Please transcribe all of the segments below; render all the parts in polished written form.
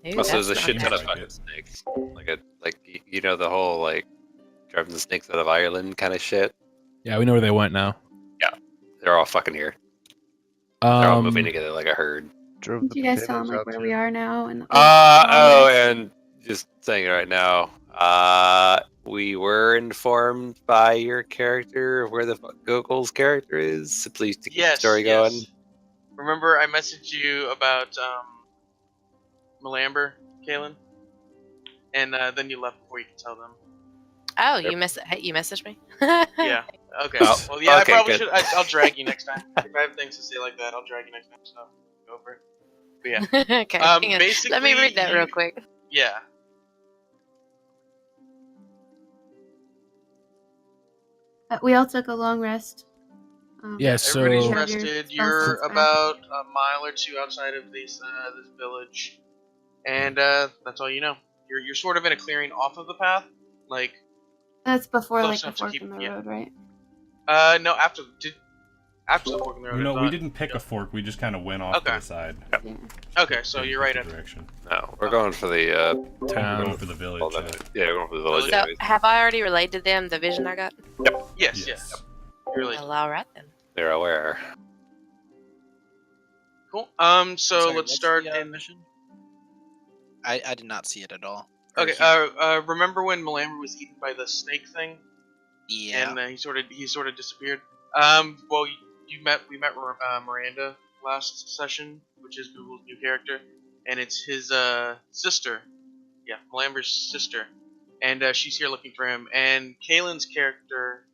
Ooh, Also, there's a that's shit not ton of bad. fucking snakes. You know the whole like driving the snakes out of Ireland kind of shit. Yeah, we know where they went now. They're all fucking here. They're all moving together like a herd. Drove Did the you guys tell them potatoes like out where too. we are now? And And just saying it right now, we were informed by your character of where the fuck Google's character is. So please to keep the story going. Remember, I messaged you about Malamber, Kaylin, and then you left before you could tell them. Oh, you messaged me? Yeah. Okay. Oh, Well, yeah, okay, I probably good. should. I'll drag you next time. If I have things to say like that, I'll drag you next time. So go for it. But yeah. Okay. Hang on. Basically, Let me read that real quick. Yeah. we all took a long rest. Yeah, so Everybody's Yeah, rested. your You're spell slots back. about a mile or two outside of this village, and that's all you know. You're sort of in a clearing off of the path, like That's before close like the enough to fork keep- in the yeah. road, right? no, after the fork in the road. I No, we thought. didn't pick a fork. We just kind of went off to Okay. the side. Yeah. Okay, so you're right the at direction. No, we're going for the We're town. going for the village. all that- yeah, we're going for the village. So, anyways. have I already relayed to them the vision I got? yes. You're really Well, all right then. They're aware. cool. Sorry, Let's what's start the, in. mission. I did not see it at all. Or Okay. hear- Remember when Malamber was eaten by the snake thing? yeah. And he sort of disappeared. Well, we met Miranda last session, which is Google's new character, and it's his sister. Yeah, Malamber's sister, and she's here looking for him. And Kaylin's character,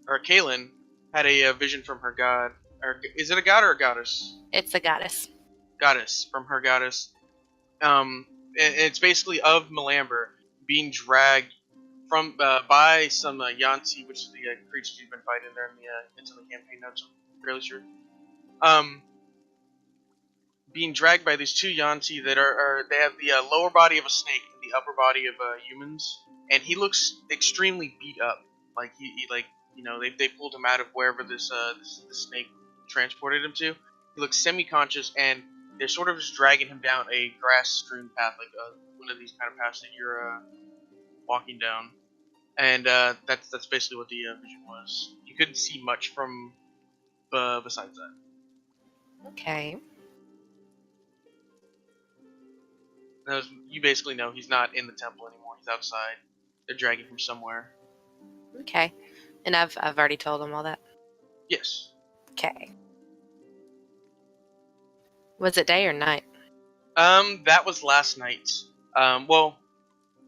or Kaylin, had a vision from her god. Or is it a god or a goddess? It's a goddess. Goddess from her goddess. And it's basically of Malamber being dragged from by some Yanti, which is the creature you've been fighting there in the into the campaign notes. I'm fairly sure. Being dragged by these two Yanti that are they have the lower body of a snake and the upper body of humans, and he looks extremely beat up. Like he like they pulled him out of wherever this snake transported him to. He looks semi-conscious, and they're sort of just dragging him down a grass-strewn path, like one of these kind of paths that you're walking down. And that's basically what the vision was. You couldn't see much from besides that. Okay. You basically know he's not in the temple anymore. He's outside. They're dragging him somewhere. Okay. And I've already told them all that. Yes. Okay. Was it day or night? That was last night. Well,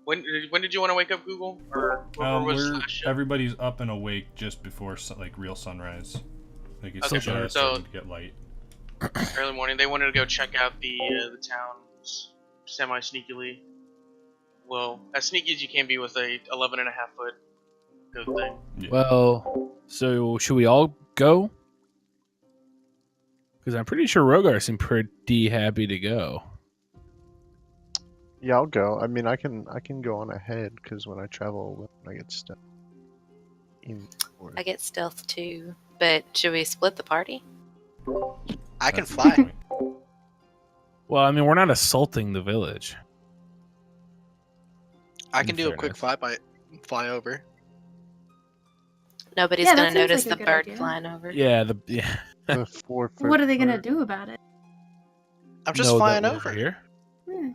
when did you want to wake up, Google? Or was last shift? Everybody's up and awake just before like real sunrise. Like it's Okay, starting so- to get light. Early morning. They wanted to go check out the town semi-sneakily. Well, as sneaky as you can be with a 11.5-foot good thing. Yeah. well, so should we all go? Because I'm pretty sure Rogar seemed pretty happy to go. Yeah, I'll go. I mean, I can go on ahead because when I travel, I get stuck. I get stealth too. But should we split the party? I can That's a fly. good point. Well, I mean, we're not assaulting the village. I In can do a quick fairness. fly over. Nobody's Yeah, gonna that seems notice like a the good bird idea. flying over. Yeah, The 4-foot What are they gonna bird. do about it? I'm just know flying that we're over. here. Yeah.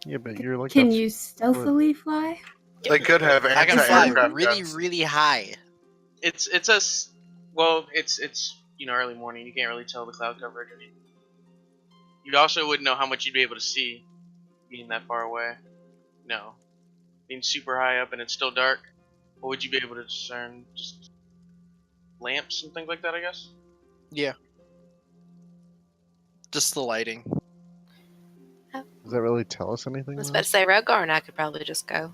Yeah, but you're like. Can a- you stealthily fly? They could have I can fly anti-aircraft really, guns. really high. It's early morning. You can't really tell the cloud coverage. I mean, you also wouldn't know how much you'd be able to see being that far away. No, being super high up and it's still dark. What would you be able to discern? Just lamps and things like that, I guess. Yeah. Just the lighting. Does that really tell us anything? I was though? about to say Rogar and I could probably just go.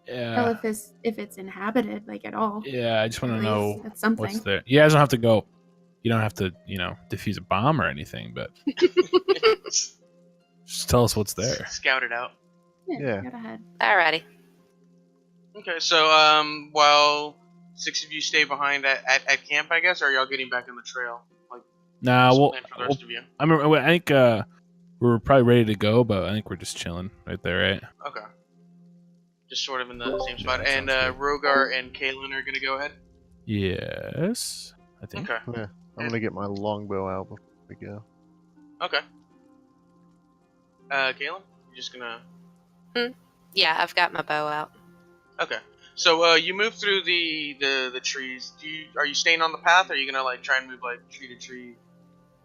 Yeah. Well, if it's inhabited, like at all. Yeah, I just want to At know least that's something. what's there. You guys don't have to go. You don't have to, defuse a bomb or anything, but just tell us what's there. Scout it out. Yeah. Go ahead. Alrighty. Okay, so while 6 of you stay behind at camp, I guess, or are y'all getting back on the trail? Like, Nah, what's the well, plan for the rest of you? I think We're probably ready to go, but I think we're just chilling right there, right? Okay. Just sort of in the same spot. that And sounds good. Rogar and Kalen are gonna go ahead. Yes, I think. Okay. Yeah, I'm gonna get my longbow out before we go. Okay. Kalen, you're just gonna. Yeah, I've got my bow out. Okay. So you move through the trees. Are you staying on the path? Or are you gonna like try and move like tree to tree?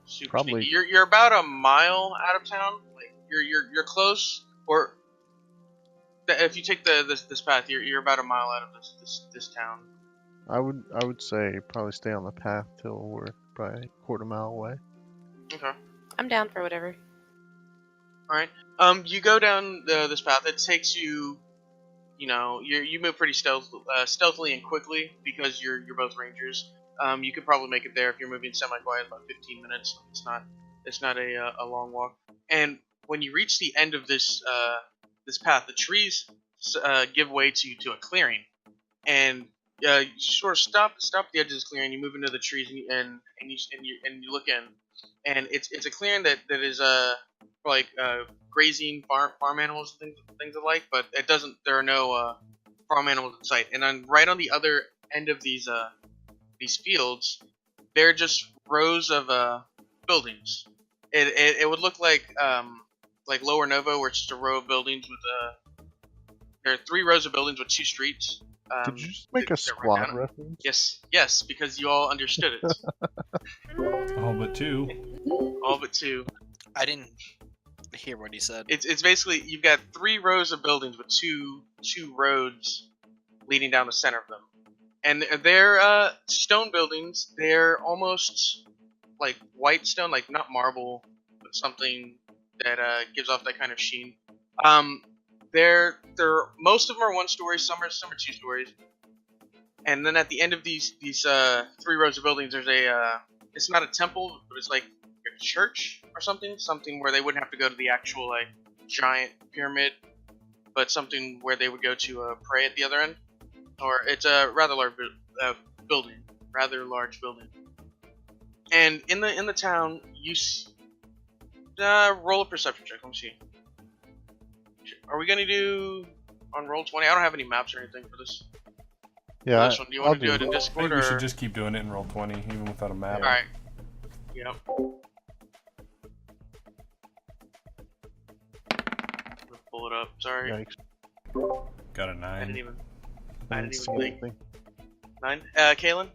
Super Probably. sneaky? You're about a mile out of town. Like you're close. Or if you take this path, you're about a mile out of this town. I would say probably stay on the path till we're probably a quarter mile away. Okay. I'm down for whatever. All right. You go down this path. It takes you. You know, you move pretty stealthily and quickly because you're both rangers. You could probably make it there if you're moving semi-quiet, about 15 minutes. It's not a long walk. And when you reach the end of this path, the trees give way to a clearing, and you sort of stop at the edge of this clearing. You move into the trees and you look in, and it's a clearing that is like grazing farm animals and things alike, but it doesn't. There are no farm animals in sight. And then right on the other end of these fields, they're just rows of buildings. It would look like Lower Nova, where it's just a row of buildings with there are 3 rows of buildings with 2 streets. Did you just make a that run squad down. reference? Yes, because you all understood it. All but 2. All but 2. I didn't hear what he said. It's basically you've got 3 rows of buildings with two roads leading down the center of them, and they're stone buildings. They're almost like white stone, like not marble, but something that gives off that kind of sheen. They're most of them are 1 story, some are 2 stories, and then at the end of these 3 rows of buildings, there's a it's not a temple, but it's like a church or something where they wouldn't have to go to the actual like giant pyramid, but something where they would go to pray at the other end. Or it's a rather large building. And in the town, you roll a perception check. Let me see. Are we gonna do on roll 20? I don't have any maps or anything for this. Yeah, This one. Do you want to do it in I Discord think we or? should just keep doing it in roll 20, even without a map. All right. Yep. Pull it up. Sorry. Yikes. Got a I 9. didn't even see think. anything. 9. Kalen.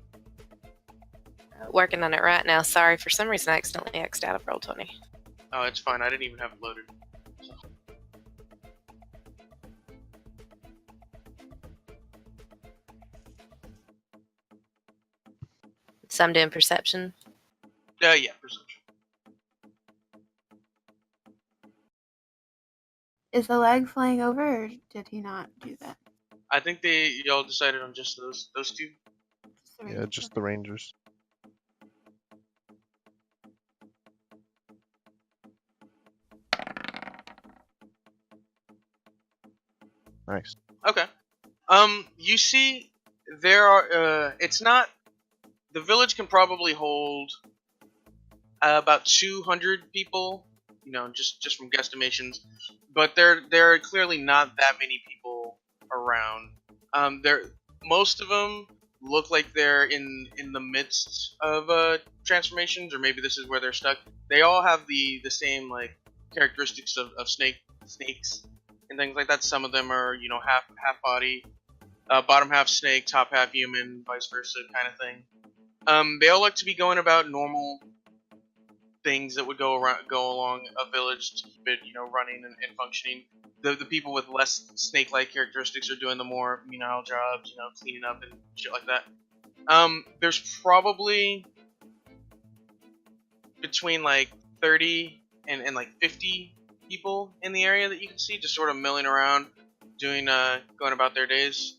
Working on it right now. Sorry, for some reason I accidentally X'd out of roll 20. Oh, it's fine. I didn't even have it loaded. So. So I'm doing perception. Yeah, perception. Is the lag flying over, or did he not do that? I think y'all decided on just those 2. Just the Yeah, range? just the Rangers. Nice. Okay. You see, there are. It's not. The village can probably hold about 200 people. You know, just from guesstimations, but there are clearly not that many people around. Most of them look like they're in the midst of transformations, or maybe this is where they're stuck. They all have the same like characteristics of snakes and things like that. Some of them are half body, bottom half snake, top half human, vice versa kind of thing. They all look to be going about normal things that would go along a village to keep it running and functioning. The people with less snake-like characteristics are doing the more menial jobs, cleaning up and shit like that. There's probably between like 30 and like 50 people in the area that you can see just sort of milling around, doing going about their days.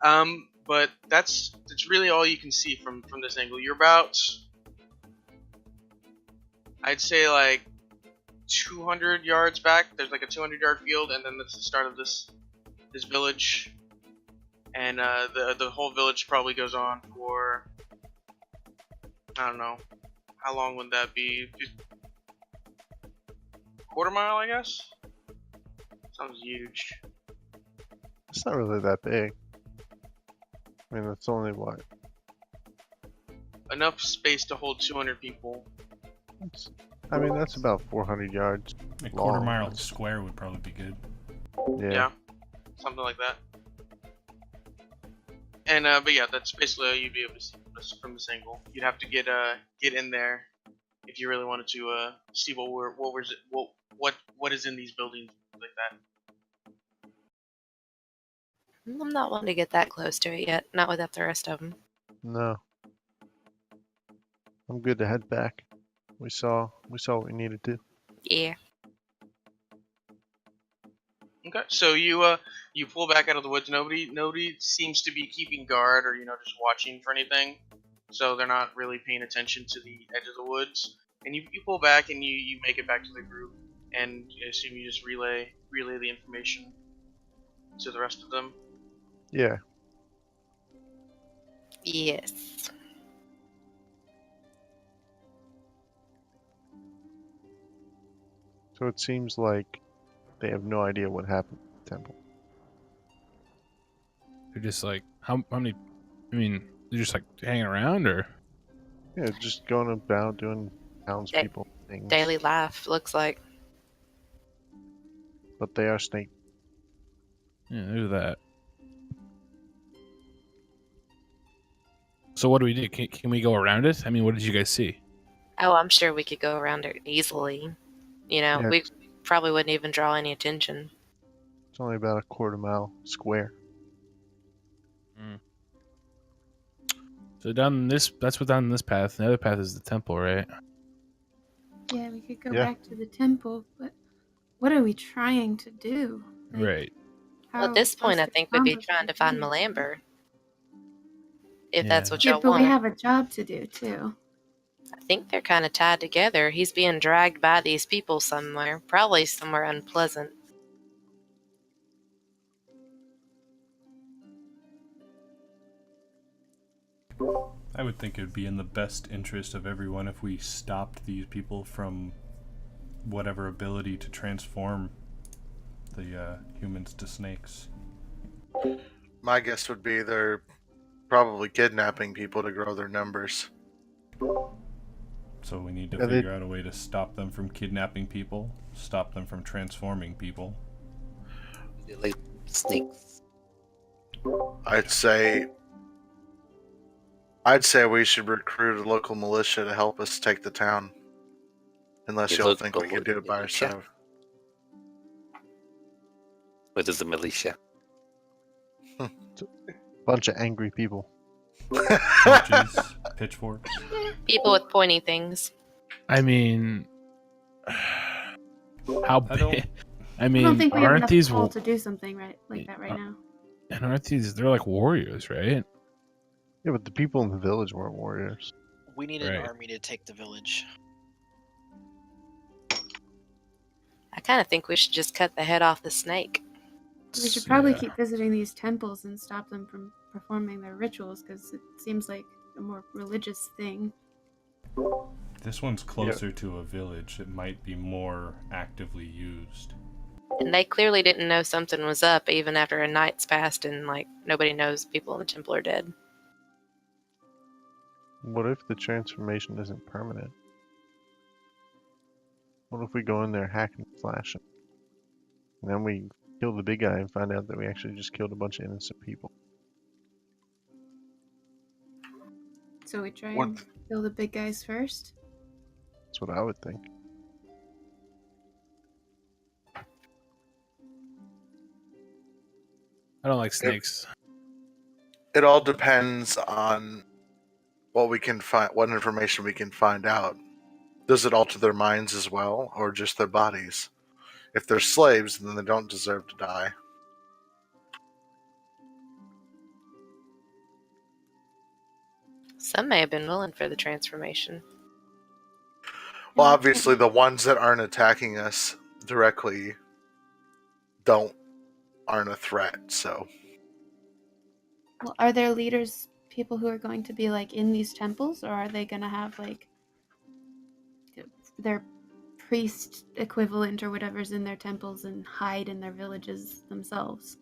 But that's really all you can see from this angle. You're about, I'd say, like 200 yards back. There's like a 200-yard field, and then that's the start of this village. And the whole village probably goes on for, I don't know, how long would that be? quarter mile, I guess. Sounds huge. It's not really that big. I mean, it's only what? Enough space to hold 200 people. I mean, that's about 400 yards. A quarter Long. mile square would probably be good. Yeah. Something like that. And but yeah, that's basically all you'd be able to see from this angle. You'd have to get in there if you really wanted to see what is in these buildings like that. I'm not wanting to get that close to it yet. Not without the rest of them. No. I'm good to head back. We saw what we needed to. Yeah. Okay, so you pull back out of the woods. Nobody seems to be keeping guard or just watching for anything. So they're not really paying attention to the edge of the woods. And you pull back and you make it back to the group. And I assume you just relay the information to the rest of them. Yeah. Yes. So it seems like they have no idea what happened at the temple. They're just like, how many? I mean, they're just like hanging around, or Yeah, just going about doing townspeople things. Daily life looks like. But they are snake. yeah, do that. So what do we do? Can we go around it? I mean, what did you guys see? Oh, I'm sure we could go around it easily. Yeah, We probably wouldn't even draw any attention. It's only about a quarter mile square. So that's what down this path. The other path is the temple, right? Yeah, we could go Yeah. back to the temple, but what are we trying to do? Like, Right. Well, at how this point, I supposed to think we'd be accomplish trying to what find we need? Malamber. If Yeah. that's what Yeah, y'all but want. we have a job to do too. I think they're kind of tied together. He's being dragged by these people somewhere. Probably somewhere unpleasant. I would think it would be in the best interest of everyone if we stopped these people from whatever ability to transform the humans to snakes. My guess would be they're probably kidnapping people to grow their numbers. So we need to Yeah, they- figure out a way to stop them from kidnapping people, stop them from transforming people. They like snakes. I'd say we should recruit a local militia to help us take the town. Unless A y'all think we local could do it by militia? ourselves. What is a militia? Bunch of angry people. Witches, pitchforks. People with pointy things. I mean, how I don't- big? I I mean, don't think we have aren't enough these pull to do something like that right now. and aren't these? They're like warriors, right? Yeah, but the people in the village weren't warriors. We need Right. an army to take the village. I kind of think we should just cut the head off the snake. We should probably Yeah. keep visiting these temples and stop them from performing their rituals because it seems like a more religious thing. This one's closer to a village. It might be more actively used. And they clearly didn't know something was up even after a night's passed and, nobody knows people in the temple are dead. What if the transformation isn't permanent? What if we go in there hacking and slashing? And then we kill the big guy and find out that we actually just killed a bunch of innocent people. So we try What- and kill the big guys first. That's what I would think. I don't like snakes. It all depends on what we can find, what information we can find out. Does it alter their minds as well, or just their bodies? If they're slaves, then they don't deserve to die. Some may have been willing for the transformation. Well, Yeah. obviously, the ones that aren't attacking us directly aren't a threat. So Well, are their leaders people who are going to be in these temples, or are they going to have their priest equivalent or whatever's in their temples and hide in their villages themselves.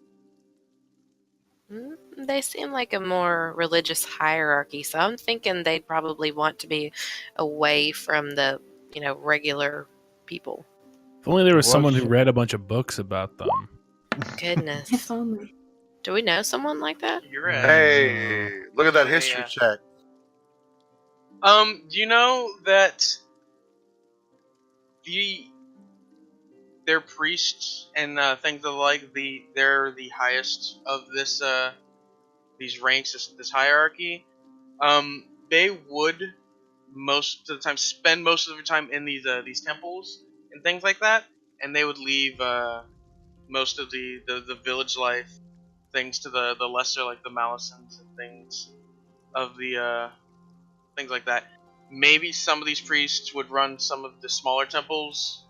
They seem like a more religious hierarchy, so I'm thinking they'd probably want to be away from the, regular people. If only there was Well, someone who read a bunch of books about them. Goodness. If only. Do we know someone like that? You're right. Hey, look at that Yeah. history check. Do you know that their priests and things of the like, they're the highest of these ranks, this hierarchy. They would most of the time spend most of their time in these temples and things like that, and they would leave most of the village life things to the lesser, like the Malisons and things of the things like that. Maybe some of these priests would run some of the smaller temples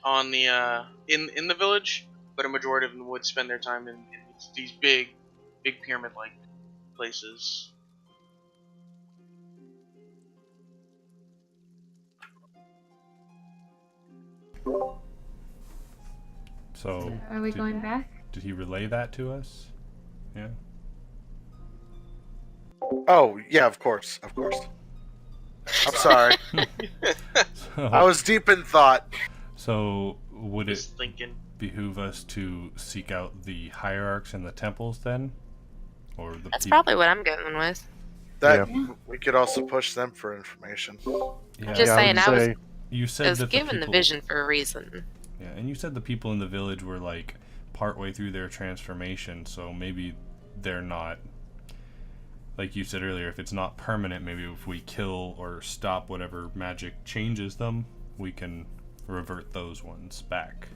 on the in the village, but a majority of them would spend their time in these big pyramid-like places. So, Are we going back? did he relay that to us? Yeah. Oh, yeah, of course. I'm sorry. I was deep in thought. So would it Just thinking. behoove us to seek out the hierarchs in the temples then, or the That's peop- probably what I'm going with. That Yeah. we could also push them for information. Yeah, Just I saying, would I was say you said that given the people, vision for a reason. Yeah, and you said the people in the village were like partway through their transformation, so maybe they're not. Like you said earlier, if it's not permanent, maybe if we kill or stop whatever magic changes them, we can revert those ones back.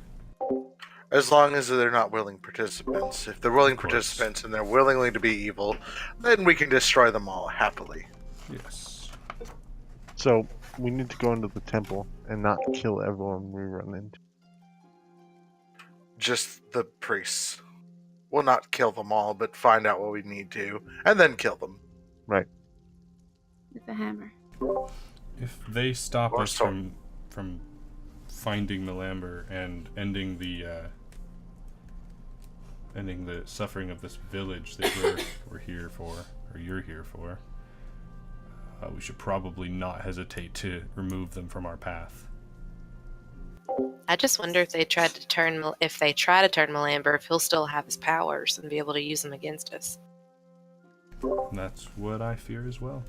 As long as they're not willing participants. If they're willing Of course. participants and they're willingly to be evil, then we can destroy them all happily. Yes. so. We need to go into the temple and not kill everyone we run into. Just the priests. We'll not kill them all, but find out what we need to, and then kill them. Right. With a hammer. If they stop Or us so- from finding Melamber and ending the suffering of this village that we're here for, or you're here for, we should probably not hesitate to remove them from our path. I just wonder if they try to turn Melamber, if he'll still have his powers and be able to use them against us. And that's what I fear as well.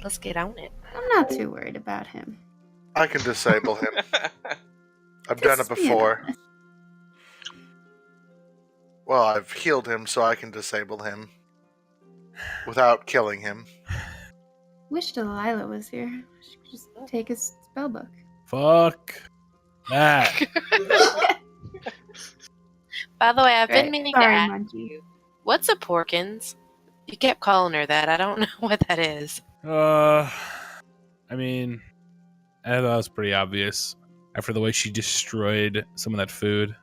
Let's get on it. I'm not too worried about him. I can disable him. I've done it Just being before. honest. Well, I've healed him, so I can disable him without killing him. Wish Delilah was here. She could just take his spellbook. Fuck that. By the way, I've been Right. meaning to Sorry, ask Monkey. you, what's a Porkins? You kept calling her that. I don't know what that is. I mean, I thought that was pretty obvious after the way she destroyed some of that food.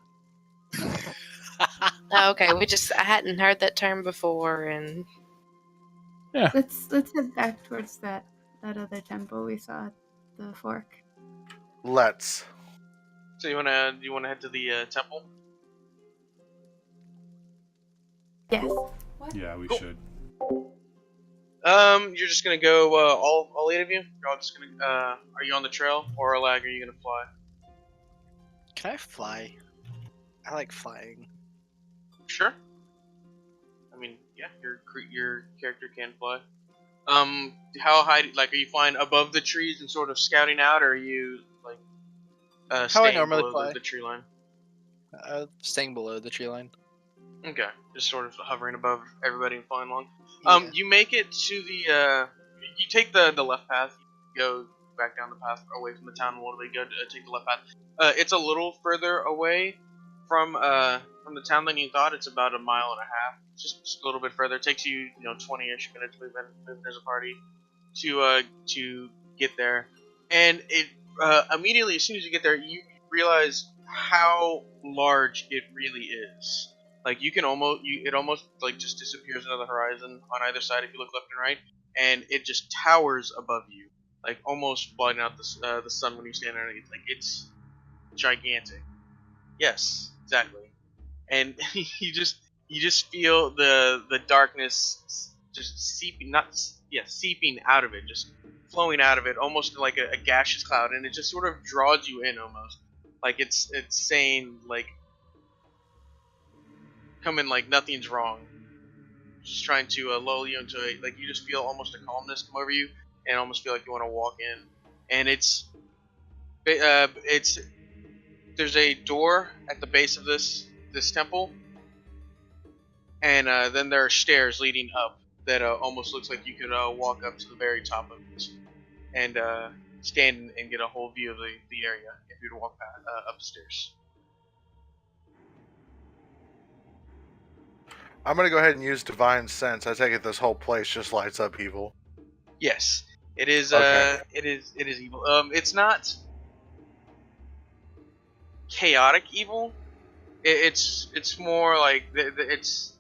Oh, okay, I hadn't heard that term before, and Let's head back towards that other temple we saw at the fork. Let's. So you wanna head to the temple? Yes. Yeah, we Cool. should. You're just gonna go all 8 of you. You're all just gonna. Are you on the trail, or Lag? Are you gonna fly? Can I fly? I like flying. Sure. I mean, yeah, your character can fly. How high? Are you flying above the trees and sort of scouting out, or are you like How I staying normally below fly. the tree line? Staying below the tree line. Okay, just sort of hovering above everybody and flying along. Yeah. You make it to the. You take the left path. You go back down the path away from the town a little bit. You go take the left path. It's a little further away from the town than you thought. It's about 1.5 miles. Just a little bit further. It takes you 20-ish minutes moving as a party to get there. And it immediately, as soon as you get there, you realize how large it really is. Like it almost like just disappears into the horizon on either side if you look left and right, and it just towers above you. like almost blotting out the sun when you stand underneath. Like it's gigantic. Yes, exactly. And you just feel the darkness just seeping seeping out of it, just flowing out of it, almost like a gaseous cloud, and it just sort of draws you in almost, like it's saying like, come in, like nothing's wrong, just trying to lull you into it. Like you just feel almost a calmness come over you, and almost feel like you want to walk in, and it's there's a door at the base of this temple. And then there are stairs leading up that almost looks like you could walk up to the very top of it and stand and get a whole view of the area if you were to walk upstairs. I'm gonna go ahead and use divine sense. I take it this whole place just lights up evil. Yes, it is. Okay. It is evil. It's not chaotic evil. It's more like it's.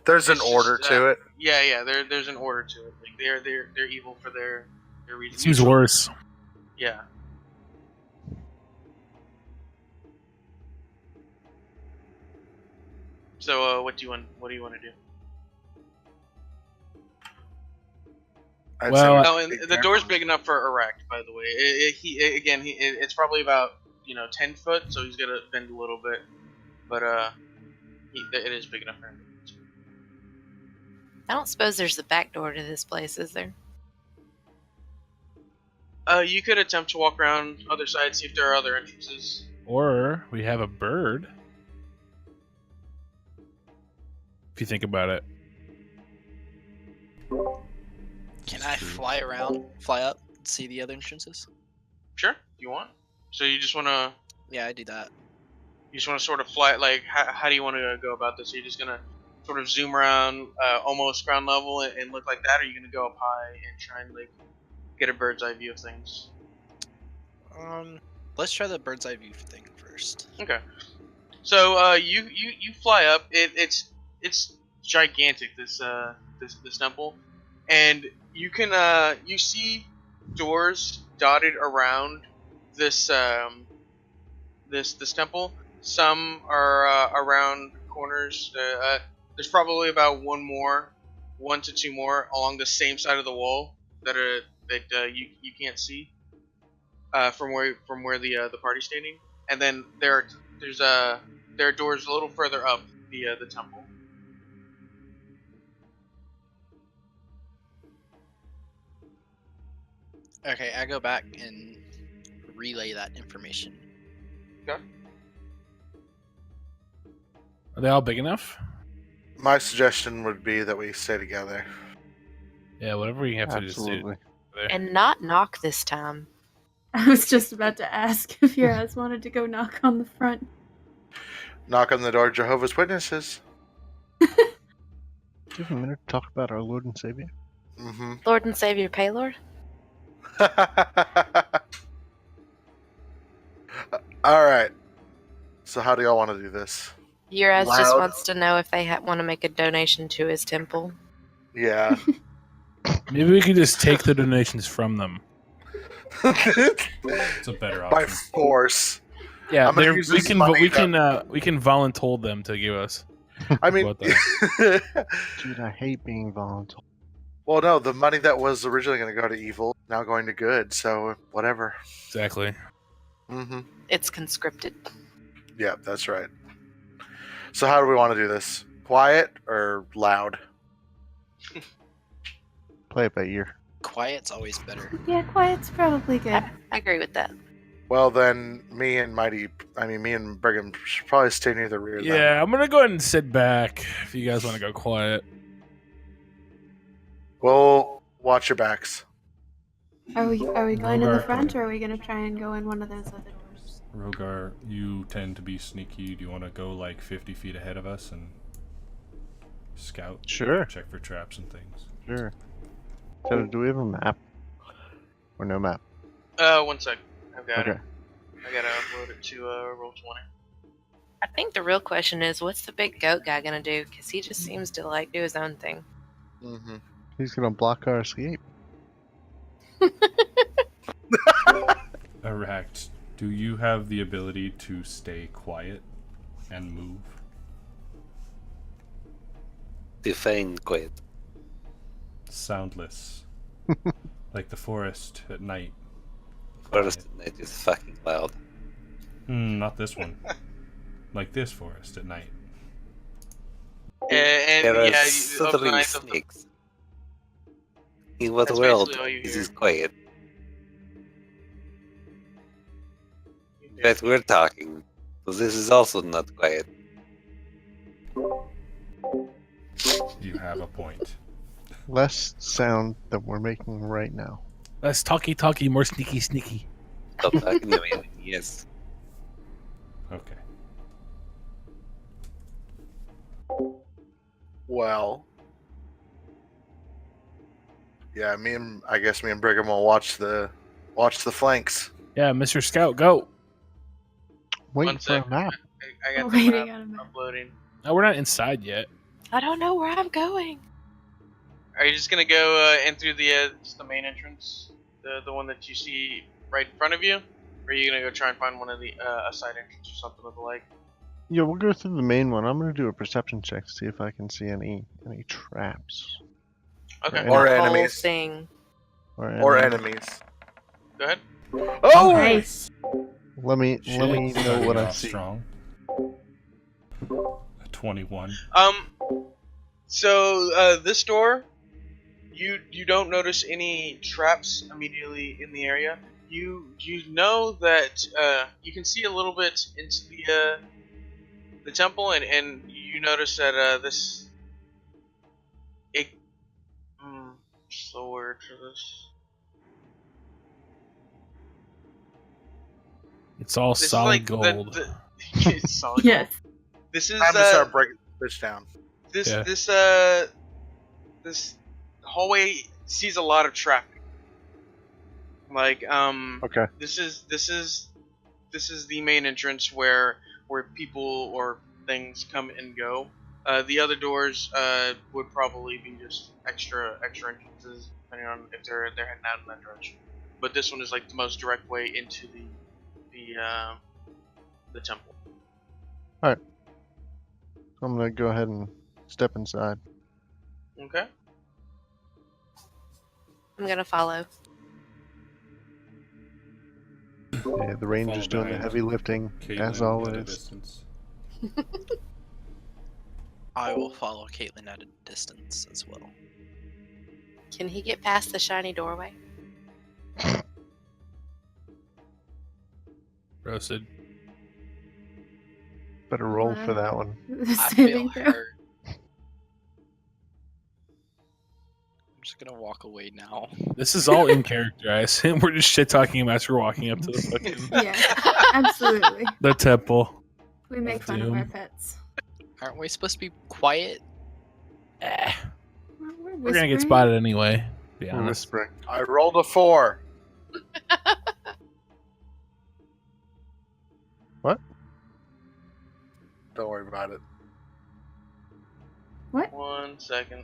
There's an It's order just, to it. Yeah. There's an order to it. Like they're evil for their reasons. Seems worse. Yeah. So what do you want to do? I'd Well, say Oh, and the door's big enough for erect, by the way. It's probably about 10 foot, so he's gonna bend a little bit, but it is big enough for him. I don't suppose there's a back door to this place, is there? You could attempt to walk around other sides, see if there are other entrances. Or we have a bird. If you think about it. Can I fly up, and see the other entrances? Sure, if you want. So you just wanna Yeah, I do that. sort of fly. Like, how do you want to go about this? Are you just gonna sort of zoom around, almost ground level, and look like that? Or are you gonna go up high and try and like get a bird's eye view of things? Let's try the bird's eye view thing first. Okay. So you fly up. It's gigantic. This temple, and you can you see doors dotted around this this temple. Some are around corners. There's probably about one to two more along the same side of the wall that you can't see from where the party's standing. And then there are doors a little further up the temple. Okay, I go back and relay that information. Okay. Are they all big enough? my suggestion would be that we stay together. Yeah, whatever we have to do. Absolutely. And not knock this time. I was just about to ask if your ass wanted to go knock on the front. Knock on the door, Jehovah's Witnesses. Do you have a minute to talk about our Lord and Savior? Mm-hmm. Lord and Savior Paylord? Alright. So how do y'all want to do this? Uraz just Loud. wants to know if they want to make a donation to his temple. Yeah. Maybe we could just take the donations from them. It's a better By option. force. Yeah, I'm gonna they're- use we this can money we can voluntold them to give us. I mean, About that. Dude, I hate being voluntold. well, no, the money that was originally going to go to evil now going to good, so whatever. Exactly. Mm-hmm. It's conscripted. Yeah, that's right. So how do we want to do this? Quiet or loud? Play it by ear. Quiet's always better. Yeah, quiet's probably good. I agree with that. Well, then me and Brigham should probably stay near the rear. then. Yeah, I'm gonna go ahead and sit back if you guys want to go quiet. Well, watch your backs. Are we going in the Rogar. front, or are we gonna try and go in one of those other doors? Rogar, you tend to be sneaky. Do you want to go like 50 feet ahead of us and scout? Sure. Check for traps and things. Sure. So, do we have a map? Or no map? 1 sec. I've got Okay. it. I gotta upload it to Roll20. I think the real question is, what's the big goat guy gonna do? Because he just seems to like do his own thing. Mm-hmm. He's gonna block our escape. Erect, do you have the ability to stay quiet and move? Define quiet. Soundless. Like the forest at night. Forest at night is fucking loud. Not this one. Like this forest at night. And There are yeah, slithering snakes. In what That's world basically all you is hear. this quiet? That we're talking, so this is also not quiet. You have a point. Less sound than we're making right now. Less talky, more sneaky. Stop talking to me. Yes. Okay. Well, yeah, I guess me and Brigham will watch the flanks. Yeah, Mr. Scout, go. Waiting One for a sec. map. I got the Waiting map on a map. uploading. No, we're not inside yet. I don't know where I'm going. Are you just gonna go in through just the main entrance, the one that you see right in front of you, or are you gonna go try and find one of the a side entrance or something of the like? Yeah, we'll go through the main one. I'm gonna do a perception check to see if I can see any traps. Okay, Or The whole enemies. thing. Or enemies. go ahead. Oh! Nice. Let me know Starting what I off see. strong. A 21. So this door, you don't notice any traps immediately in the area. You know that you can see a little bit into the temple, and you notice that what's the word for this? It's all This solid is like gold. it's solid Yes. gold. This is Time to start breaking this bitch down. Yeah. this hallway sees a lot of traffic. Like Okay. this is the main entrance where people or things come and go. The other doors would probably be just extra entrances, depending on if they're heading out in that direction. But this one is like the most direct way into the temple. So I'm gonna go ahead and step inside. Okay. I'm gonna follow. Yeah, the ranger's Follow doing the behind heavy lifting Caitlin as at a always. distance. I will follow Caitlin at a distance as well. Can he get past the shiny doorway? Roasted. Better roll for that one. The I saving feel throw. hurt. I'm just gonna walk away now. This is all in character. I assume we're just shit talking him as we're walking up to the fucking Yeah, absolutely. the temple. We make Of fun of our doom. pets. Aren't we supposed to be quiet? Eh, We're we're gonna get whispering. spotted anyway. To be We're honest. whispering. I rolled a 4. What? Don't worry about it. What? 1 second.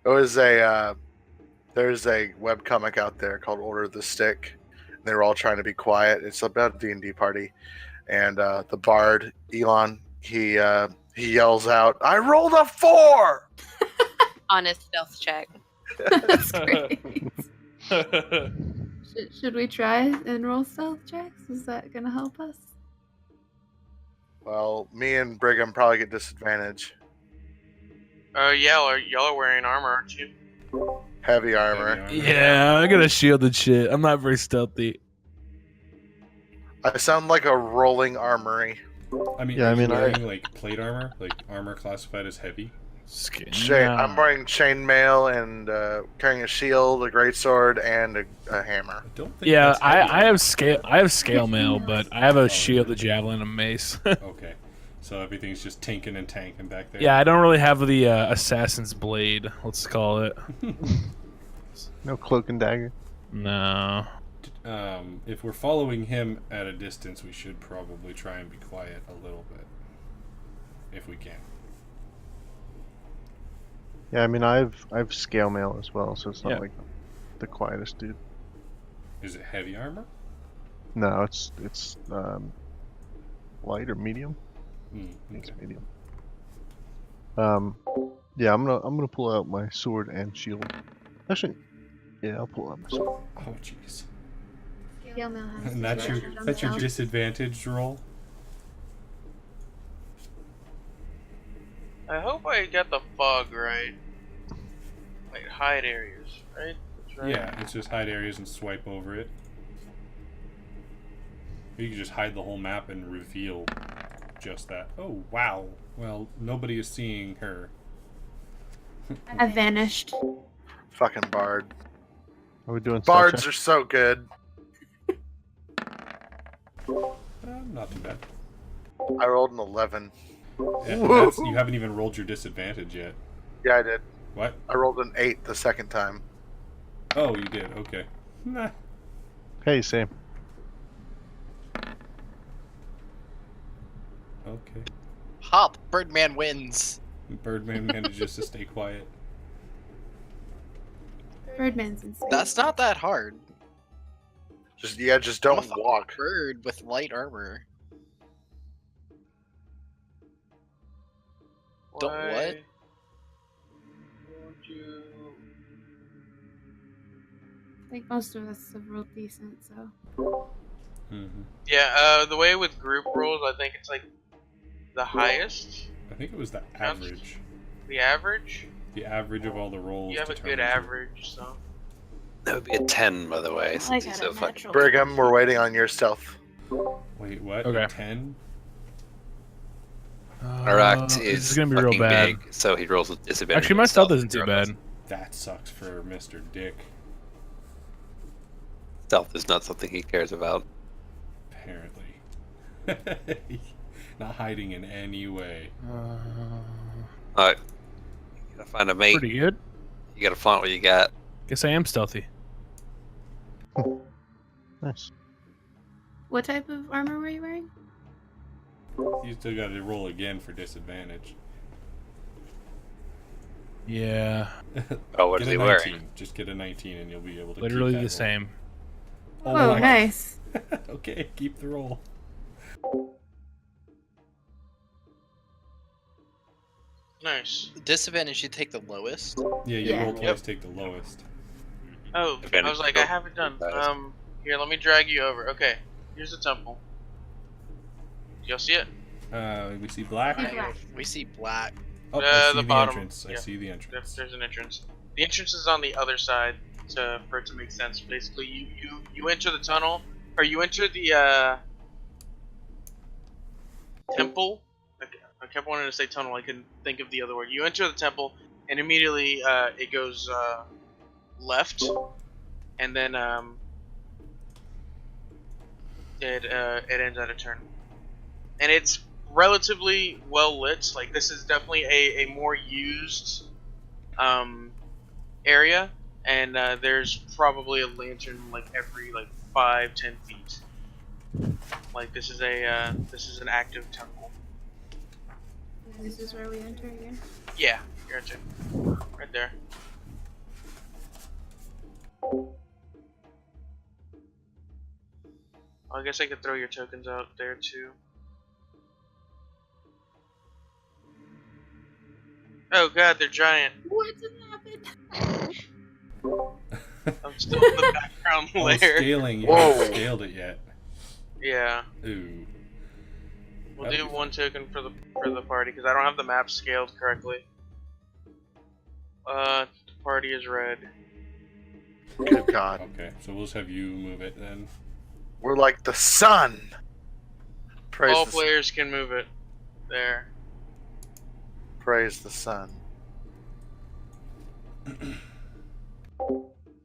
It was there's a webcomic out there called Order of the Stick. They were all trying to be quiet. It's about a D&D party. And the bard, Elon, he yells out, I rolled a 4! On a stealth check. That's great. Should we try and roll stealth checks? Is that gonna help us? Well, me and Brigham probably get disadvantage. Yeah, y'all are wearing armor, aren't you? Heavy armor. Heavy armor. Yeah, I got a shield and shit. I'm not very stealthy. I sound like a rolling armory. I mean, Yeah, I are you mean, wearing like plate armor, like armor classified as heavy. I'm wearing chainmail and carrying a shield, a greatsword, and a hammer. I don't think. Yeah, that's heavy. I have scale mail, but I have a shield, a javelin, and a mace. Okay, so everything's just tinking and tanking back there. Yeah, I don't really have the assassin's blade. Let's call it. No cloak and dagger. No. If we're following him at a distance, we should probably try and be quiet a little bit, if we can. Yeah, I mean I've scale mail as well, so it's not Yeah. like the quietest dude. Is it heavy armor? No, it's light or medium. It's Okay. medium. Yeah, I'm gonna pull out my sword and shield. Actually, yeah, I'll pull out my sword. Oh jeez. Scale mail has And that's your discretion on that's your stealth. disadvantaged roll. I hope I got the fog right. Like hide areas, right? That's right. Yeah, it's just hide areas and swipe over it. You can just hide the whole map and reveal just that. Oh wow. Well, nobody is seeing her. I vanished. Fucking bard. Are we doing Bards stealth are so good. Not too bad. I rolled an 11. Yeah, Whoa. you haven't even rolled your disadvantage yet. Yeah, I did. What? I rolled an 8 the second time. Oh, you did. Okay. Nah. check? Hey, Sam. Okay. Hop! Birdman wins. Birdman manages to stay quiet. Birdman's insane. That's not that hard. Just I'm a don't fucking walk. bird with light armor. Don't what? Why won't you? I think most of us have rolled decent, so. Yeah, the way with group rolls, I think it's like the highest, I think it was the average. the average. The average of all the rolls. You have a good determines it. average, so. That would be a 10, by the way. I Since he's got so a fucking. natural. Brigham, we're waiting on your stealth. Wait, what? Okay. 10? Aract This is is gonna be real fucking bad. big, so he rolls with disadvantage. Actually, my himself. stealth isn't too Zero. bad. That sucks for Mr. Dick, Stealth is not something he cares about. apparently. Not hiding in any way. Alright. You gotta find a mate. Pretty good. You gotta find what you got. Guess I am stealthy. Nice. What type of armor were you wearing? You still gotta roll again for disadvantage. Yeah, Oh, what Get is a he 19. wearing? Just get a 19 and you'll be able to literally keep that the roll. same. Oh, Oh, my- nice. Okay, keep the roll. Nice. Disadvantage, you take the lowest. Yeah, you Yeah. roll twice, take the lowest. Oh, I Advantage was like, to I go. have it done. Nice. Here, let me drag you over. Okay, here's the temple. Y'all see it? We see black. See black. We see black. Oh, I see the the bottom, entrance. I yeah. see the entrance. There's an entrance. The entrance is on the other side, for it to make sense. Basically, you enter the tunnel, or you enter the temple. I kept wanting to say tunnel. I couldn't think of the other word. You enter the temple, and immediately it goes left, and then it ends at a turn, and it's relatively well lit. Like, this is definitely a more used area, and there's probably a lantern like every 5-10 feet. Like, this is an active temple. This is where we enter again. Yeah, you're right there. I guess I could throw your tokens out there too. Oh god, they're giant. What just happened? I'm still in the background Oh, layer. scaling. You Whoa. haven't scaled it yet. Yeah, Ooh. we'll That'd do be one token for the party because I don't have the map scaled correctly. The party is red. Good God. Okay, so we'll just have you move it then. We're like the sun. Praise All the, players can move it. There. praise the sun.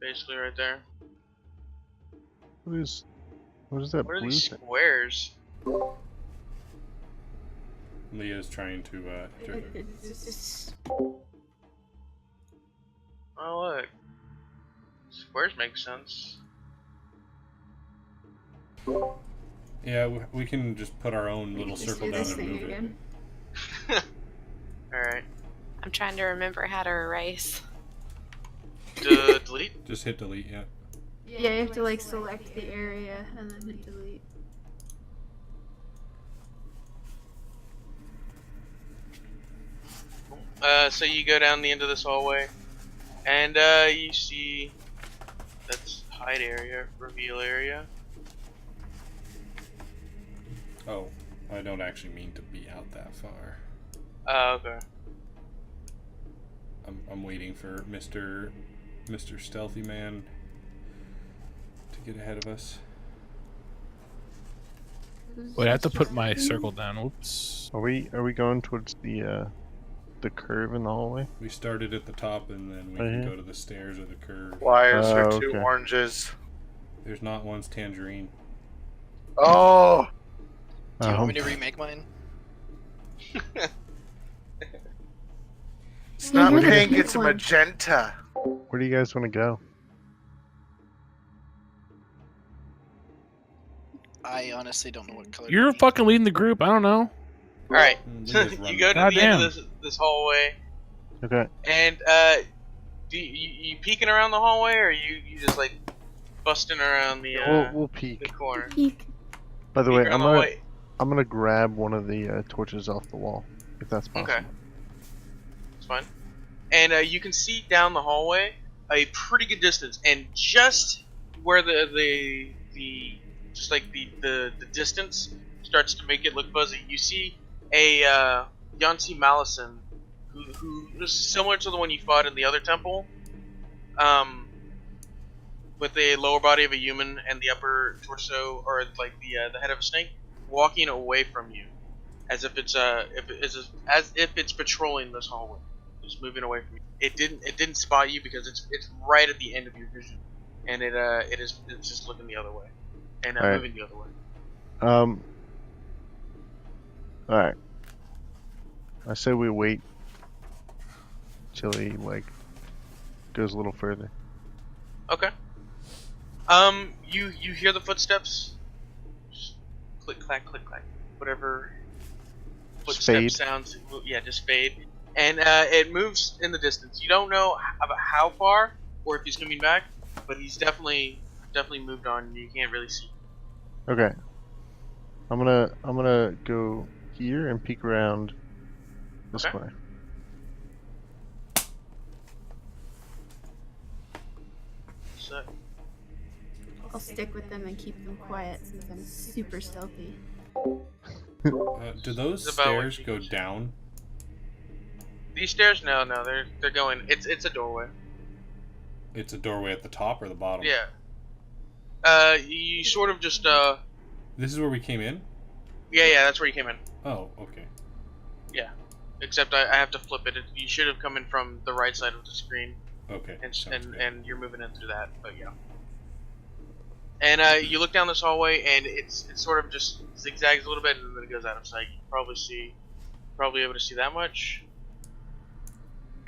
Basically right there. What is that What are blue these thing? squares? Leah's trying to enter. Oh look. Squares make sense. Yeah, we can just put our own little Just circle do down this and thing move again. Alright. I'm trying to remember how to erase. Delete. Just hit delete, yeah. Yeah, you have to like select the area and then hit delete. So you go down the end of this hallway, and you see that's hide area, reveal area. Oh, I don't actually mean to be out that far. Okay. I'm waiting for Mr. Stealthy Man to get ahead of us. Wait, I have to put my circle down. Oops. Are we going towards the curve in the hallway? We started at the top, and then we Right can here? go to the stairs or the curve. Why is there Oh, two okay. oranges? There's not one's tangerine. Oh! Do you want me to remake mine? It's Yeah, not you're the pink, pink it's a one. magenta. Where do you guys want to go? I honestly don't know what color. You're fucking leading the group. I don't know. Alright, Leah's you running. go to the Goddamn. end of this hallway, Okay. and do you peeking around the hallway, or you just like busting around the We'll the peek. corner? Peek. By the way, Peek around the hallway. I'm gonna grab one of the torches off the wall, if that's possible. Okay, it's fine. And you can see down the hallway a pretty good distance, and just where the just like the distance starts to make it look fuzzy, you see a Yanti Malison, who is similar to the one you fought in the other temple, with the lower body of a human and the upper torso, or like the head of a snake, walking away from you, as if it's as if it's patrolling this hallway, just moving away from you. It didn't spot you because it's right at the end of your vision, and it's just looking the other way, and Alright. moving the other way. Alright. I say we wait till he like goes a little further. Okay. You hear the footsteps? Just click clack, whatever footstep Spade. sounds. Yeah, just fade, and it moves in the distance. You don't know about how far or if he's coming back, but he's definitely moved on. You can't really see. Okay. I'm gonna go here and peek around this Okay. way. So, I'll stick with them and keep them quiet since I'm super stealthy. Do those It's about what stairs you go can see. down? these stairs? No, they're going. It's a doorway. It's a doorway at the top or the bottom? Yeah. You sort of just This is where we came in? Yeah, that's where you came in. Oh, okay. Except I have to flip it. You should have come in from the right side of the screen, Okay. and sounds good. and you're moving in through that. But yeah. And you look down this hallway, and it's sort of just zigzags a little bit, and then it goes out of sight. You can probably able to see that much.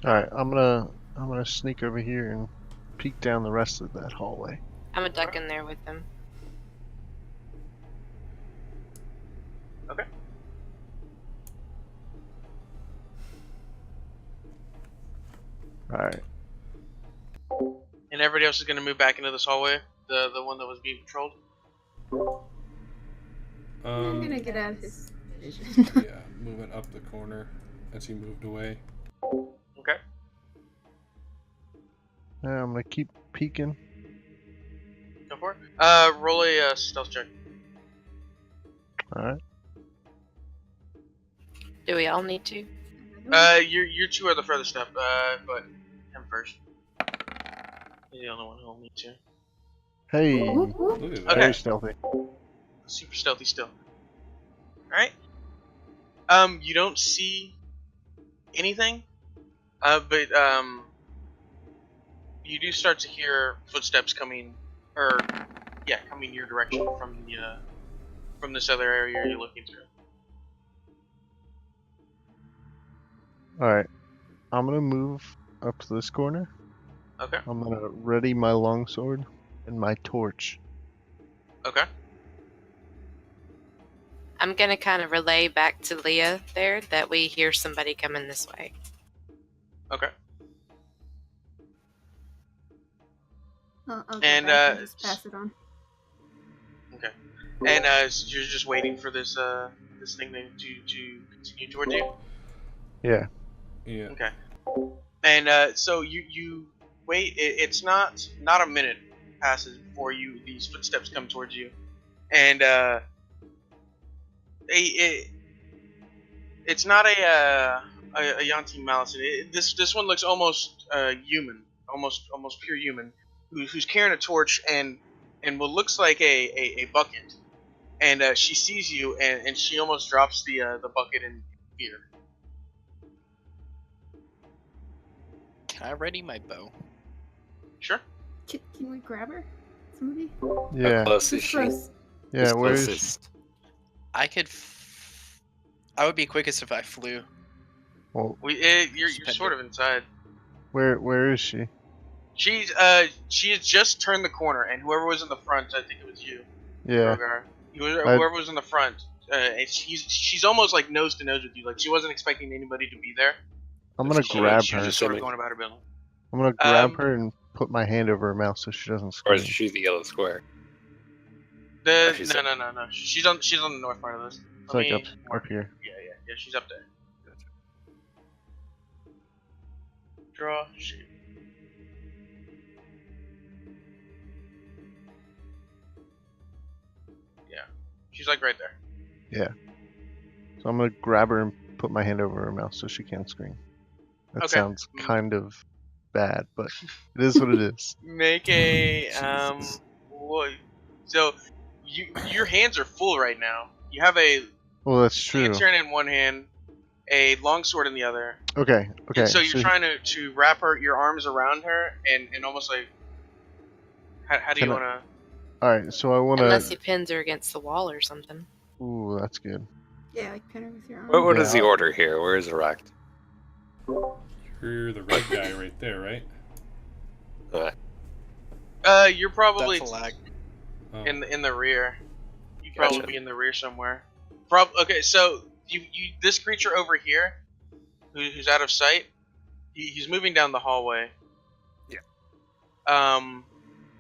Alright, I'm gonna sneak over here and peek down the rest of that hallway. I'm a duck in there with them. Okay. Alright. And everybody else is going to move back into this hallway, the one that was being patrolled. I'm gonna get out of his vision. Yeah, moving up the corner as he moved away. Okay. Yeah, I'm gonna keep peeking. Go for it. Roll a stealth check. Alright. Do we all need to? You two are the furthest up, but him first. He's the only one who'll need to. Hey! Whoop, whoop. Look at that. Okay. Very stealthy. Super stealthy still. Alright. You don't see anything, but you do start to hear footsteps coming, coming your direction from this other area you're looking through. Alright. I'm gonna move up to this corner. Okay. I'm gonna ready my longsword and my torch. Okay. I'm gonna kind of relay back to Leah there that we hear somebody coming this way. Okay. I'll go And, back and just pass it on. Okay. And so you're just waiting for this this thing to continue toward you. Yeah. Yeah. Okay. And so you wait. It's not a minute passes before these footsteps come towards you, and it's not a Yanti Malice. This one looks almost human, almost pure human, who's carrying a torch and what looks like a bucket. And she sees you, and she almost drops the bucket in fear. Can I ready my bow? Sure. Can we grab her? Somebody? Yeah. How close is Just she? for us. Yeah, Who's where is she? closest? I could. I would be quickest if I flew. Well, You're sort of inside. where is she? She has just turned the corner, and whoever was in the front, I think it was you, Yeah. Rogar. Whoever was in the front, and she's almost like nose to nose with you. Like she wasn't expecting anybody to be there. I'm gonna She grab was her. just sort of going about her business. I'm gonna grab her and put my hand over her mouth so she doesn't Or scream. is she the yellow square? No. she's She's on the north part of this. It's like up here. Yeah. She's up there. Draw shape. Yeah, she's like right there. Yeah. So I'm gonna grab her and put my hand over her mouth so she can't scream. That Okay. sounds kind of bad, but it is what it is. Make a Jesus. what? So your hands are full right now. You have a Well, that's true. lantern in one hand, a longsword in the other. Okay. Okay. And so you're trying to wrap your arms around her and almost like how do you Can I- want to? All right. So I wanna. Unless he pins her against the wall or something. Ooh, that's good. Yeah, like pin her with your arm. What is the Yeah. order here? Where is Erect? You're the red guy right there, right? You're probably That's a lag. Oh. in the rear. You'd Gotcha. probably be in the rear somewhere. Okay, so you this creature over here, who's out of sight, he's moving down the hallway. Yeah.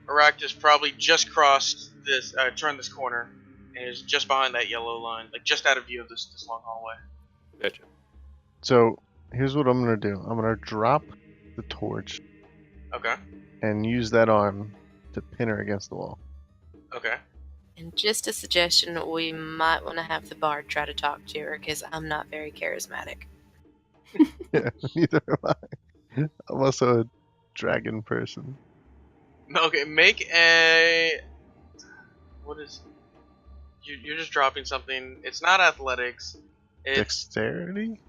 Aractus probably just crossed this, turned this corner, and is just behind that yellow line, like just out of view of this long hallway. Gotcha. So here's what I'm gonna do. I'm gonna drop the torch Okay. and use that arm to pin her against the wall. Okay. And just a suggestion, we might want to have the bard try to talk to her because I'm not very charismatic. Yeah, neither am I. I'm also a dragon person. Okay. Make a. What is? You're just dropping something. It's not athletics. It's Dexterity?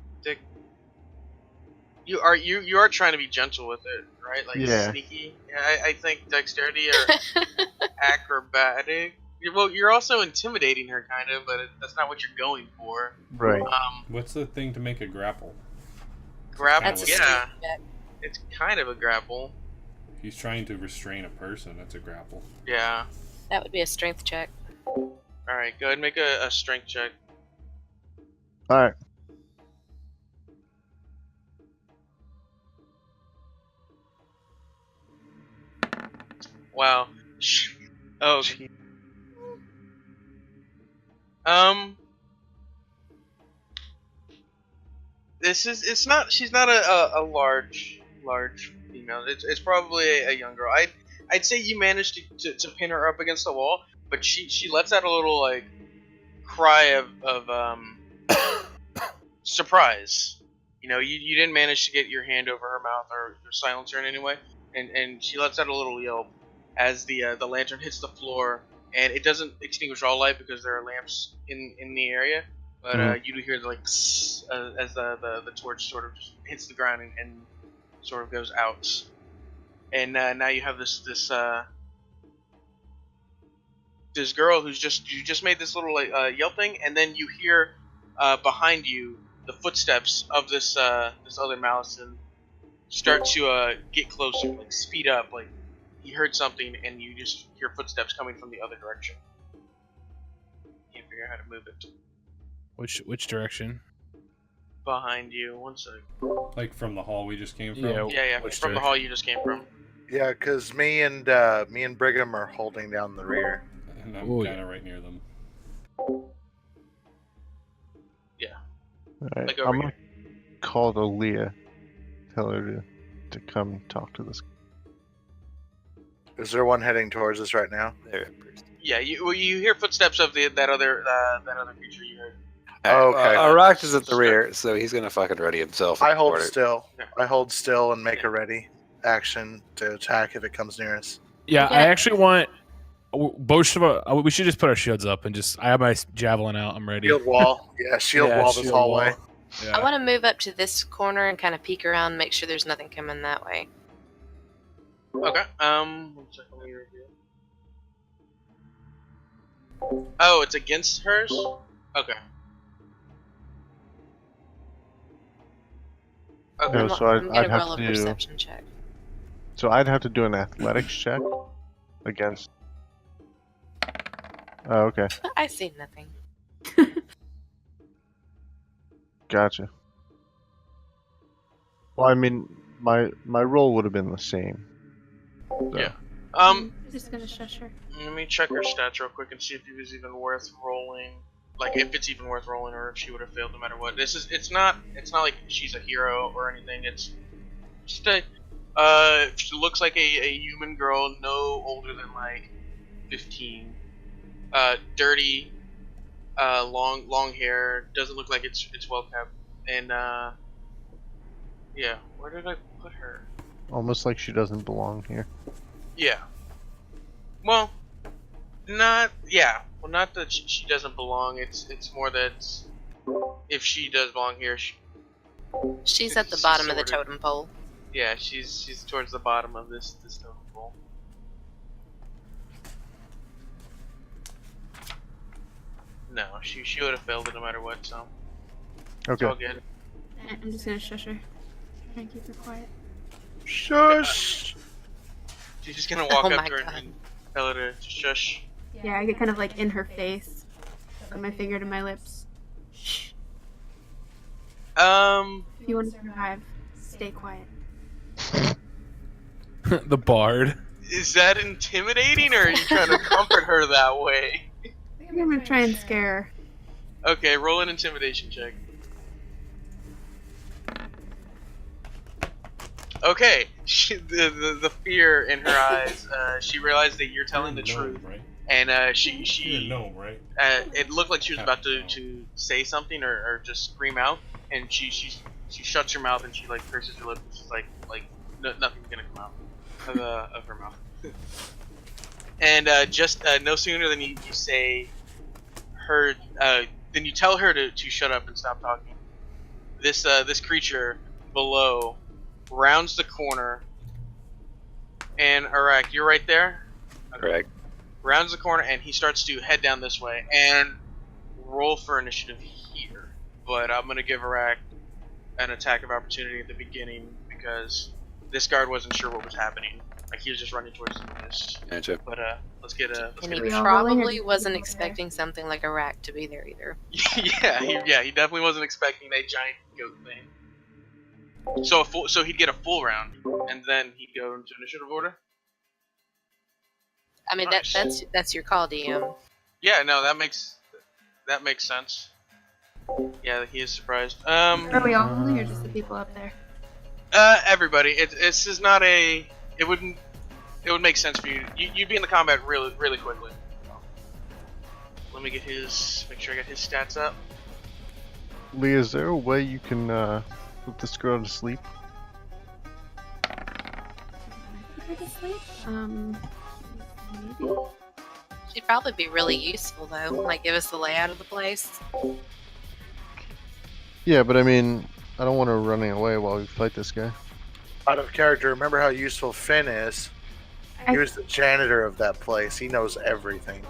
you are trying to be gentle with it, right? Like Yeah. sneaky. Yeah, I think dexterity or acrobatic. Well, you're also intimidating her, kind of, but that's not what you're going for. Right. What's the thing to make a grapple? Grapple. That's a Yeah, strength check. it's kind of a grapple. He's trying to restrain a person. That's a grapple. Yeah. That would be a strength check. All right, go ahead and make a strength check. All right. Wow. Oh. It's not. She's not a large female. It's probably a young girl. I'd say you managed to pin her up against the wall, but she lets out a little like cry of surprise. You know, you didn't manage to get your hand over her mouth or silence her in any way, and she lets out a little yelp as the lantern hits the floor, and it doesn't extinguish all light because there are lamps in the area. But you do hear like as the torch sort of just hits the ground and sort of goes out, and now you have this girl who's just made this little like yelping, and then you hear behind you the footsteps of this other Malison start to get closer, like speed up. Like you heard something, and you just hear footsteps coming from the other direction. Can't figure out how to move it. Which direction? Behind you. One sec. Like from the hall we just came from? Yeah. Yeah, Which from the direction? hall you just came from. Yeah, because me and Brigham are holding down the rear. And I'm Oh, kind of right near them. Alright, Like over I'm here. gonna call to Leah. Tell her to come talk to this. Is there one heading towards us right now? There. Yeah, you hear footsteps of that other creature you heard. Oh, okay. Arak is at the rear, so he's gonna fucking ready himself. I hold Order. still. Okay. I hold still and make a ready action to attack if it comes near us. Yeah, Yeah. I actually want both of us. We should just put our shields up and just. I have my javelin out. I'm ready. Shield wall. Yeah, shield Yeah, wall this shield hallway. wall. I Yeah. want to move up to this corner and kind of peek around, make sure there's nothing coming that way. Okay. 1 second, let me review. Oh, it's against hers? Okay. Okay. No, so I'm I'd gonna have roll a to do. perception check. So I'd have to do an athletics check against. Oh, okay, I see nothing. gotcha. Well, I mean, my roll would have been the same. So. Yeah. I'm just gonna shush her. Let me check her stats real quick and see if it was even worth rolling. Like, if it's even worth rolling, or if she would have failed no matter what. It's not like she's a hero or anything. It's just she looks like a human girl, no older than like 15. Dirty, long hair. Doesn't look like it's well kept. And yeah, where did I put her? Almost like she doesn't belong here. Yeah. Well, not that she doesn't belong. It's more that if she does belong here, She's at the bottom of the Sorted. totem pole. yeah, she's towards the bottom of this totem pole. No, she would have failed it no matter what. So it's Okay. all good. I'm just gonna shush her. Try and keep her quiet. Shush. She's just gonna walk Oh up my to her God. and tell her to shush. Yeah, I get kind of like in her face. Put my finger to my lips. Shh. If you want to survive, stay quiet. The bard. Is that intimidating, or are you trying to comfort her that way? I think I'm gonna try and scare her. Okay, roll an intimidation check. Okay, the fear in her eyes. She realized that you're telling the You're a gnome, truth, right? and You're a she gnome, right? it looked like she was about to say something or just scream out, and she shuts her mouth and she like purses her lips. And she's like nothing's gonna come out of her mouth. And just no sooner than you say her, then you tell her to shut up and stop talking. This creature below rounds the corner, and Arak, you're right there. Correct. Rounds the corner, and he starts to head down this way. And roll for initiative here, but I'm gonna give Arak an attack of opportunity at the beginning because this guard wasn't sure what was happening. Like he was just running towards the mist. Gotcha. But let's get a. And he We all rolling or probably just wasn't people there? expecting something like a rack to be there either. he definitely wasn't expecting a giant goat thing. So he'd get a full round, and then he'd go into initiative order. I mean, Nice. that's your call, DM. Yeah, no, that makes sense. Yeah, he is surprised. Are we all rolling or just the people up there? Everybody. This is not a. It would make sense for you. You'd be in the combat really quickly. Let me get make sure I get his stats up. Lee, is there a way you can put this girl to sleep? Put her to sleep? Maybe. She'd probably be really useful though. Like give us the layout of the place. Yeah, but I mean, I don't want her running away while we fight this guy. Out of character, remember how useful Finn is? He was the janitor of that place. He knows everything.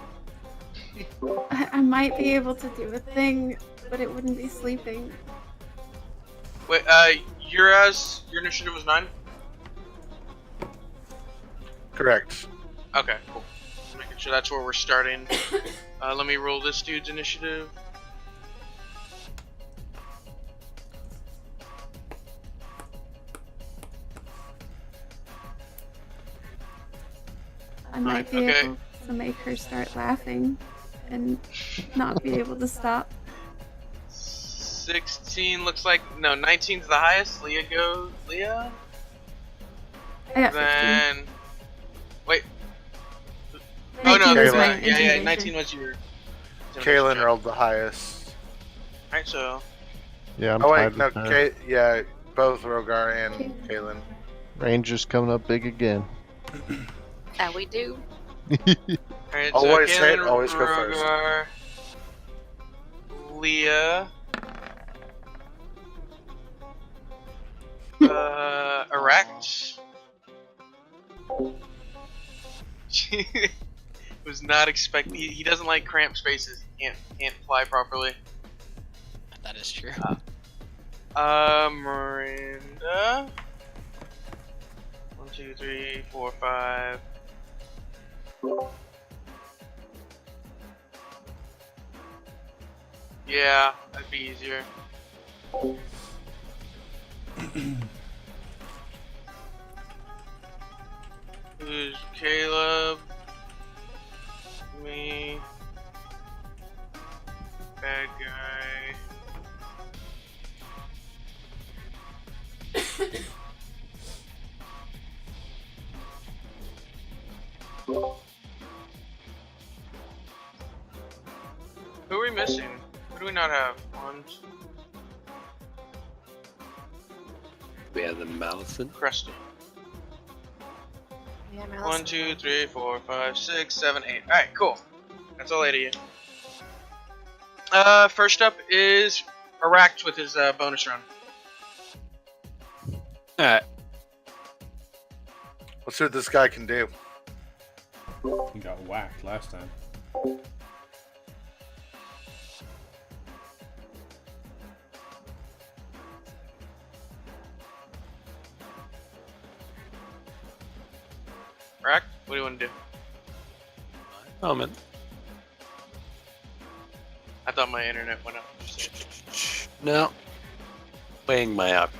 I might be able to do a thing, but it wouldn't be sleeping. Wait, your initiative was 9? Correct. Okay, cool. Just making sure that's where we're starting. Let me roll this dude's initiative. I might be able to make her start laughing and not be able to stop. 16 looks like, no, 19's the highest. Leah goes. Leah? I got 15. Then, wait. 19 was my Kayla. Yeah, intimidation. 19 was your. Kaylin rolled the highest. Alright, so. Yeah, I'm Oh tied wait, no, with her. yeah, both Rogar and Kaylin. Ranger's coming up big again. That we do. Alright, Always so hit, Kaylin, always go first. Rogar, Leah. Erect. Was not expecting. He doesn't like cramped spaces. He can't fly properly. That is true. Miranda. 1, 2, 3, 4, 5. Yeah, that'd be easier. Who's Caleb? Me. Bad guy. Who are we missing? Who do we not have? One, We have the Malison. Cresty. Yeah, 1, 2, 3, 4, 5, 6, 7, 8. Alright, cool. That's all 8 of you. First up is Aract with his bonus round. Alright. Let's see what this guy can do. He got whacked last time. Aract, what do you want to do? Moment. I thought my internet went up. No. Weighing my options.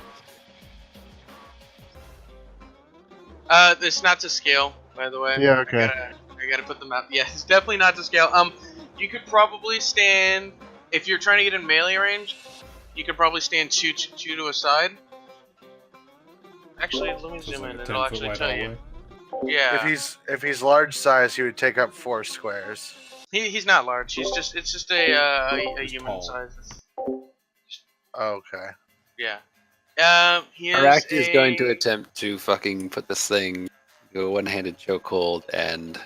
It's not to scale, by the way. Yeah, okay. I gotta put them out. Yeah, it's definitely not to scale. You could probably stand, if you're trying to get in melee range, you could probably stand two to a side. Actually, let me So it's zoom like in. a It'll 10-foot actually wide tell hallway. you. Yeah. If he's large size, he would take up 4 squares. He's not large. It's just a human tall. size. Okay. Yeah. He is Aract is going to attempt to fucking put this thing into a one-handed chokehold and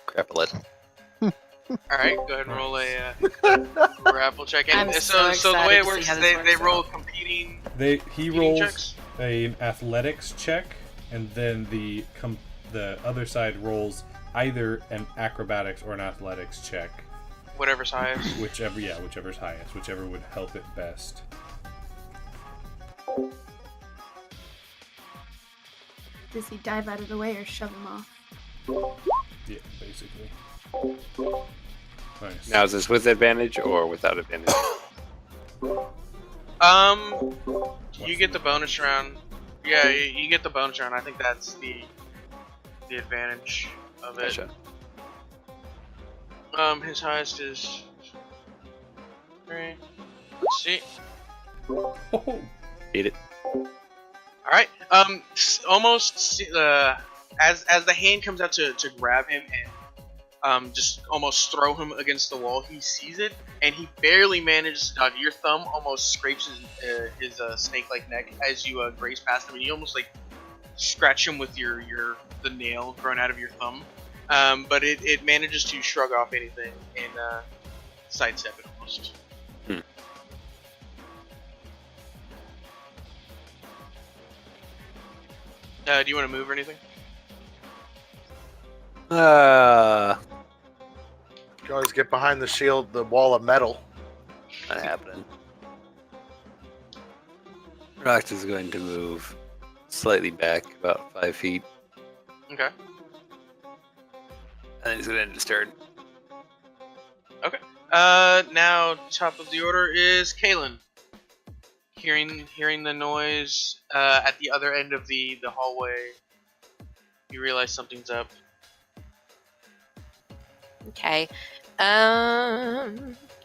grapple it. Alright, go ahead and roll a grapple check. And I'm so so the way it excited to see works how is this they works roll out. competing He rolls checks. an athletics check, and then the other side rolls either an acrobatics or an athletics check, Whatever's highest. whichever's highest, whichever would help it best. Does he dive out of the way or shove him off? Yeah, basically. Nice. Now, is this with advantage or without advantage? You get the bonus round. Yeah, you get the bonus round. I think that's the advantage of it. Gotcha. His highest is 3. Let's see. Beat it. All right. Almost as the hand comes out to grab him and just almost throw him against the wall, he sees it and he barely manages to dodge. Your thumb almost scrapes his snake-like neck as you graze past him, and you almost like scratch him with the nail grown out of your thumb. But it manages to shrug off anything and sidestep it almost. Do you want to move or anything? You can always get behind the shield, the wall of metal. Not happening. Rox is going to move slightly back, about 5 feet, Okay. and he's going to end his turn. Okay. Now top of the order is Kalen. Hearing the noise at the other end of the hallway, you realize something's up. Okay.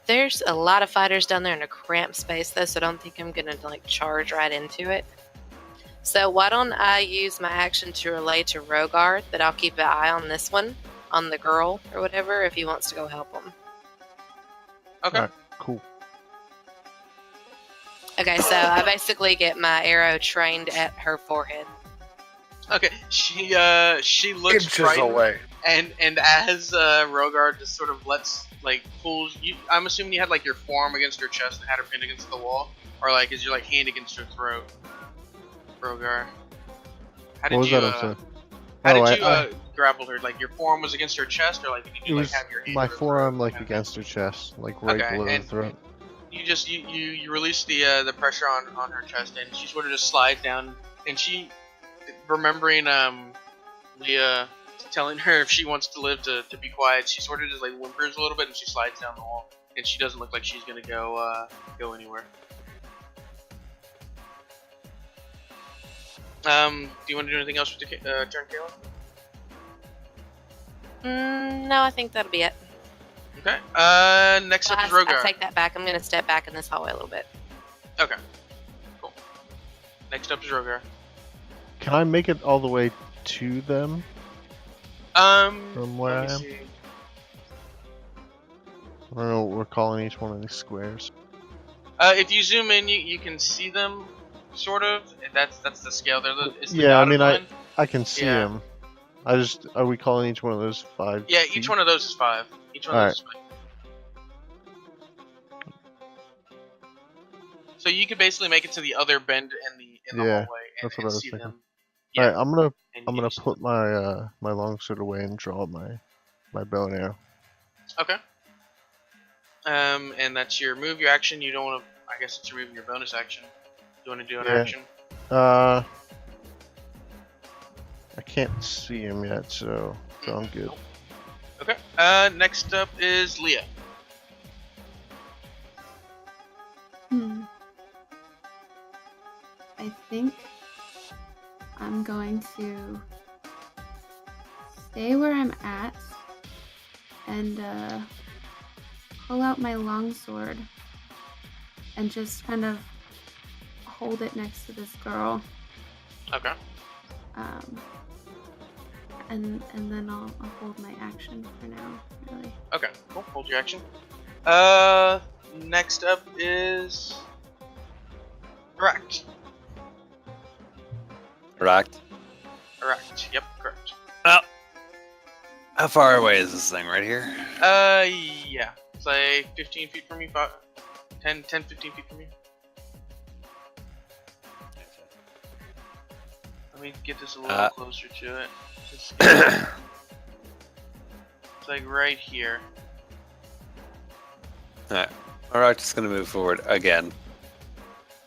There's a lot of fighters down there in a cramped space, though, so I don't think I'm gonna like charge right into it. So why don't I use my action to relay to Rogar that I'll keep an eye on this one, on the girl or whatever, if he wants to go help him. Okay. Alright, cool. Okay, so I basically get my arrow trained at her forehead. Okay. She looks Inches frightened, away. and as Rogar just sort of pulls you. I'm assuming you had like your forearm against her chest and had her pinned against the wall, or like is your like hand against her throat, Rogar? How did What was you? that I'm saying? How Oh, did you I- grapple her? Like your forearm was against her chest, or like did It you like was have your hand my to her forearm throat? like Okay. against her chest, like right Okay, below the and- throat. You just you release the pressure on her chest, and she sort of just slides down. And she, remembering Leah telling her if she wants to live to be quiet, she sort of just like whimpers a little bit, and she slides down the wall. And she doesn't look like she's gonna go anywhere. Do you want to do anything else with the turn, Kayla? No, I think that'll be it. Okay. Next up is I Rogar. take that back. I'm going to step back in this hallway a little bit. Okay. Cool. Next up is Rogar. Can I make it all the way to them from where I let me am? see. I don't know what we're calling each one of these squares. If you zoom in, you can see them, sort of. That's the scale. It's the Yeah, I dotted mean, line. I can see Yeah. them. Are we calling each one of those 5? Yeah, feet? each one of those is 5. Each one of those is 5. So you could basically make it to the other bend in the Yeah, hallway and, that's what I was see thinking. them. Yeah. Alright, I'm gonna and you put my my longsword away and draw my bow and arrow. Okay. And that's your move, your action. You don't want to. I guess it's your move and your bonus action. You want to do an Yeah. action? I can't see him yet, so I'm good. Okay. Next up is Leah. I think I'm going to stay where I'm at and pull out my longsword and just kind of hold it next to this girl. Okay. And then I'll hold my action for now, really. Okay. Cool. Hold your action. Next up is Correct. Correct. Correct. Yep. Correct. How far away is this thing right here? Yeah. It's like 15 feet from me. 10, 15 feet from me. Let me get this a little closer to it. It's like right here. Alright. Alright, just gonna move forward again.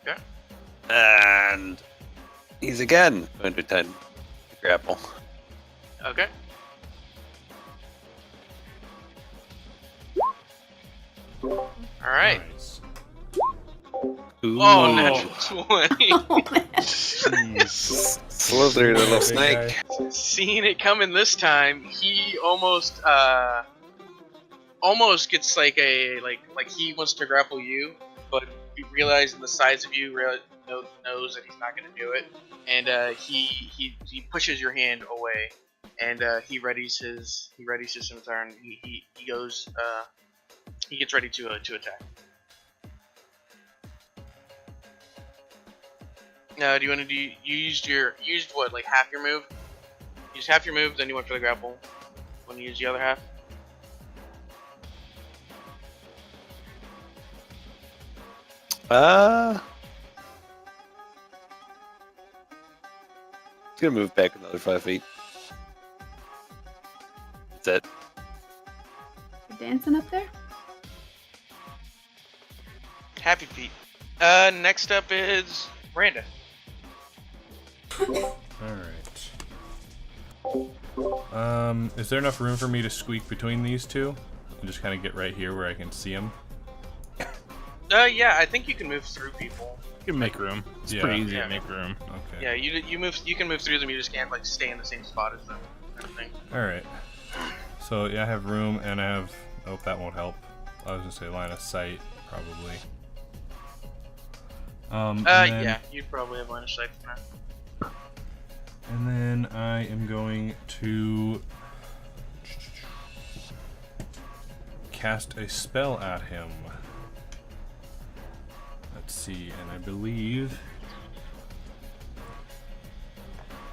Okay. And he's again going to attempt to grapple. Okay. Alright. Nice. Ooh. Oh, natural 20. Jeez. Slither, little Big snake. guy. Seeing it coming this time, he almost gets like like he wants to grapple you, but realizing the size of you, knows that he's not going to do it, and he pushes your hand away, and he readies his scimitar, and he goes he gets ready to attack. Now, do you want to do? You used what, like half your move? You used half your move, then you went for the grapple. Want to use the other half? He's gonna move back another 5 feet. That's it. You dancing up there? Happy feet. Next up is Randa. Alright. Is there enough room for me to squeak between these two? And just kind of get right here where I can see them? Yeah, I think you can move through people. You can make room. It's Yeah. pretty easy Yeah. to make room. Okay. Yeah, you can move through them. You just can't like stay in the same spot as them. Kind of thing. Alright. So yeah, I have room and I have. Oh, that won't help. I was gonna say line of sight, probably. And then, yeah, you'd probably have line of sight for now. And then I am going to cast a spell at him. Let's see, and I believe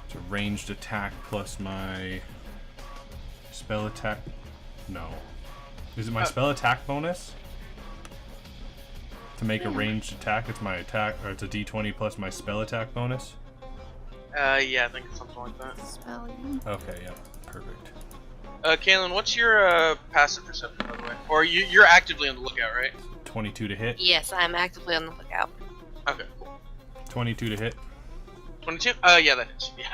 it's a ranged attack plus my spell attack. No. Is it my spell attack bonus? To make a ranged attack, it's my attack, or it's a d20 plus my spell attack bonus? Yeah, I think it's something like that. Spell, yeah. Okay, yeah, perfect. Kaylin, what's your passive perception, by the way? Or you're actively on the lookout, right? 22 to hit. Yes, I'm actively on the lookout. Okay, cool. 22 to hit. 22? Yeah, that is. Yeah.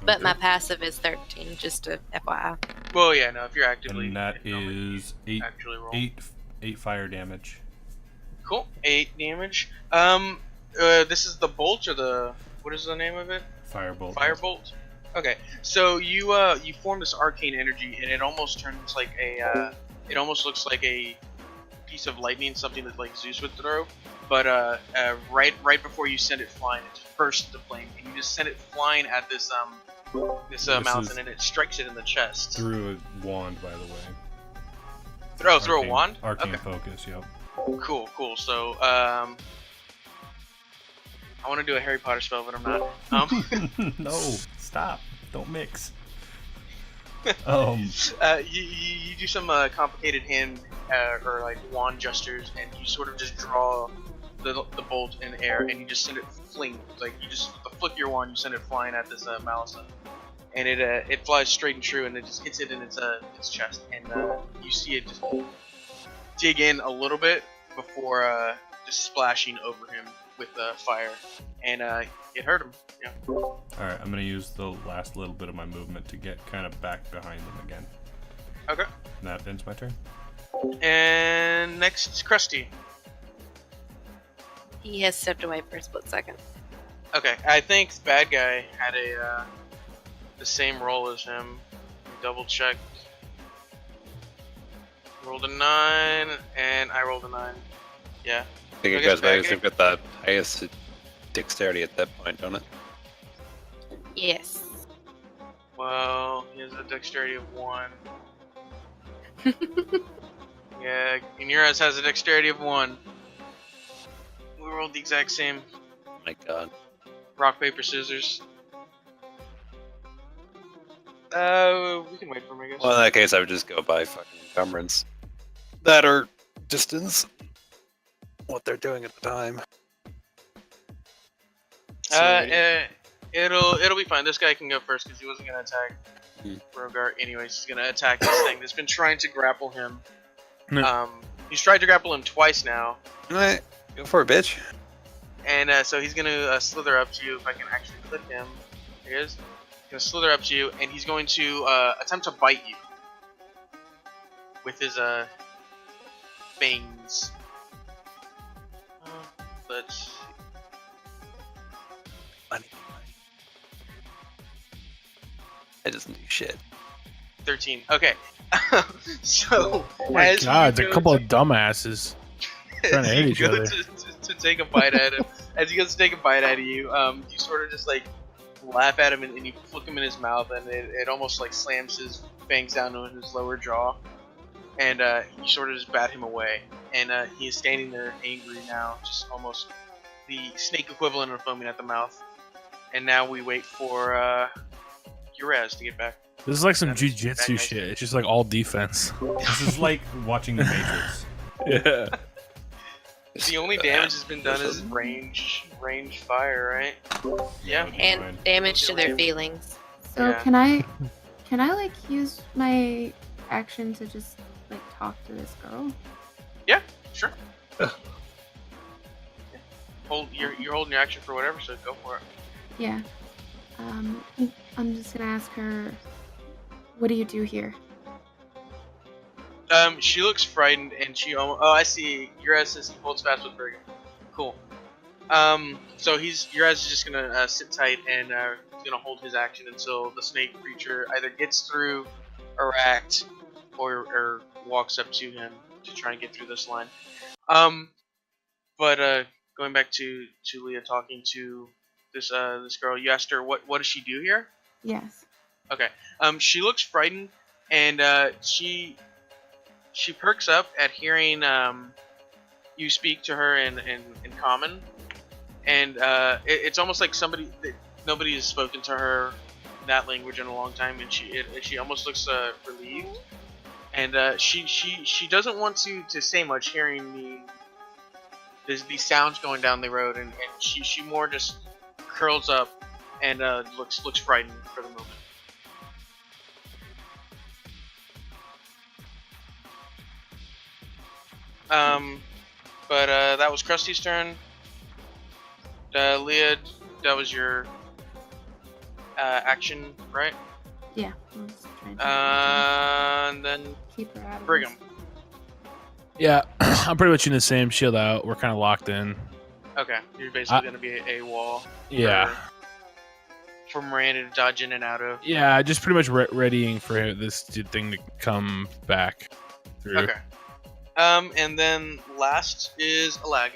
But my passive is 13, just to FYI. Well, yeah, no, if you're actively... And that is 8 actually roll. 8 fire damage. Cool. 8 damage. This is the bolt, or the... What is the name of it? Firebolt. Firebolt? Okay, so you form this arcane energy, and it almost turns like a... it almost looks like a piece of lightning, something that like Zeus would throw. But right before you send it flying, it bursts into flame, and you just send it flying at this mountain, and it strikes it in the chest. Through a wand, by the way. Oh, through a wand? Arcane Okay. focus, yep. Cool. So, I want to do a Harry Potter spell, but I'm not. No, stop. Don't mix. You do some complicated hand or like wand gestures, and you sort of just draw the bolt in air, and you just send it fling. Like you just with the flick of your wand, you send it flying at this Malison, and it flies straight and true, and it just hits it in its chest, and you see it just dig in a little bit before just splashing over him with fire, and it hurt him. Yeah. Alright, I'm going to use the last little bit of my movement to get kind of back behind them again. Okay. And that ends my turn. And next is Krusty. He has stepped away for a split second. Okay, I think the bad guy had the same roll as him. Double checked. Rolled a 9, and I rolled a 9. Yeah. I think it Look at goes the bad back. They've got the highest dexterity at that point, don't it? Yes. Well, he has a dexterity of 1. Yeah, Inuras has a dexterity of 1. We rolled the exact same. Oh my god. Rock, paper, scissors. We can wait for him, I guess. Well, in that case, I would just go by fucking encumbrance. That or distance. What they're doing at the time. It'll be fine. This guy can go first because he wasn't gonna attack Rogar. Anyways, he's gonna attack this thing that's been trying to grapple him. He's tried to grapple him twice now. Alright, go for it, bitch. And so he's gonna slither up to you. If I can actually click him, here he is. He's gonna slither up to you, and he's going to attempt to bite you with his fangs. Let's. It doesn't do shit. 13. Okay. So Oh my as god, you it's a go couple to- of dumbasses trying to as hit you each go other. to take a bite at him, as he goes to take a bite at you, you sort of just like laugh at him and you flick him in his mouth, and it almost like slams his fangs down on his lower jaw, and you sort of just bat him away, and he is standing there angry now, just almost the snake equivalent of foaming at the mouth. And now we wait for Urez to get back. This is like some That is bad jujitsu guys. shit. It's just like all defense. This is like watching The Matrix. Yeah. The only damage that's been done is range fire, right? Yeah. And Fine. damage to their feelings. So Yeah. can I like use my action to just like talk to this girl? Yeah, sure. You're holding your action for whatever, so go for it. Yeah. I'm just gonna ask her, what do you do here? She looks frightened, and she I see. Urez says he holds fast with Brigham. Cool. So Urez is just gonna sit tight, and he's gonna hold his action until the snake creature either gets through, or act, or walks up to him to try and get through this line. But going back to Leah talking to this girl, you asked her what does she do here? Yes. Okay. She looks frightened, and she perks up at hearing you speak to her in common, and it's almost like nobody has spoken to her that language in a long time, and she almost looks relieved, and she doesn't want to say much, hearing these sounds going down the road, and she more just curls up and looks frightened for the moment. But that was Krusty's turn. Leah, that was your action, right? Yeah. I'm just trying to And then keep her out of Brigham. this. Yeah, I'm pretty much in the same shield out. We're kind of locked in. Okay, you're basically gonna be a wall. Yeah. For Miranda to dodge in and out of. Yeah, just pretty much readying for this thing to come back through. Okay. And then last is Alag.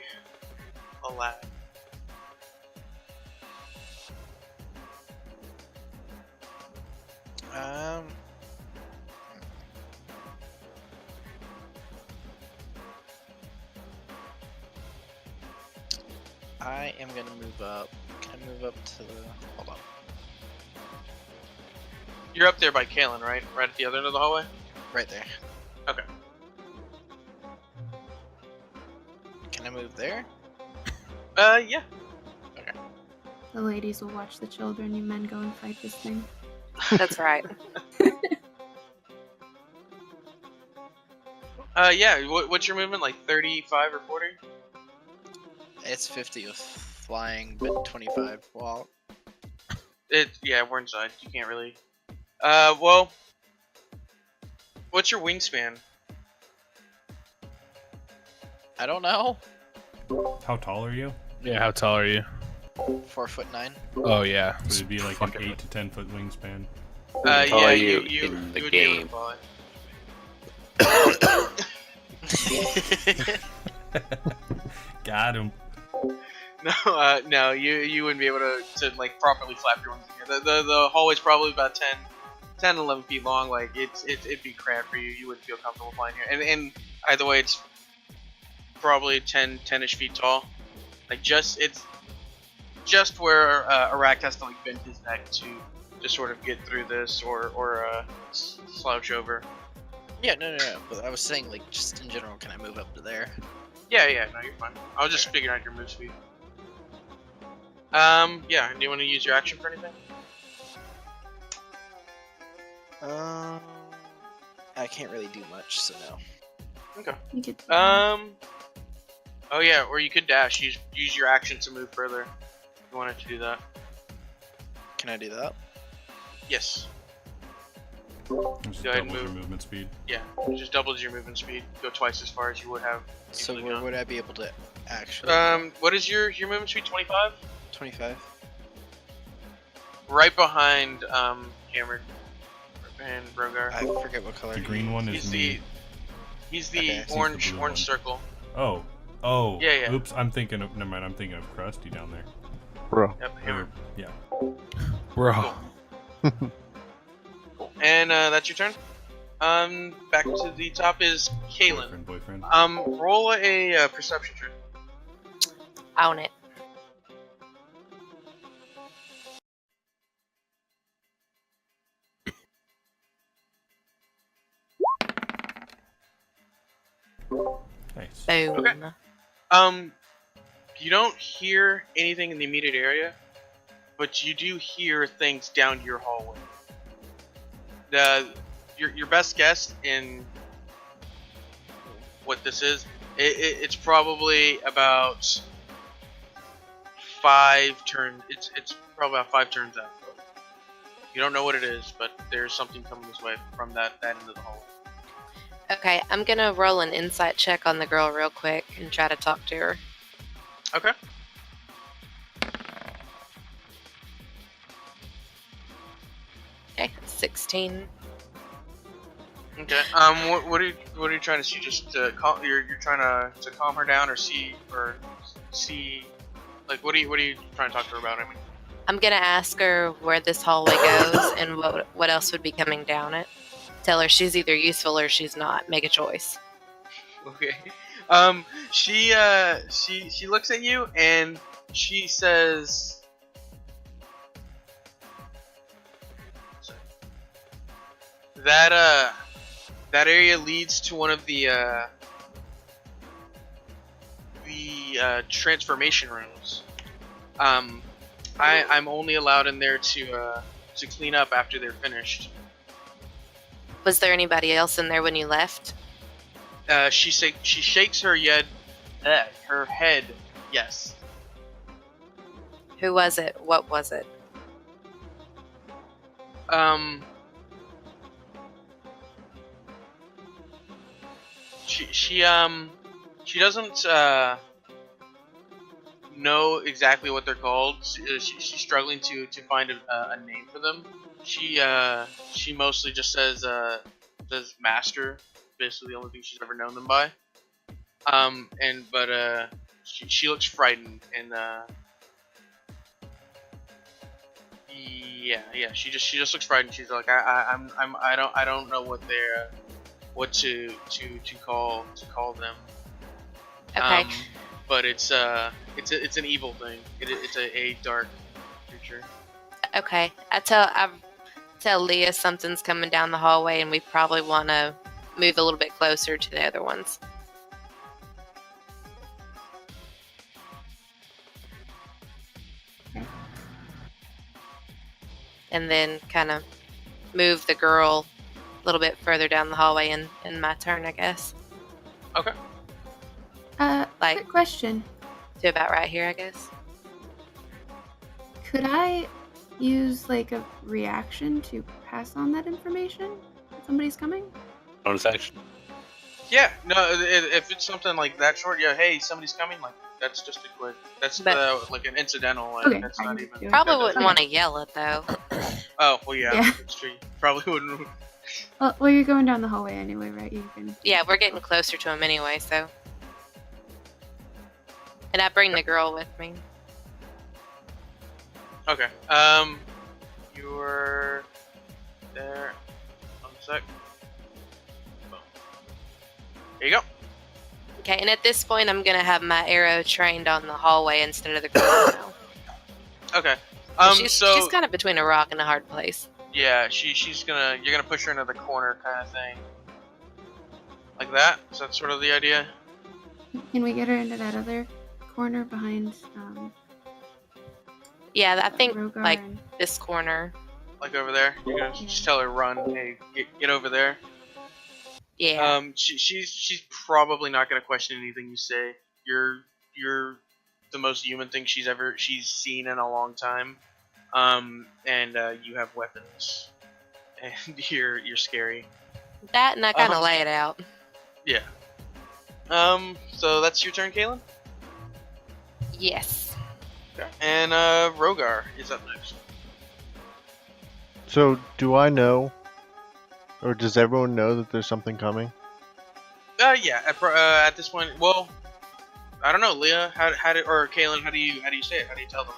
I am gonna move up. Can I move up to the... Hold on. You're up there by Kalen, right? Right at the other end of the hallway? Right there. Okay. Can I move there? Yeah. Okay. The ladies will watch the children. You men go and fight this thing. That's right. Yeah, what's your movement, like 35 or 40? It's 50 with flying, but 25 wall. Yeah, we're inside. You can't really... well... What's your wingspan? I don't know. How tall are you? Yeah, how tall are you? 4'9". Oh, yeah. Would it be like an 8 to 10 foot wingspan? How tall Yeah, are you you in the would be able game? to fly. Got him. No, you wouldn't be able to like properly flap your wings in here. The hallway's probably about 10, 11 feet long. Like it'd be cramped for you. You wouldn't feel comfortable flying here. And either way, it's probably 10-ish feet tall. Like it's just where Arak has to like bend his neck to sort of get through this or slouch over. Yeah, no. But I was saying, like, just in general, can I move up to there? Yeah, no, you're fine. I was just figuring out your move speed. Yeah, do you want to use your action for anything? I can't really do much, so no. Okay. You could. Oh yeah, or you could dash. Use your action to move further. If you wanted to do that. Can I do that? Yes. Just Go ahead and doubles your move. movement speed. Yeah, it just doubles your movement speed. Go twice as far as you would have. So usually where gone. would I be able to actually? What is your movement speed? 25. 25. Right behind Cameron and Brogar. I forget what color. The green one is me. He's the Okay. orange He's the blue one. circle. Oh. Yeah. Oops, I'm thinking of. Never mind. I'm thinking of Krusty down there. Bro. Yep, him. Yeah. Bro. And that's your turn. Back to the top is Kalen. Boyfriend. Roll a perception check. Own it. Nice. Boom. Okay. You don't hear anything in the immediate area, but you do hear things down your hallway. Your best guess in what this is, it's probably about 5 turns. It's probably about 5 turns out. You don't know what it is, but there's something coming this way from that end of the hallway. Okay, I'm gonna roll an insight check on the girl real quick and try to talk to her. Okay. Okay, 16. Okay. What are you trying to see? Just you're trying to calm her down, or see, like what are you trying to talk to her about? I mean. I'm gonna ask her where this hallway goes and what else would be coming down it. Tell her she's either useful or she's not. Make a choice. Okay. She looks at you and she says, that area leads to one of the transformation rooms. I'm only allowed in there to clean up after they're finished. Was there anybody else in there when you left? She shakes her head. Yes. Who was it? What was it? She doesn't know exactly what they're called. She's struggling to find a name for them. She mostly just says master. Basically the only thing she's ever known them by. She looks frightened and she just looks frightened. She's like, I don't know what they're what to call them. Okay. But it's an evil thing. It's a dark creature. Okay. I tell Leah something's coming down the hallway and we probably want to move a little bit closer to the other ones. Okay. And then kind of move the girl a little bit further down the hallway in my turn, I guess. Okay. Quick question. To about right here, I guess. Could I use like a reaction to pass on that information that somebody's coming? Bonus action. Yeah, no, if it's something like that short, yeah, hey, somebody's coming, like, that's just a quick, that's like an incidental, like, Okay, that's I not can even. do it. Probably that wouldn't doesn't- want to yell it, though. Oh, well, yeah, Yeah. that's true. Probably wouldn't. Well, you're going down the hallway anyway, right? You can. Yeah, we're getting closer to him anyway, so. And I bring the girl with me. Okay, you're there, 1 sec. Boom. There you go. Okay, and at this point, I'm gonna have my arrow trained on the hallway instead of the girl now. Okay, she's so. kind of between a rock and a hard place. Yeah, you're gonna push her into the corner kind of thing. Like that? Is that sort of the idea? Can we get her into that other corner behind? Yeah, I think Rogar like and- this corner. Like over there? You're gonna just tell her run, hey, get over there. Yeah. She's probably not gonna question anything you say. You're the most human thing she's seen in a long time. And you have weapons. And you're scary. That and I kind of lay it out. Yeah. So that's your turn, Kaylin? Yes. Okay. And Rogar is up next. So, do I know, or does everyone know that there's something coming? Yeah. At this point, well, I don't know, Leah. Or Kaylin? How do you say it? How do you tell them?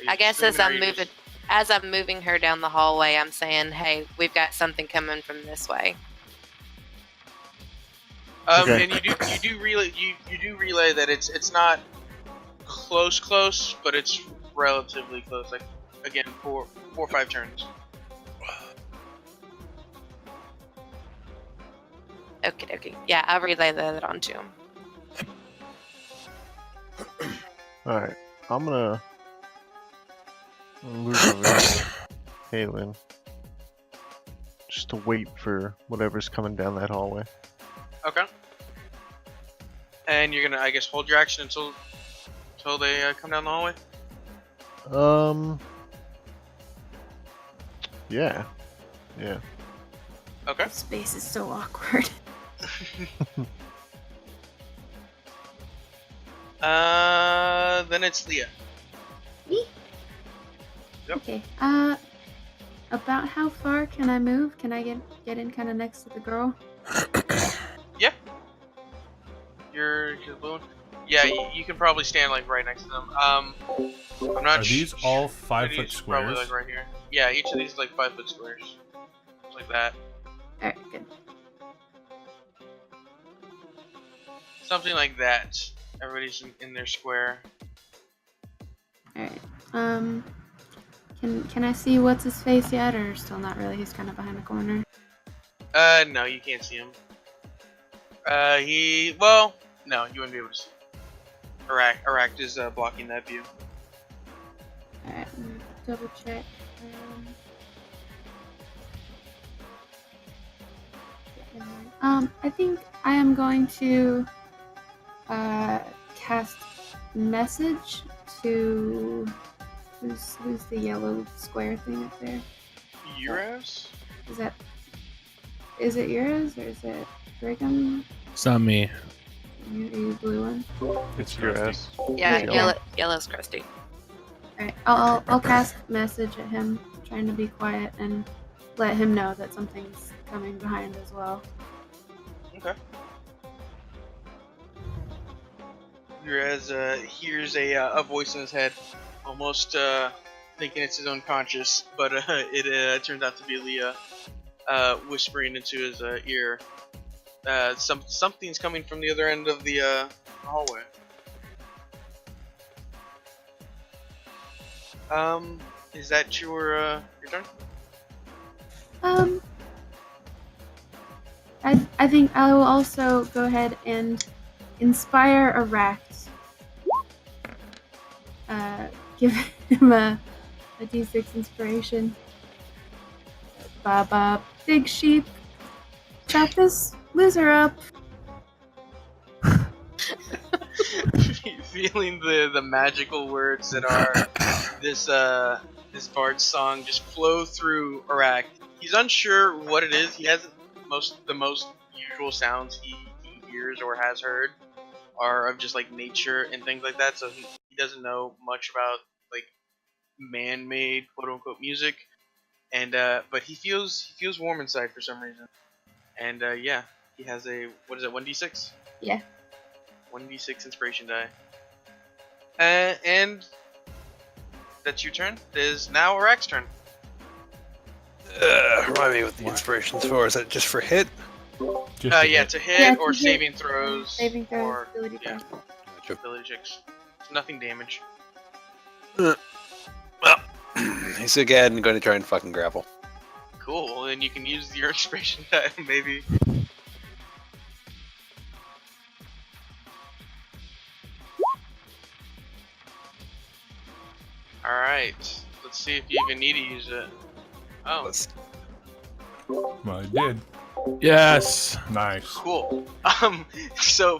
I guess as I'm moving her down the hallway, I'm saying, "Hey, we've got something coming from this way." And Okay. you do relay that it's not close, but it's relatively close. Like again, 4 or 5 turns. Okay. Yeah, I'll relay that onto him. Alright, I'm gonna move over to Kaylin. Just to wait for whatever's coming down that hallway. Okay. And you're gonna, I guess, hold your action until they come down the hallway. Yeah. Okay. This space is so awkward. Then it's Leah. Me? Yep. Okay. About how far can I move? Can I get in kind of next to the girl? Yeah. You're the one. Yeah, you can probably stand like right next to them. I'm not. Are these all 5 foot These probably squares? like right here. Yeah, each of these is like 5 foot squares, like that. All right, good. Something like that. Everybody's in their square. All right. Can I see what's his face yet, or still not really? He's kind of behind the corner. No, you can't see him. No, you wouldn't be able to see him. Aract is blocking that view. All right, double check. I think I am going to cast message to who's the yellow square thing up there? Euros? Is it yours or is it Brigham? It's not me. You blue one. It's your Krusty. ass. Yeah, yellow's crusty. All right, I'll cast message at him, trying to be quiet and let him know that something's coming behind as well. Okay. Euros hears a voice in his head, almost thinking it's his own conscious, but it turns out to be Leah whispering into his ear. Something's coming from the other end of the hallway. Is that your turn? I think I will also go ahead and inspire Aract. Give him a D6 inspiration. Baba, big sheep, chop this loser up. Feeling the magical words that are this bard's song just flow through Aract. He's unsure what it is. He hasn't the most usual sounds he hears or has heard are of just like nature and things like that. So he doesn't know much about like man-made quote unquote music. And but he feels warm inside for some reason. And yeah, he has a 1d6? Yeah. 1d6 inspiration die. And that's your turn. It is now Arac's turn. Remind me what the inspiration's for. Is that just for hit? Just to Yeah, hit. to hit Yeah, or to hit. saving throws. Saving throws, or, ability yeah, throws. Gotcha. ability checks. It's nothing damage. Well, he's again going to try and fucking grapple. Cool, and you can use your inspiration die, maybe. Alright, let's see if you even need to use it. Oh, Let's- Well, I did. Yes. Nice. cool. So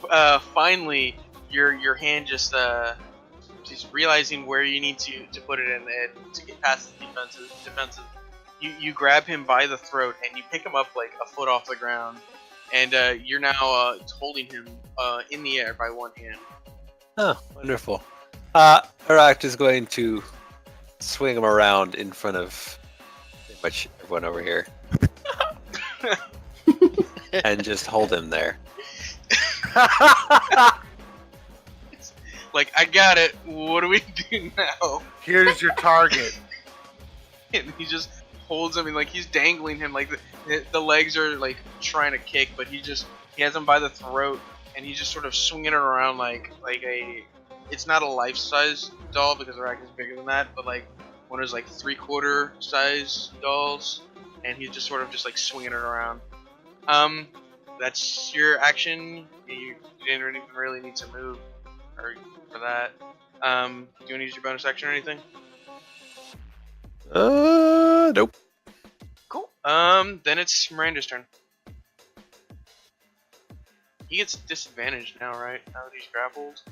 finally, your hand just realizing where you need to put it in and to get past the defenses. You grab him by the throat and you pick him up like a foot off the ground, and you're now holding him in the air by one hand. Oh, wonderful. Aract is going to swing him around in front of pretty much everyone over here. And just hold him there. Like, I got it. What do we do now? Here's your target. And he just holds him and like he's dangling him, like the legs are like trying to kick, but he has him by the throat and he's just sort of swinging it around like a. It's not a life-size doll because Aract is bigger than that, but like one of those like 3/4 size dolls, and he's just sort of just like swinging it around. That's your action. You didn't even really need to move for that. Do you want to use your bonus action or anything? Nope. Cool. Then it's Miranda's turn. He gets disadvantaged now, right? Now that he's grappled.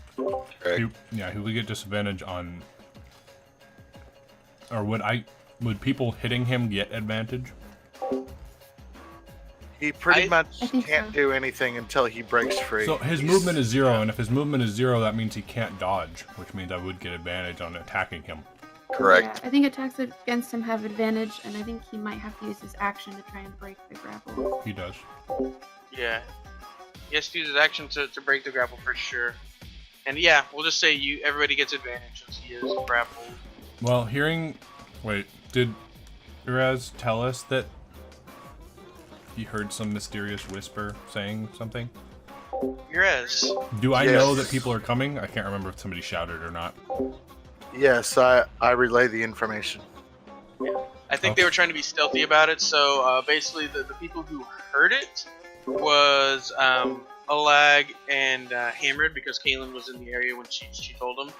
Correct. He would get disadvantage on. Or would people hitting him get advantage? He pretty I much think can't so. do anything until he breaks free. So his movement is 0, and if his movement is 0, that means he can't dodge, which means I would get advantage on attacking him. Correct. Yeah, I think attacks against him have advantage, and I think he might have to use his action to try and break the grapple. He does. Yeah. He has to use his action to break the grapple for sure. And yeah, we'll just say everybody gets advantage since he is grappled. Well, wait, did Uraz tell us that he heard some mysterious whisper saying something? Yes. Do I Yes. know that people are coming? I can't remember if somebody shouted or not. Yes, I relay the information. I think they were trying to be stealthy about it, so basically the people who heard it was Alag and Hammered, because Kaylin was in the area when she told him,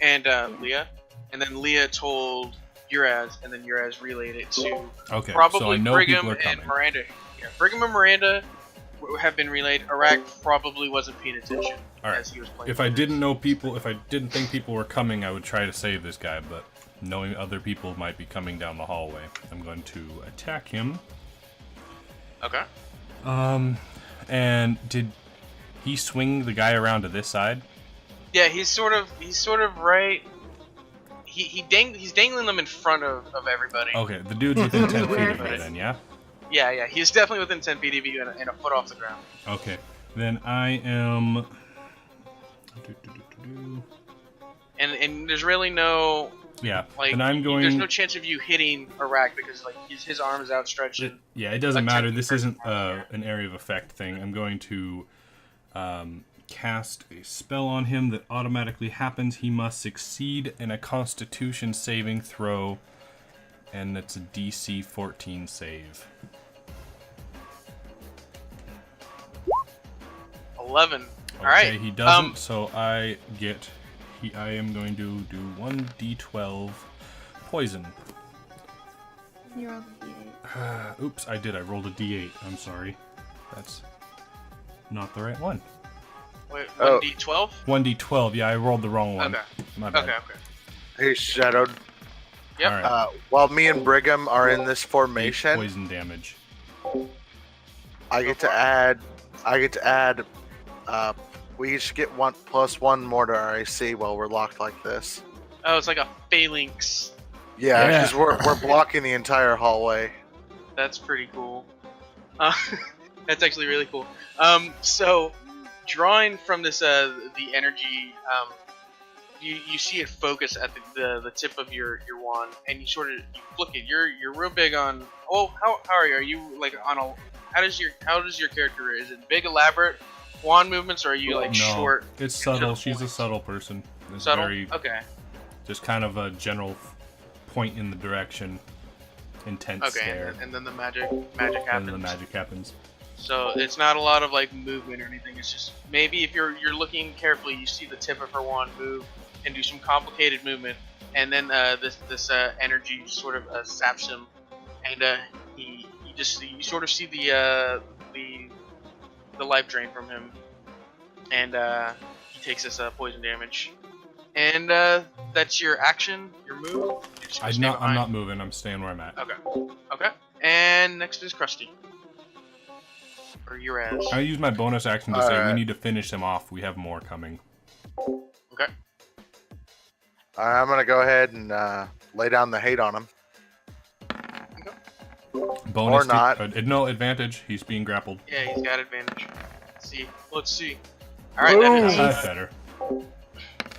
and Leah. And then Leah told Uraz, and then Uraz relayed it to Okay, probably so I know Brigham people are and coming. Miranda. Yeah, Brigham and Miranda have been relayed. Arak probably wasn't paying attention All right. as he was playing. If I didn't think people were coming, I would try to save this guy, but knowing other people might be coming down the hallway, I'm going to attack him. Okay. And did he swing the guy around to this side? Yeah, he's sort of right. He's dangling them in front of everybody. Okay, the dude's within 10 feet of me then, yeah? Yeah, he's definitely within 10 feet of you and a foot off the ground. Okay, then I am... And there's really no... Yeah, like, and I'm going... There's no chance of you hitting Arak because like his arm is outstretched. Yeah, it doesn't like, matter. This isn't an area of effect thing. I'm going to cast a spell on him that automatically happens. He must succeed in a Constitution saving throw, and it's a DC 14 save. 11. Okay, Alright. he doesn't, so I am going to do 1d12 poison. You rolled a d8. Oops, I rolled a d8. I'm sorry. That's not the right one. Wait, Oh. 1d12? 1d12, yeah, I rolled the wrong one. Okay. My bad. Okay. Hey, Shadowed. Yep. Alright. While me and Brigham are in this 8 formation, poison damage. I get to add. We each get +1 more to our AC while we're locked like this. Oh, it's like a phalanx. Yeah, Yeah. because we're blocking the entire hallway. That's pretty cool. That's actually really cool. So drawing from this the energy, you see it focus at the tip of your wand, and you flick it. You're real big on. Oh, how are you? Are you like on a? How does your character? Is it big, elaborate wand movements, or are you like No, short? it's to the subtle. She's a point? subtle person. It's Subtle. very Okay. just kind of a general point in the direction. Intense Okay. stare. And then the magic And happens. then the magic happens. So it's not a lot of like movement or anything. It's just maybe if you're looking carefully, you see the tip of her wand move and do some complicated movement, and then this energy sort of saps him, and you sort of see the life drain from him, and he takes this poison damage, and that's your action, your move. You're just gonna stay I'm behind. not moving. I'm staying where I'm at. Okay. And next is Krusty. Or Uraz. I use my bonus action to say we Alright. need to finish him off. We have more coming. Okay. I'm gonna go ahead and lay down the hate on him. Bonus Or not. no advantage. He's being grappled. Yeah, he's got advantage. Let's see. Alright, that Boom. hits. That's better.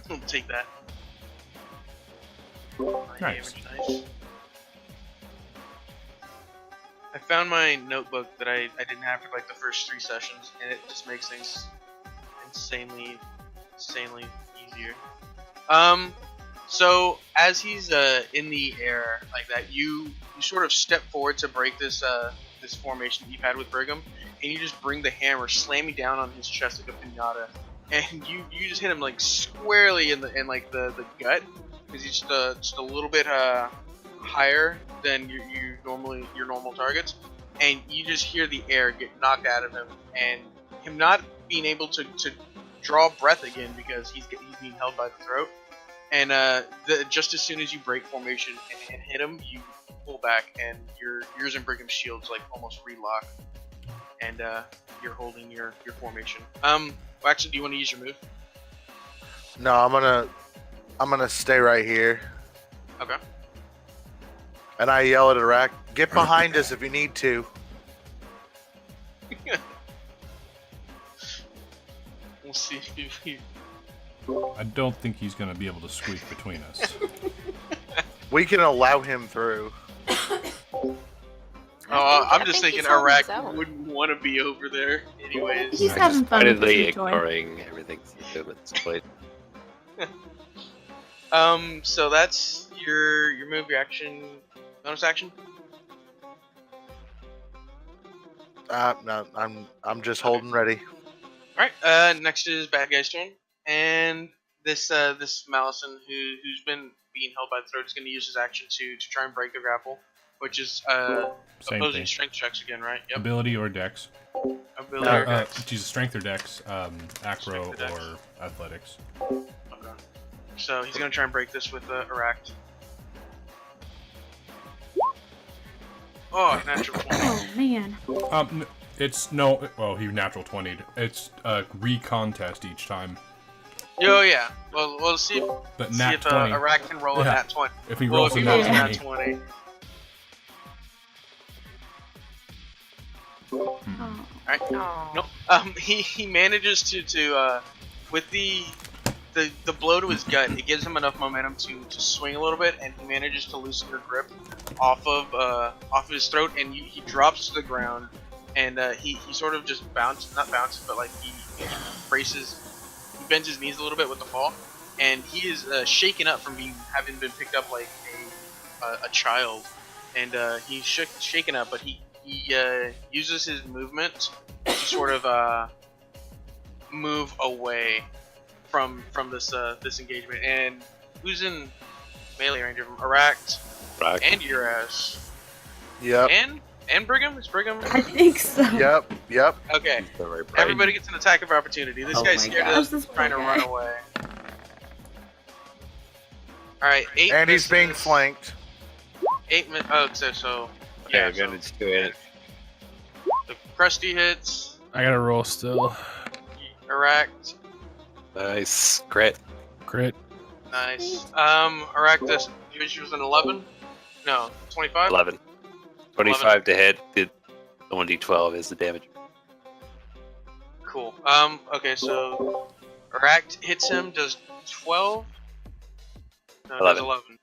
We'll take that. Nice. Nice. I found my notebook that I didn't have for like the first 3 sessions, and it just makes things insanely easier. So as he's in the air like that, you sort of step forward to break this this formation that you've had with Brigham, and you just bring the hammer slamming down on his chest like a pinata, and you just hit him like squarely in the gut, because he's just a little bit higher than your normal targets, and you just hear the air get knocked out of him, and him not being able to draw breath again because he's being held by the throat. And just as soon as you break formation and hit him, you pull back, and yours and Brigham's shields like almost relock, and you're holding your formation. Well, actually, do you want to use your move? No, I'm gonna stay right here. Okay. And I yell at Iraq, get behind us if you need to. We'll see if he... I don't think he's going to be able to squeak between us. We can allow him through. I'm just think thinking he's holding Iraq his own. wouldn't want to be over there anyways. He's having fun with Decidedly his new toy. ignoring everything he's doing at this point. So that's your move, your action, bonus action. No, I'm just holding ready. All right. Next is bad guy's turn, and this Malison who's been being held by the throat is going to use his action to try and break the grapple, which is Same opposing thing. strength checks again, right? Yep. Ability or dex. Ability or dex. Jesus, strength or dex, acro Strength or dex. or athletics. Okay. So he's going to try and break this with Iraq. Oh, natural 20. Oh man. It's no. Well, he natural 20'd. It's a recontest each time. Oh yeah. Well, we'll see if But see nat if 20. Iraq can roll a Yeah. nat 20. If he Well, rolls if a he nat rolls a nat 20, 20. Oh. Alright. Aw. Nope. He manages to with the blow to his gut, it gives him enough momentum to swing a little bit, and he manages to loosen your grip off of his throat, and he drops to the ground, and he sort of just bounces, not bounces, but like he braces, he bends his knees a little bit with the fall, and he is shaken up from having been picked up like a child, and he's shaken up, but he uses his movement to sort of move away from this engagement. And who's in melee range of him? Iraq and Uras. Yep. And Brigham? Is Brigham? I think so. Yep. Okay. He's the right brain. Everybody gets an attack of opportunity. This Oh guy's my scared gosh, of this trying to poor run guy. away. Alright, 8 And he's being misses. flanked. 8 so Yeah, yeah, so advantage to it. the crusty hits. I gotta roll still. Iraq. Nice. Crit. Crit. Nice. Iraq, this was an 11? No, 25? 11. 25 to hit. The 1d12 is the damage. Cool. Okay, so Iraq hits him, does 12? No, 11. does 11.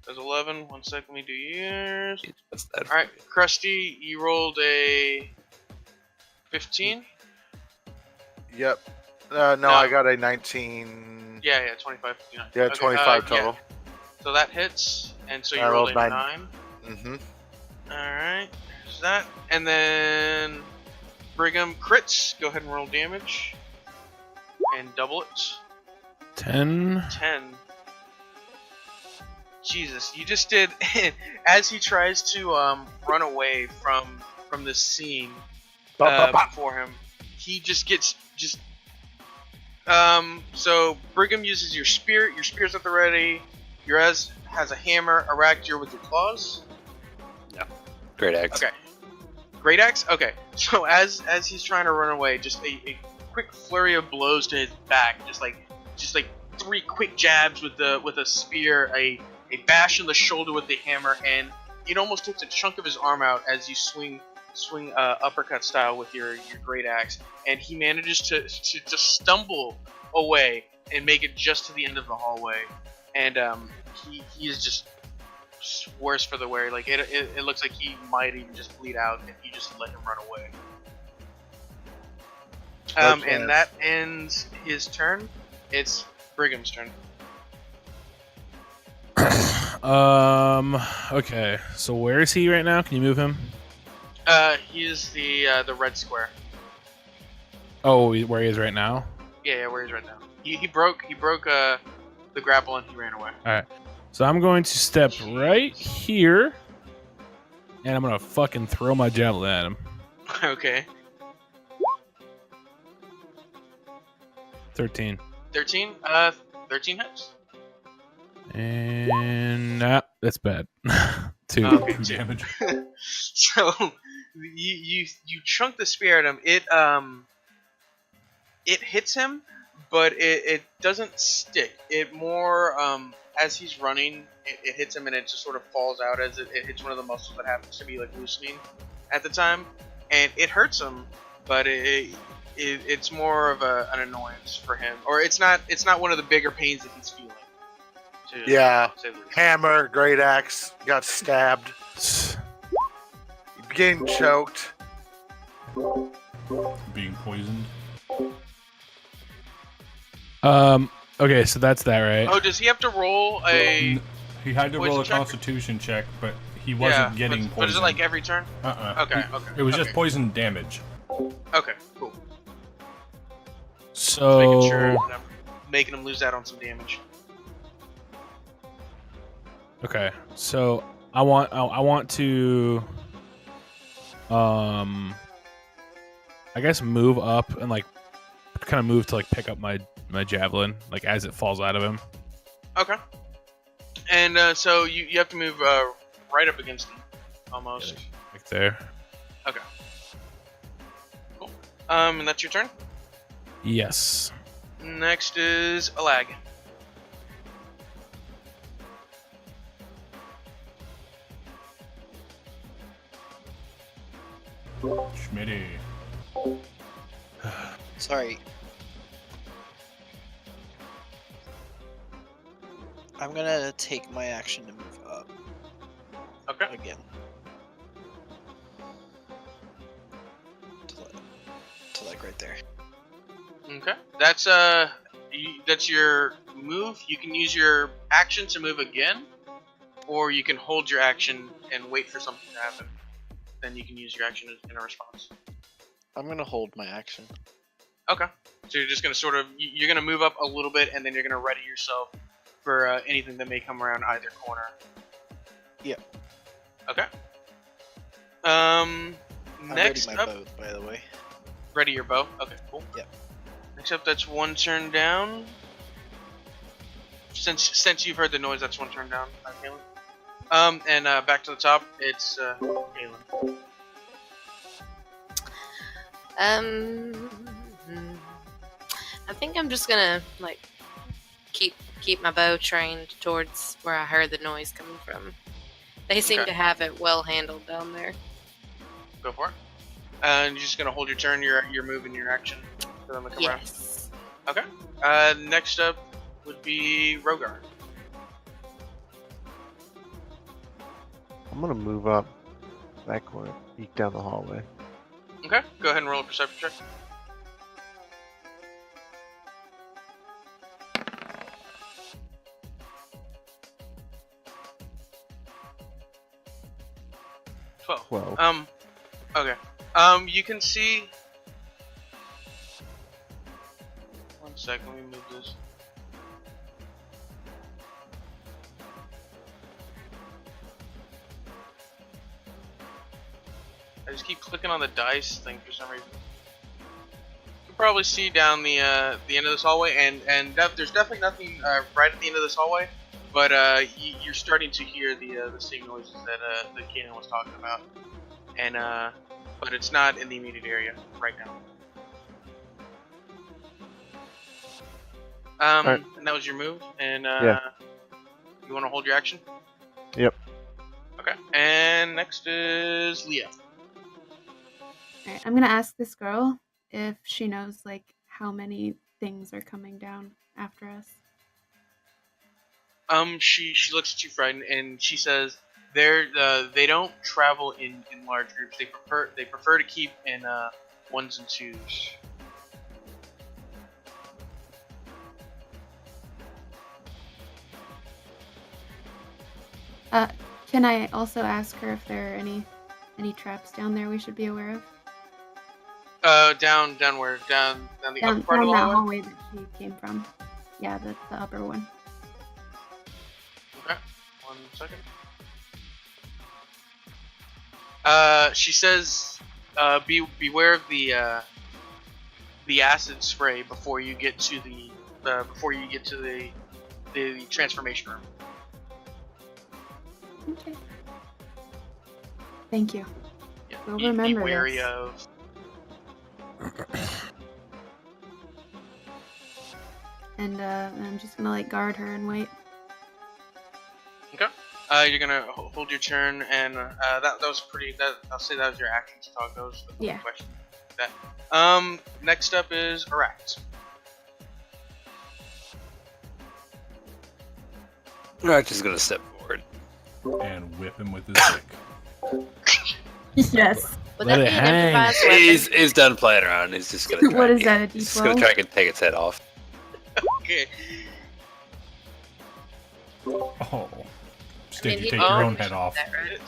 Does 11. 1 sec, let me do yours. What's that? Alright, Krusty, you rolled a 15? Yep. No, I got a 19. Yeah, 25, 59. Yeah, Okay, 25 yeah. total. So that hits, and so you I rolled rolled a 9. 9. Mm-hmm. Alright, there's that. And then Brigham crits. Go ahead and roll damage. And double it. 10. 10. Jesus, you just did. As he tries to run away from this scene before him, he just gets So Brigham uses your spear. Your spear's at the ready. Uraz has a hammer. Iraq, you're with your claws. Great axe. Okay. Great axe? Okay. So as he's trying to run away, just a quick flurry of blows to his back, just like 3 quick jabs with a spear, a bash in the shoulder with the hammer, and it almost takes a chunk of his arm out as you swing uppercut style with your great axe, and he manages to just stumble away and make it just to the end of the hallway, and he is just worse for the wear. Like it looks like he might even just bleed out if you just let him run away. Okay. And that ends his turn. It's Brigham's turn. Okay. So where is he right now? Can you move him? He is the red square. Oh, where he is right now? Yeah, where he's right now. He broke the grapple and he ran away. All right. So I'm going to step right here, and I'm gonna fucking throw my javelin at him. Okay. 13. 13 hits. And that's bad. 2. Okay. 2 damage. So you chunk the spear at him. It hits him, but it doesn't stick. It more as he's running, it hits him and it just sort of falls out as it hits one of the muscles that happens to be like loosening at the time, and it hurts him, but it's more of an annoyance for him, or it's not one of the bigger pains that he's feeling. Yeah. Hammer, great axe, got stabbed, getting choked, Being poisoned. Okay, so that's that, right? Oh, does he have to roll a? He had to roll Poison a check? Constitution check, but he wasn't getting poisoned. But is it like every turn? Okay. It was just okay. poison damage. Okay, cool. So Making sure that I'm making him lose out on some damage. okay, so I want to I guess move up and like kind of move to like pick up my javelin like as it falls out of him. Okay. And so you have to move right up against him, almost. Like there. Okay. Cool. And that's your turn. Yes. Next is Alag. Schmitty. Sorry. I'm gonna take my action to move up Okay. again. To like right there. Okay. That's your move. You can use your action to move again, or you can hold your action and wait for something to happen. Then you can use your action in a response. I'm gonna hold my action. Okay. So you're just gonna sort of you're gonna move up a little bit, and then you're gonna ready yourself for anything that may come around either corner. Yeah. Okay. I'm Next ready my up, bow, by the way. ready your bow. Okay, cool. Yeah. Next up, that's one turn down. Since you've heard the noise, that's one turn down. Kaylin. And back to the top, it's Kaylin. I think I'm just gonna like keep my bow trained towards where I heard the noise coming from. They seem Okay. to have it well handled down there. Go for it. And you're just gonna hold your turn, your move, and your action for them to come Yes. around. Okay. Next up would be Rogar. I'm gonna move up that corner, peek down the hallway. Okay. Go ahead and roll a perception check. Well, Okay. You can see. One second, let me move this. I just keep clicking on the dice thing for some reason. You can probably see down the end of this hallway, and there's definitely nothing right at the end of this hallway, but you're starting to hear the same noises that Kanan was talking about, and but it's not in the immediate area right now. Alright. And that was your move, and Yeah. you want to hold your action? Yep. Okay. And next is Leah. Alright, I'm gonna ask this girl if she knows like how many things are coming down after us. She looks at you frightened, and she says they don't travel in large groups. They prefer to keep in ones and twos. Can I also ask her if there are any traps down there we should be aware of? Down where? Down the upper part Down of the that hallway? hallway that she came from. Yeah, the upper one. Okay. 1 second. She says, beware of the acid spray before you get to the transformation room. Okay. Thank you. Yeah, We'll be remember wary this. of. And I'm just gonna like guard her and wait. You're gonna hold your turn, and that was pretty. I'll say that was your action to talk. That was the Yeah. question. That. Next up is Arax. Arax is gonna step forward. And whip him with his dick. Yes. Would Let that it be an hang. improvised weapon? He's done playing around. He's just gonna. Try What is and- that, a He's just gonna D12? try and take its head off. Okay. Oh. Instead, I mean, you he- take oh, your own head off. That, right?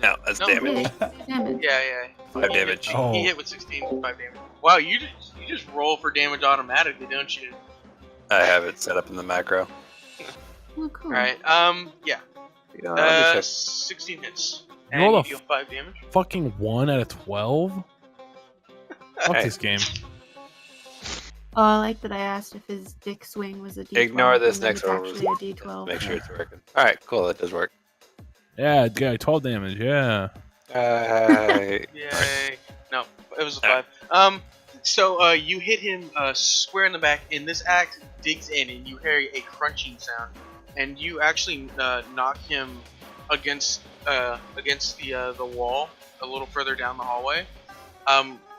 No, that's No. damage. Damage. Yeah. 5 damage. Oh. He hit with 16, 5 damage. Wow, you just roll for damage automatically, don't you? I have it set up in the macro. Oh, cool. Alright, yeah. You know, let me check. 16 hits. You And roll you a deal 5 damage. Fucking 1 out of 12? Fuck Hey. this game. Oh, I like that I asked if his dick swing was a D12. Ignore this and then next it's one. actually a D12. Make sure it's working. All right, cool. That does work. Yeah, 12 damage, yeah. Yay. No, it was a 5. So you hit him square in the back, and this axe digs in, and you hear a crunching sound, and you actually knock him against the wall a little further down the hallway.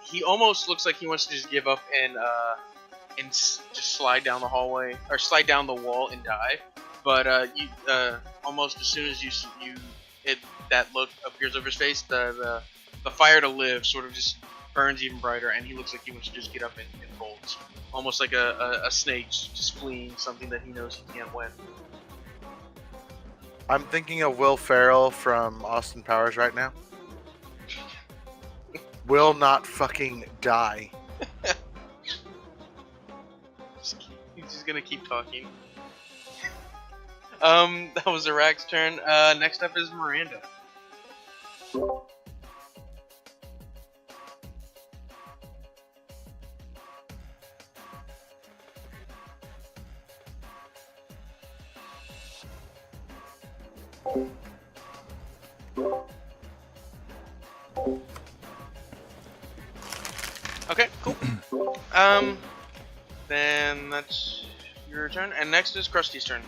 He almost looks like he wants to just give up and just slide down the hallway or slide down the wall and die. But you almost as soon as that look appears over his face, the fire to live sort of just burns even brighter, and he looks like he wants to just get up and bolt, almost like a snake just fleeing something that he knows he can't win. I'm thinking of Will Ferrell from Austin Powers right now. Will not fucking die. He's just gonna keep talking. That was Arak's turn. Next up is Miranda. Okay, cool. Then that's your turn, and next is Krusty's turn.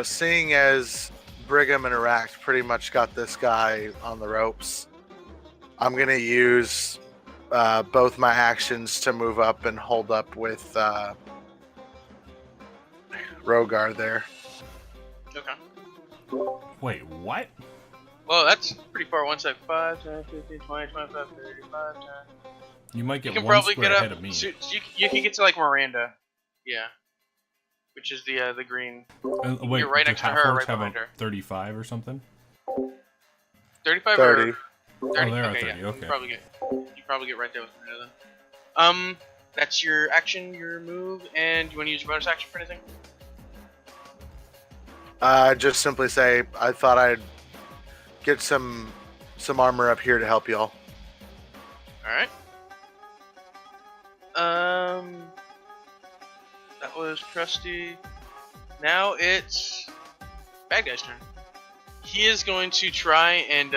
Seeing as Brigham and Arax pretty much got this guy on the ropes, I'm gonna use both my actions to move up and hold up with Rogar there. Okay. Wait, what? Well, that's pretty far. 1 sec. 5, 10, 15, 20, 25, 35, 10. You might You get can one probably square get ahead up. of me. So you can get to like Miranda. Yeah. Which is the green. Wait, You're right do next to her, half-orcs right have behind a her. 35 or something? 35 30. or 30? Oh, there are Okay, 30, yeah. okay. You probably get right there with Miranda then. That's your action, your move, and you want to use your bonus action for anything? Just simply say I thought I'd get some armor up here to help y'all. Alright. That was Krusty. Now it's Bad Guy's turn. He is going to try and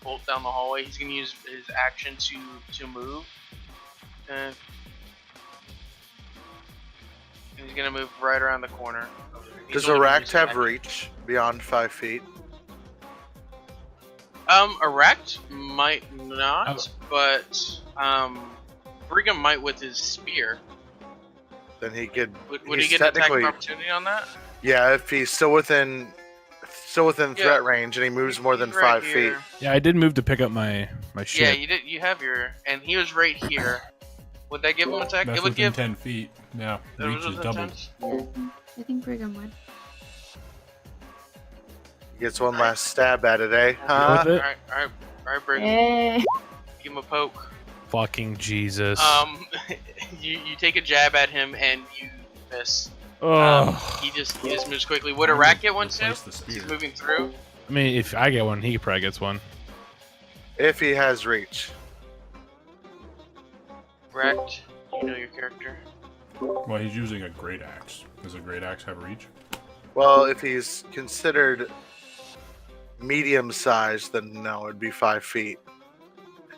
bolt down the hallway. He's going to use his action to move. And he's going to move right around the corner. He's Does only Arax using have action. reach beyond 5 feet? Arax might not, but Brigham might with his spear. Then he could. Would he he's get an attack of technically- opportunity on that? Yeah, if he's still within Yeah. threat range and he moves more than He's right 5 feet. here. Yeah, I did move to pick up my shit. Yeah, you did. You have your, and he was right here. Would that give him an attack? That's It would within give. 10 feet. Yeah, That reach was is within doubled. 10. I think Brigham would. He gets one last stab at it, eh? With Huh? it? Alright, Brigham. Hey. Give him a poke. Fucking Jesus. You take a jab at him and you miss. Ugh. He just moves quickly. Would Arak get one too? Replace the spear. He's moving through. I mean, if I get one, he probably gets one. If he has reach. Correct. You know your character. Well, he's using a great axe. Does a great axe have reach? Well, if he's considered medium sized, then no, it'd be 5 feet.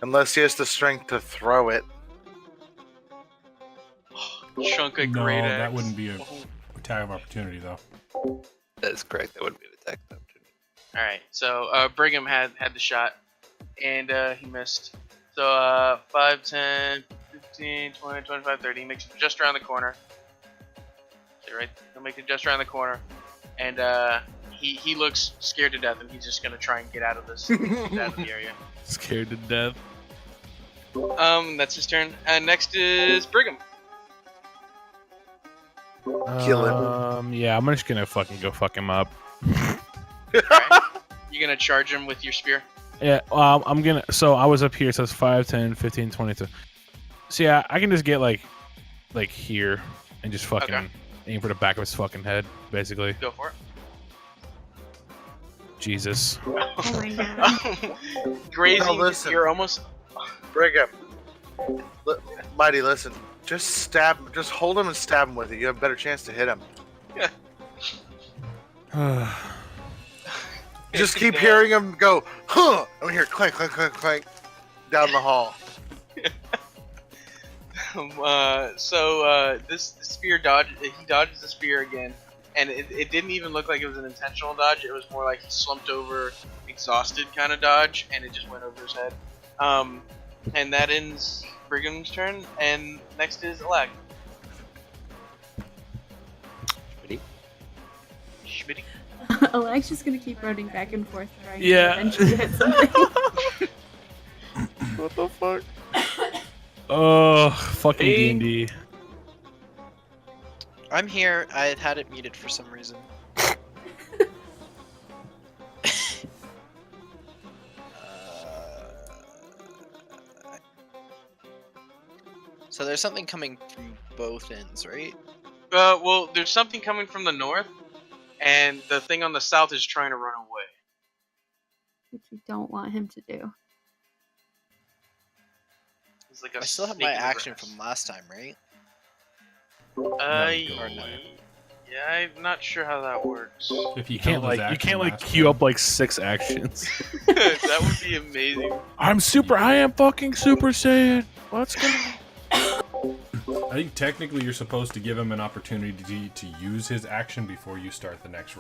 Unless he has the strength to throw it. Chunk of No, great that axe. wouldn't be a. Attack of opportunity, though. That is correct. That would be an attack of opportunity. All right. So Brigham had the shot, and he missed. So 5, 10, 15, 20, 25, 30. He makes it just around the corner. See, right? He'll make it just around the corner, and he looks scared to death, and he's just gonna try and get out of this, get out of the area. Scared to death. That's his turn. And next is Brigham. Kill him. Yeah, I'm just gonna fucking go fuck him up. Alright. You're gonna charge him with your spear? Yeah, I'm gonna. So I was up here. So it's 5, 10, 15, 22. So yeah, I can just get like here and just fucking aim for the back of his fucking head, basically. Go for it. Jesus. Oh my god. Grazing, Now listen. you're almost. Brigham. Mighty, listen. Just hold him and stab him with it. You have a better chance to hit him. Just keep hearing him go, huh! And we hear clank, clank, clank, clank down the hall. This spear he dodges the spear again, and it didn't even look like it was an intentional dodge. It was more like he slumped over, exhausted kind of dodge, and it just went over his head. And that ends Brigham's turn, and next is Alag. Schmitty. Alag's just gonna keep running back and forth trying Yeah. to eventually hit something. What the fuck? Oh, fucking D&D. I'm here. I had it muted for some reason. So there's something coming from both ends, right? Well, there's something coming from the north, and the thing on the south is trying to run away. Which we don't want him to do. It's like a I still have snake my in the action grass. from last time, right? Yeah, I'm not sure how that works. If you You can't held his like action last queue time. up like 6 actions. That would be amazing. I am fucking Super Saiyan. Let's go. I think technically you're supposed to give him an opportunity to use his action before you start the next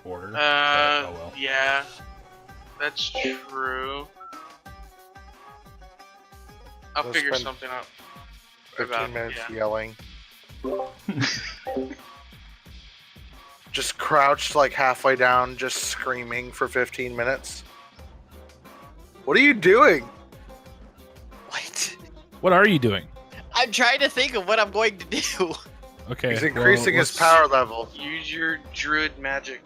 order. But, oh well. Yeah, that's true. I'll We'll figure spend something out. 15 minutes yeah. yelling. Just crouched like halfway down, just screaming for 15 minutes. What are you doing? What? What are you doing? I'm trying to think of what I'm going to do. Okay. He's increasing his let's- power level. Use your druid magic.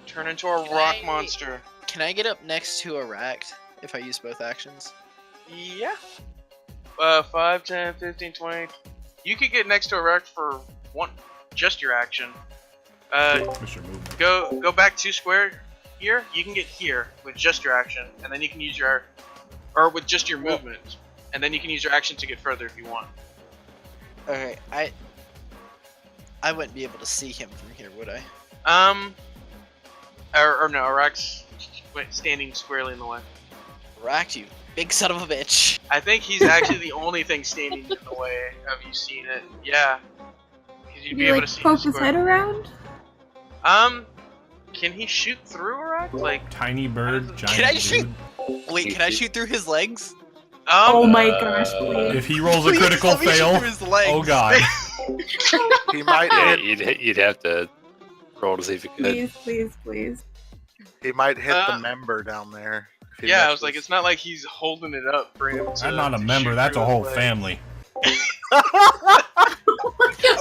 Turn into a rock monster. Can I get up next to Erect if I use both actions? Yeah. 5, 10, 15, 20. You could get next to a wreck for just your action. Mr. Movement. Go back 2 square here. You can get here with just your action, and then you can use or with just your movement, and then you can use your action to get further if you want. Okay, I wouldn't be able to see him from here, would I? Or no, Arak's standing squarely in the way. Erect, you big son of a bitch. I think he's actually the only thing standing in the way of you seeing it. Yeah. 'Cause you'd Can be you able like to see poke the his head square. around? Can he shoot through Arak? Like, Tiny bird, giant Can I dude. shoot? Wait, can I shoot through his legs? Oh my gosh, please. If he rolls a Please critical let me shoot fail, through his legs. oh god. He might Yeah, hit. you'd have to roll to see if you could. Please, please, please. He might hit the member down there. if he yeah, I messes. was like, it's not like he's holding it up for him to. That's not a to member, shoot that's a through whole his leg. family.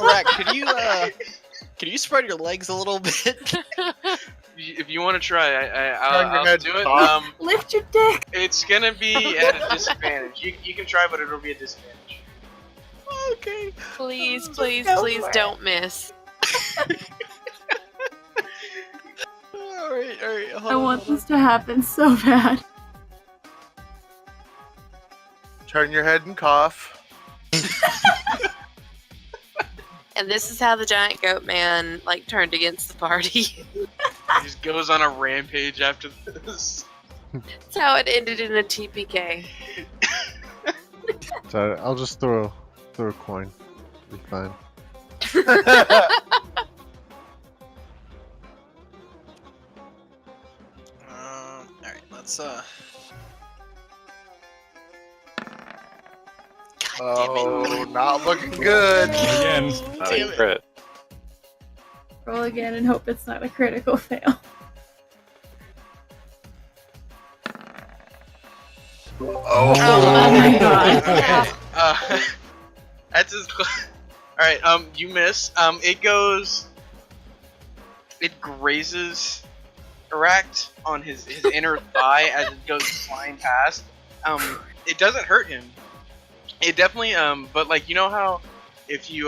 Erect, could you spread your legs a little bit? If you want to try, Turn your I'll head do it. off. Lift your dick. It's gonna be at a disadvantage. You can try, but it'll be a disadvantage. Okay. Please, please, Go please for it. don't miss. Alright, I want this to happen so bad. Turn your head and cough. And this is how the giant goat man like turned against the party. He just goes on a rampage after this. That's how it ended in a TPK. So I'll just throw a coin. Be fine. Alright, let's Oh, not looking good. Again. Not Damn a it. crit. Roll again and hope it's not a critical fail. Oh, Oh my god. Okay. That's his. Alright, you miss. It grazes Erect on his inner thigh as it goes flying past. It doesn't hurt him. It definitely, but like, you know how if you,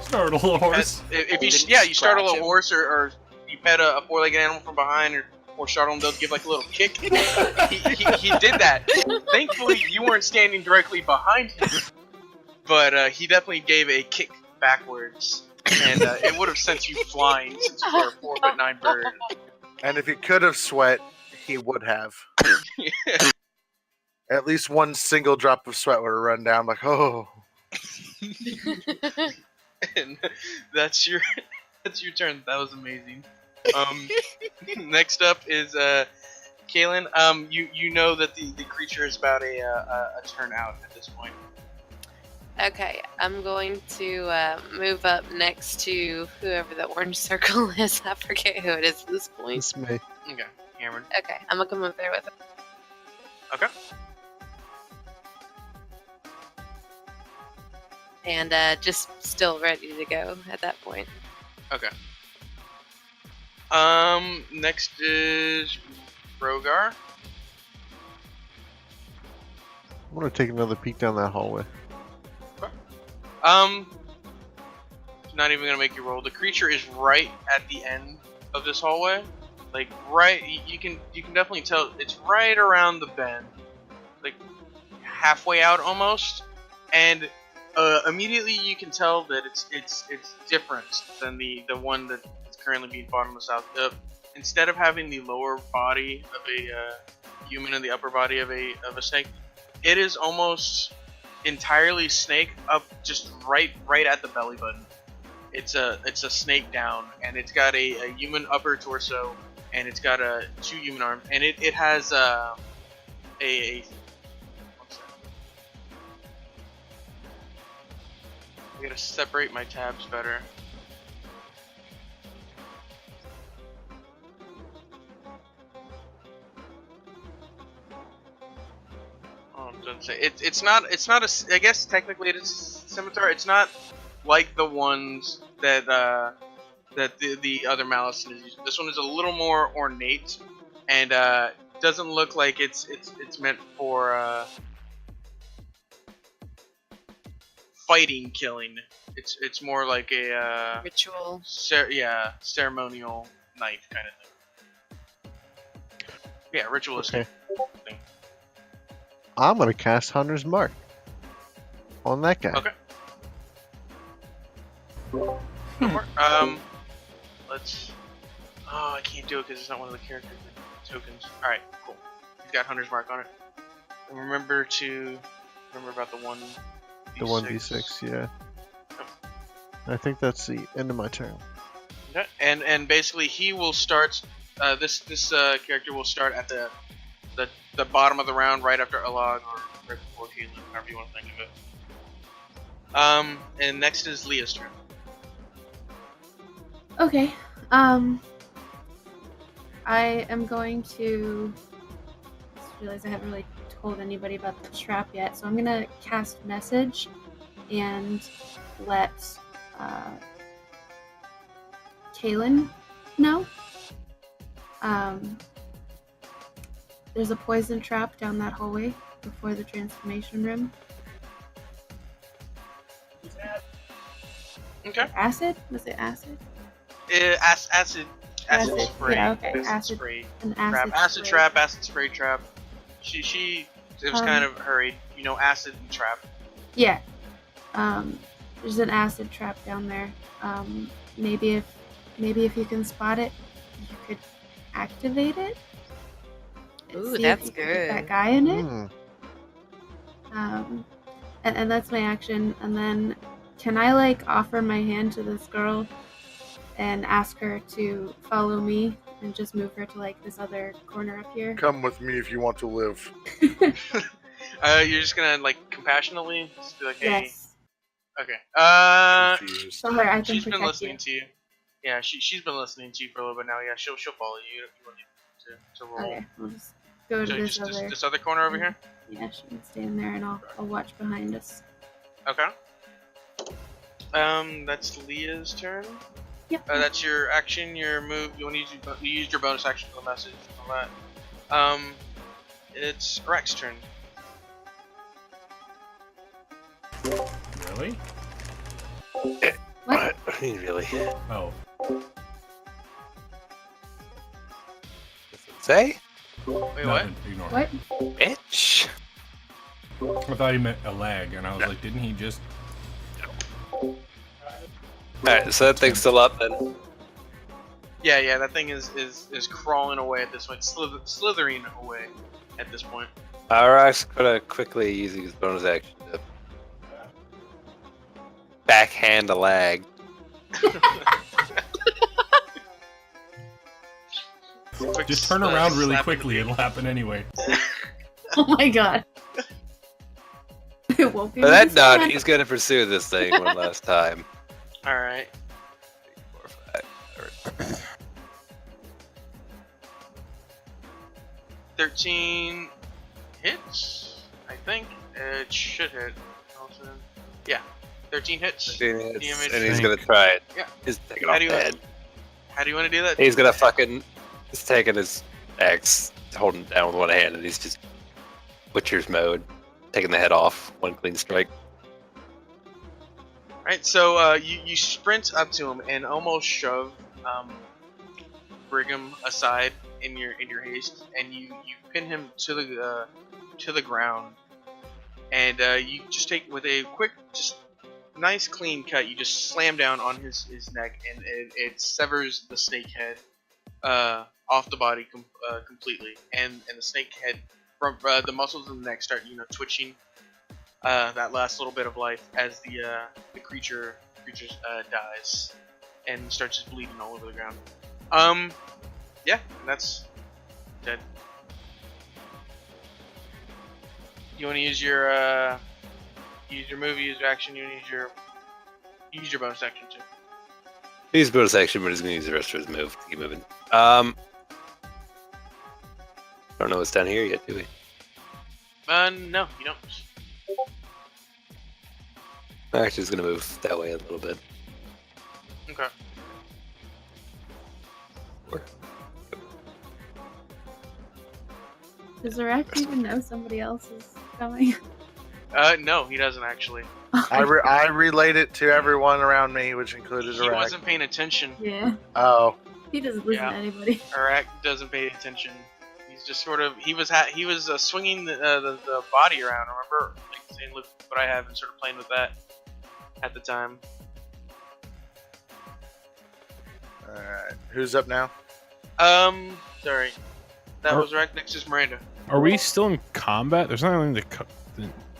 Startle a horse. if you, Didn't yeah, you startle a scratch him. horse or you pet a four-legged animal from behind or startle him, they'll give like a little kick. he did that. Thankfully, you weren't standing directly behind him, but he definitely gave a kick backwards, and it would have sent you flying since you were a 4'9" bird. and if he could have sweat, he would have. At least one single drop of sweat would have run down. Like, oh, And that's your turn. That was amazing. Next up is Kaylin. You know that the creature is about a turn out at this point. Okay, I'm going to move up next to whoever the orange circle is. I forget who it is at this point. It's me. Okay, hammered. Okay, I'm gonna come up there with him. Okay. And just still ready to go at that point. Okay. Next is Rogar. I want to take another peek down that hallway. Not even gonna make you roll. The creature is right at the end of this hallway. Like right, you can definitely tell it's right around the bend, like halfway out almost, and immediately you can tell that it's different than the one that's currently being fought on the south. Instead of having the lower body of a human and the upper body of a snake, it is almost entirely snake up, just right at the belly button. It's a snake down, and it's got a human upper torso, and it's got two human arms, and it has a what's that? I gotta separate my tabs better. Oh, it doesn't say. It's not a. I guess technically it is a scimitar. It's not like the ones that the other Malison is using. This one is a little more ornate, and doesn't look like it's meant for fighting, killing. It's more like a Ritual. ceremonial knife kind of thing. Yeah, ritualistic thing. I'm gonna cast Hunter's Mark on that guy. Okay. Let's. Oh, I can't do it because it's not one of the character tokens. All right, cool. He's got Hunter's Mark on it. And remember about the 1d6. The 1d6, yeah. I think that's the end of my turn. Okay. And basically he will start. This character will start at the bottom of the round, right after Alag or right before Kaylin, however you want to think of it. And next is Leah's turn. Okay. I am going to just realize I haven't really told anybody about the trap yet, so I'm gonna cast message and let Kaylin know. There's a poison trap down that hallway before the transformation room. Okay. Acid? Was it acid? Acid spray. Yeah, okay. Acid. Spray. An Trap. Acid spray. trap. Acid spray trap. She. It was kind of hurried. You know, acid and trap. Yeah. There's an acid trap down there. Maybe if you can spot it, you could activate it. Ooh, See that's if you can get that good. guy in it. Hmm. And that's my action. And then can I like offer my hand to this girl and ask her to follow me and just move her to like this other corner up here? Come with me if you want to live. You're just gonna like compassionately just be like, hey. Yes. Okay. Confused. Tell her I can She's protect been listening you. to you. Yeah, she's been listening to you for a little bit now. Yeah, she'll follow you if you want to roll. Okay, we'll just go to So this just other. this other corner over here. Yeah, she can stand there, and I'll watch behind us. Okay. That's Leah's turn. Yep. That's your action, your move. You want to you used your bonus action for the message and all that. It's Rex's turn. Really? What? I mean, really? Oh. Say? Wait, what? Nothing. Ignore. What? Bitch. I thought he meant a lag, and I was like, didn't he just... Alright, so that thing's still up then. Yeah, that thing is crawling away at this point, slithering away at this point. Arak's gonna quickly use his bonus action to backhand a lag. Just turn around really quickly, it'll happen anyway. Oh my god. It won't be But that my nod, son. he's gonna pursue this thing one last time. Alright. 13 hits, I think. It should hit. Yeah, 13 hits. And Damage. he's gonna try it. Yeah. He's taking How off do you- the head. How do you want to do that? He's gonna fucking. He's taking his axe, holding it down with one hand, and he's just butcher's mode, taking the head off, one clean strike. Right, so you sprint up to him and almost shove Brigham aside in your haste, and you pin him to the ground, and you just take with a quick, just nice clean cut. You just slam down on his neck, and it severs the snake head off the body completely, and the snake head from the muscles in the neck start twitching. That last little bit of life as the creature dies and starts just bleeding all over the ground. Yeah, and that's dead. You want to use your move, use your action, you use your bonus action too. He's bonus action, but he's gonna use the rest of his move to keep moving. Don't know what's down here yet, do we? No, you don't. Actually, he's gonna move that way a little bit. Okay. Does Zarek even know somebody else is coming? No, he doesn't actually. I relayed it to everyone around me, which included He Iraq. wasn't paying attention. Yeah. Oh, He doesn't listen Yeah. to anybody. Iraq doesn't pay attention. He's just sort of he was swinging the body around. Remember, like saying, "Look what I have," and sort of playing with that at the time. all right. Who's up now? Sorry, that Are- was Iraq. Next is Miranda. Are we still in combat? There's nothing in the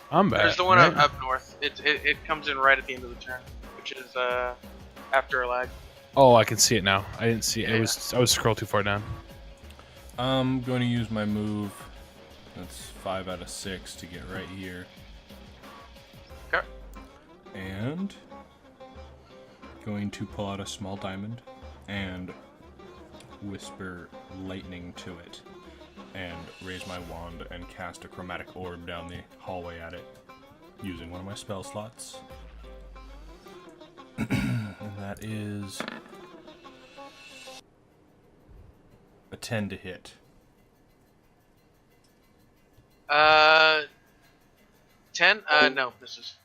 combat. There's the one right? up north. It comes in right at the end of the turn, which is after a lag. Oh, I can see it now. I didn't see it. Yeah. I was scrolled too far down. I'm going to use my move. That's 5 out of 6 to get right here. Okay. And going to pull out a small diamond and whisper lightning to it and raise my wand and cast a chromatic orb down the hallway at it using one of my spell slots. And that is a 10 to hit. 10. No, this is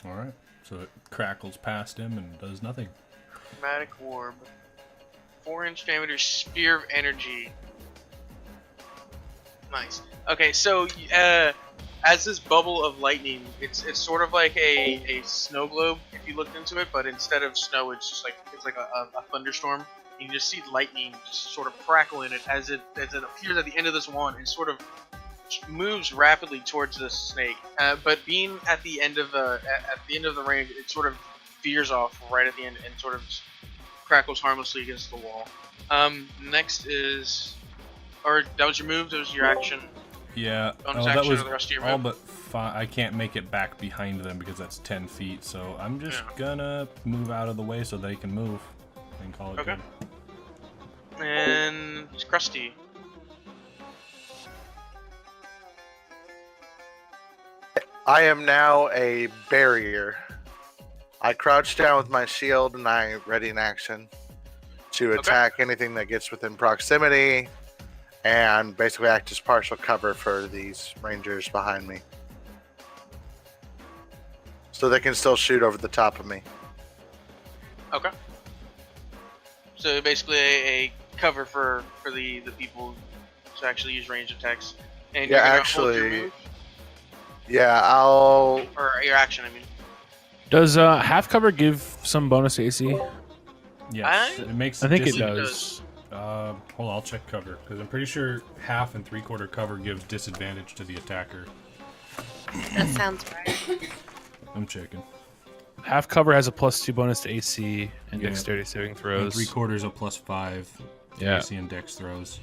Alright, so it crackles past him and does nothing. chromatic orb. 4-inch diameter sphere of energy. Nice. Okay, so as this bubble of lightning, it's sort of like a snow globe if you looked into it, but instead of snow, it's like a thunderstorm. You can just see lightning just sort of crackle in it as it appears at the end of this wand and sort of moves rapidly towards the snake, but being at the end of the range, it sort of veers off right at the end and sort of crackles harmlessly against the wall. Next is, or that was your move. That was your action. Yeah. Bonus that action was or the rest of your all move? but I can't make it back behind them because that's 10 feet. So I'm just Yeah. gonna move out of the way so they can move and call it Okay. good. And it's Krusty. I am now a barrier. I crouch down with my shield and I ready in action to attack anything that gets within proximity and basically act as partial cover for these rangers behind me. So they can still shoot over the top of me. Okay. So basically a cover for the people to actually use range attacks. And Yeah, you're gonna actually- hold your move, Yeah, I'll... or your action, I mean. Does half cover give some bonus to AC? Yes, it makes. I think it believe it does. Hold on, I'll check cover because I'm pretty sure half and 3/4 cover gives disadvantage to the attacker. That sounds right. I'm checking. Half cover has a +2 bonus to AC and Yeah. dexterity saving And throws. 3/4 a +5. to Yeah. AC and dex throws.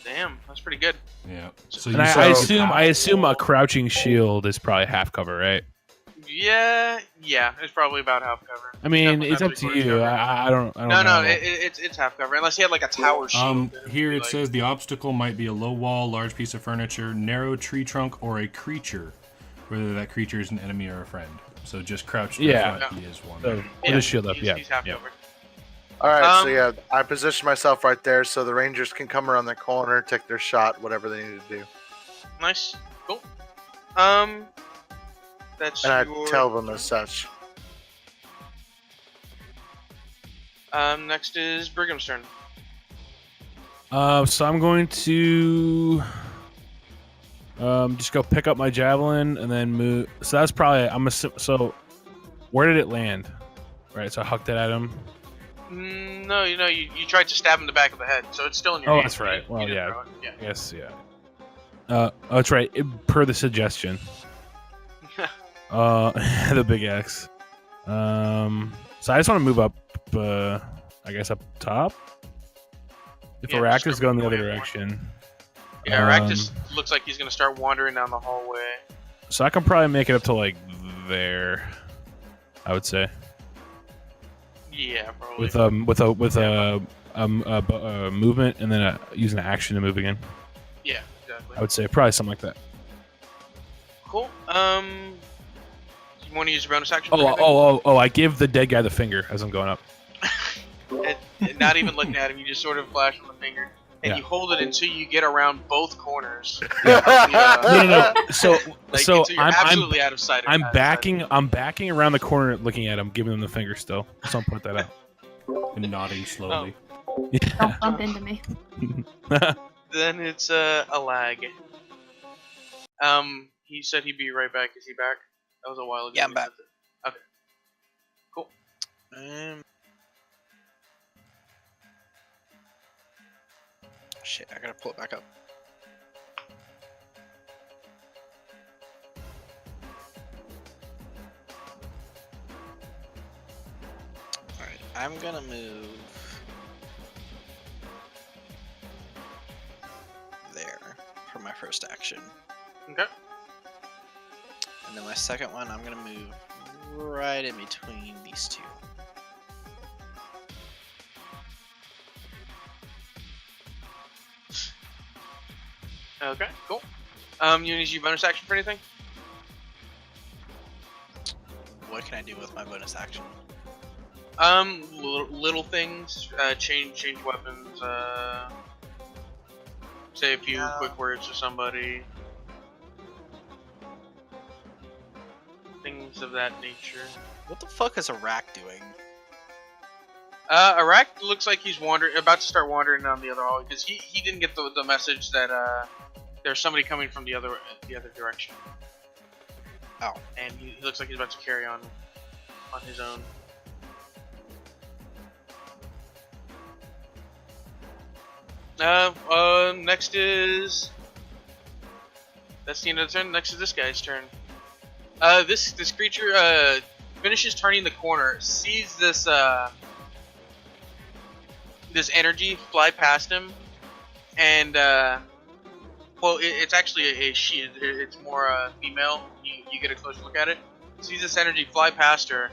Damn, that's pretty good. Yeah. So And you I said- assume a crouching shield is probably half cover, right? Yeah, it's probably about half cover. I mean, Definitely it's not up to three-quarters you. cover. I don't No, know. it's half cover unless he had like a tower shield. Here it like- says the obstacle might be a low wall, large piece of furniture, narrow tree trunk, or a creature, whether that creature is an enemy or a friend. So just crouch to Yeah. the front, he is one. So, with his shield up, he's, yeah. he's half yeah. covered. Alright, so yeah, I position myself right there so the rangers can come around the corner, take their shot, whatever they need to do. Nice, cool. That's And I your... tell them as such. Next is Brigham's turn. So I'm going to just go pick up my javelin and then move. So that's probably so. Where did it land? Right. So I hucked it at him. No, you tried to stab him in the back of the head, so it's still in your Oh, hand. that's right. You Well, didn't yeah. throw it. Yeah. I guess yeah. Oh, that's right. Per the suggestion. The big X. So I just want to move up. I guess up top. If Yeah, Iraq just is going the go other way more. direction. Yeah, Rack just looks like he's gonna start wandering down the hallway. So I can probably make it up to like there. I would say Yeah, probably. with a movement and then use an action to move again. Yeah, exactly. I would say probably something like that. Cool. You want to use your bonus action? for anything? Oh! I give the dead guy the finger as I'm going up. And not even looking at him, you just sort of flash on the finger, and Yeah. you hold it until you get around both corners. No. So Until you're I'm absolutely out of sight. I'm backing around the corner, looking at him, giving him the finger still. So I'll put that out. And nodding slowly. Yeah. Don't bump into me. Then it's a lag. He said he'd be right back. Is he back? That was a while ago. Yeah, I'm back. Okay. Cool. Shit, I gotta pull it back up. Alright, I'm gonna move there for my first action. Okay. And then my second one, I'm gonna move right in between these two. Okay. Cool. You want to use your bonus action for anything? What can I do with my bonus action? Little things. Change weapons. Say a few quick words to somebody. Things of that nature. What the fuck is Iraq doing? Iraq looks like he's about to start wandering down the other hallway because he didn't get the message that there's somebody coming from the other direction. Oh. And he looks like he's about to carry on his own. Next is That's the end of the turn. Next is this guy's turn. This creature finishes turning the corner, sees this this energy fly past him, and well, it's actually a she. It's more female. You get a close look at it. Sees this energy fly past her,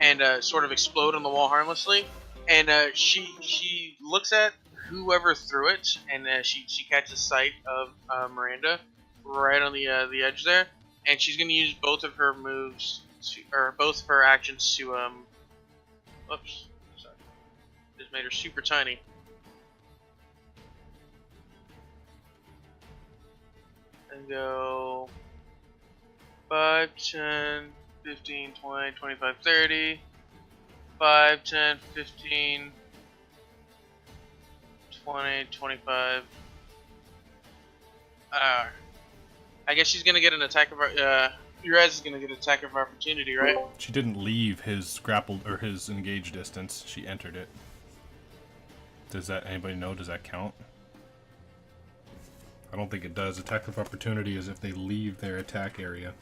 and sort of explode on the wall harmlessly. And she looks at whoever threw it, and she catches sight of Miranda right on the edge there, and she's gonna use both of her moves or both of her actions to oops, sorry, just made her super tiny. And go 5, 10, 15, 20, 25, 30. 5, 10, 15, 20, 25. I guess she's gonna get an attack of your ass is gonna get an attack of opportunity, right? She didn't leave his grappled or his engaged distance. She entered it. Does that anybody know? Does that count? I don't think it does. Attack of opportunity is if they leave their attack area.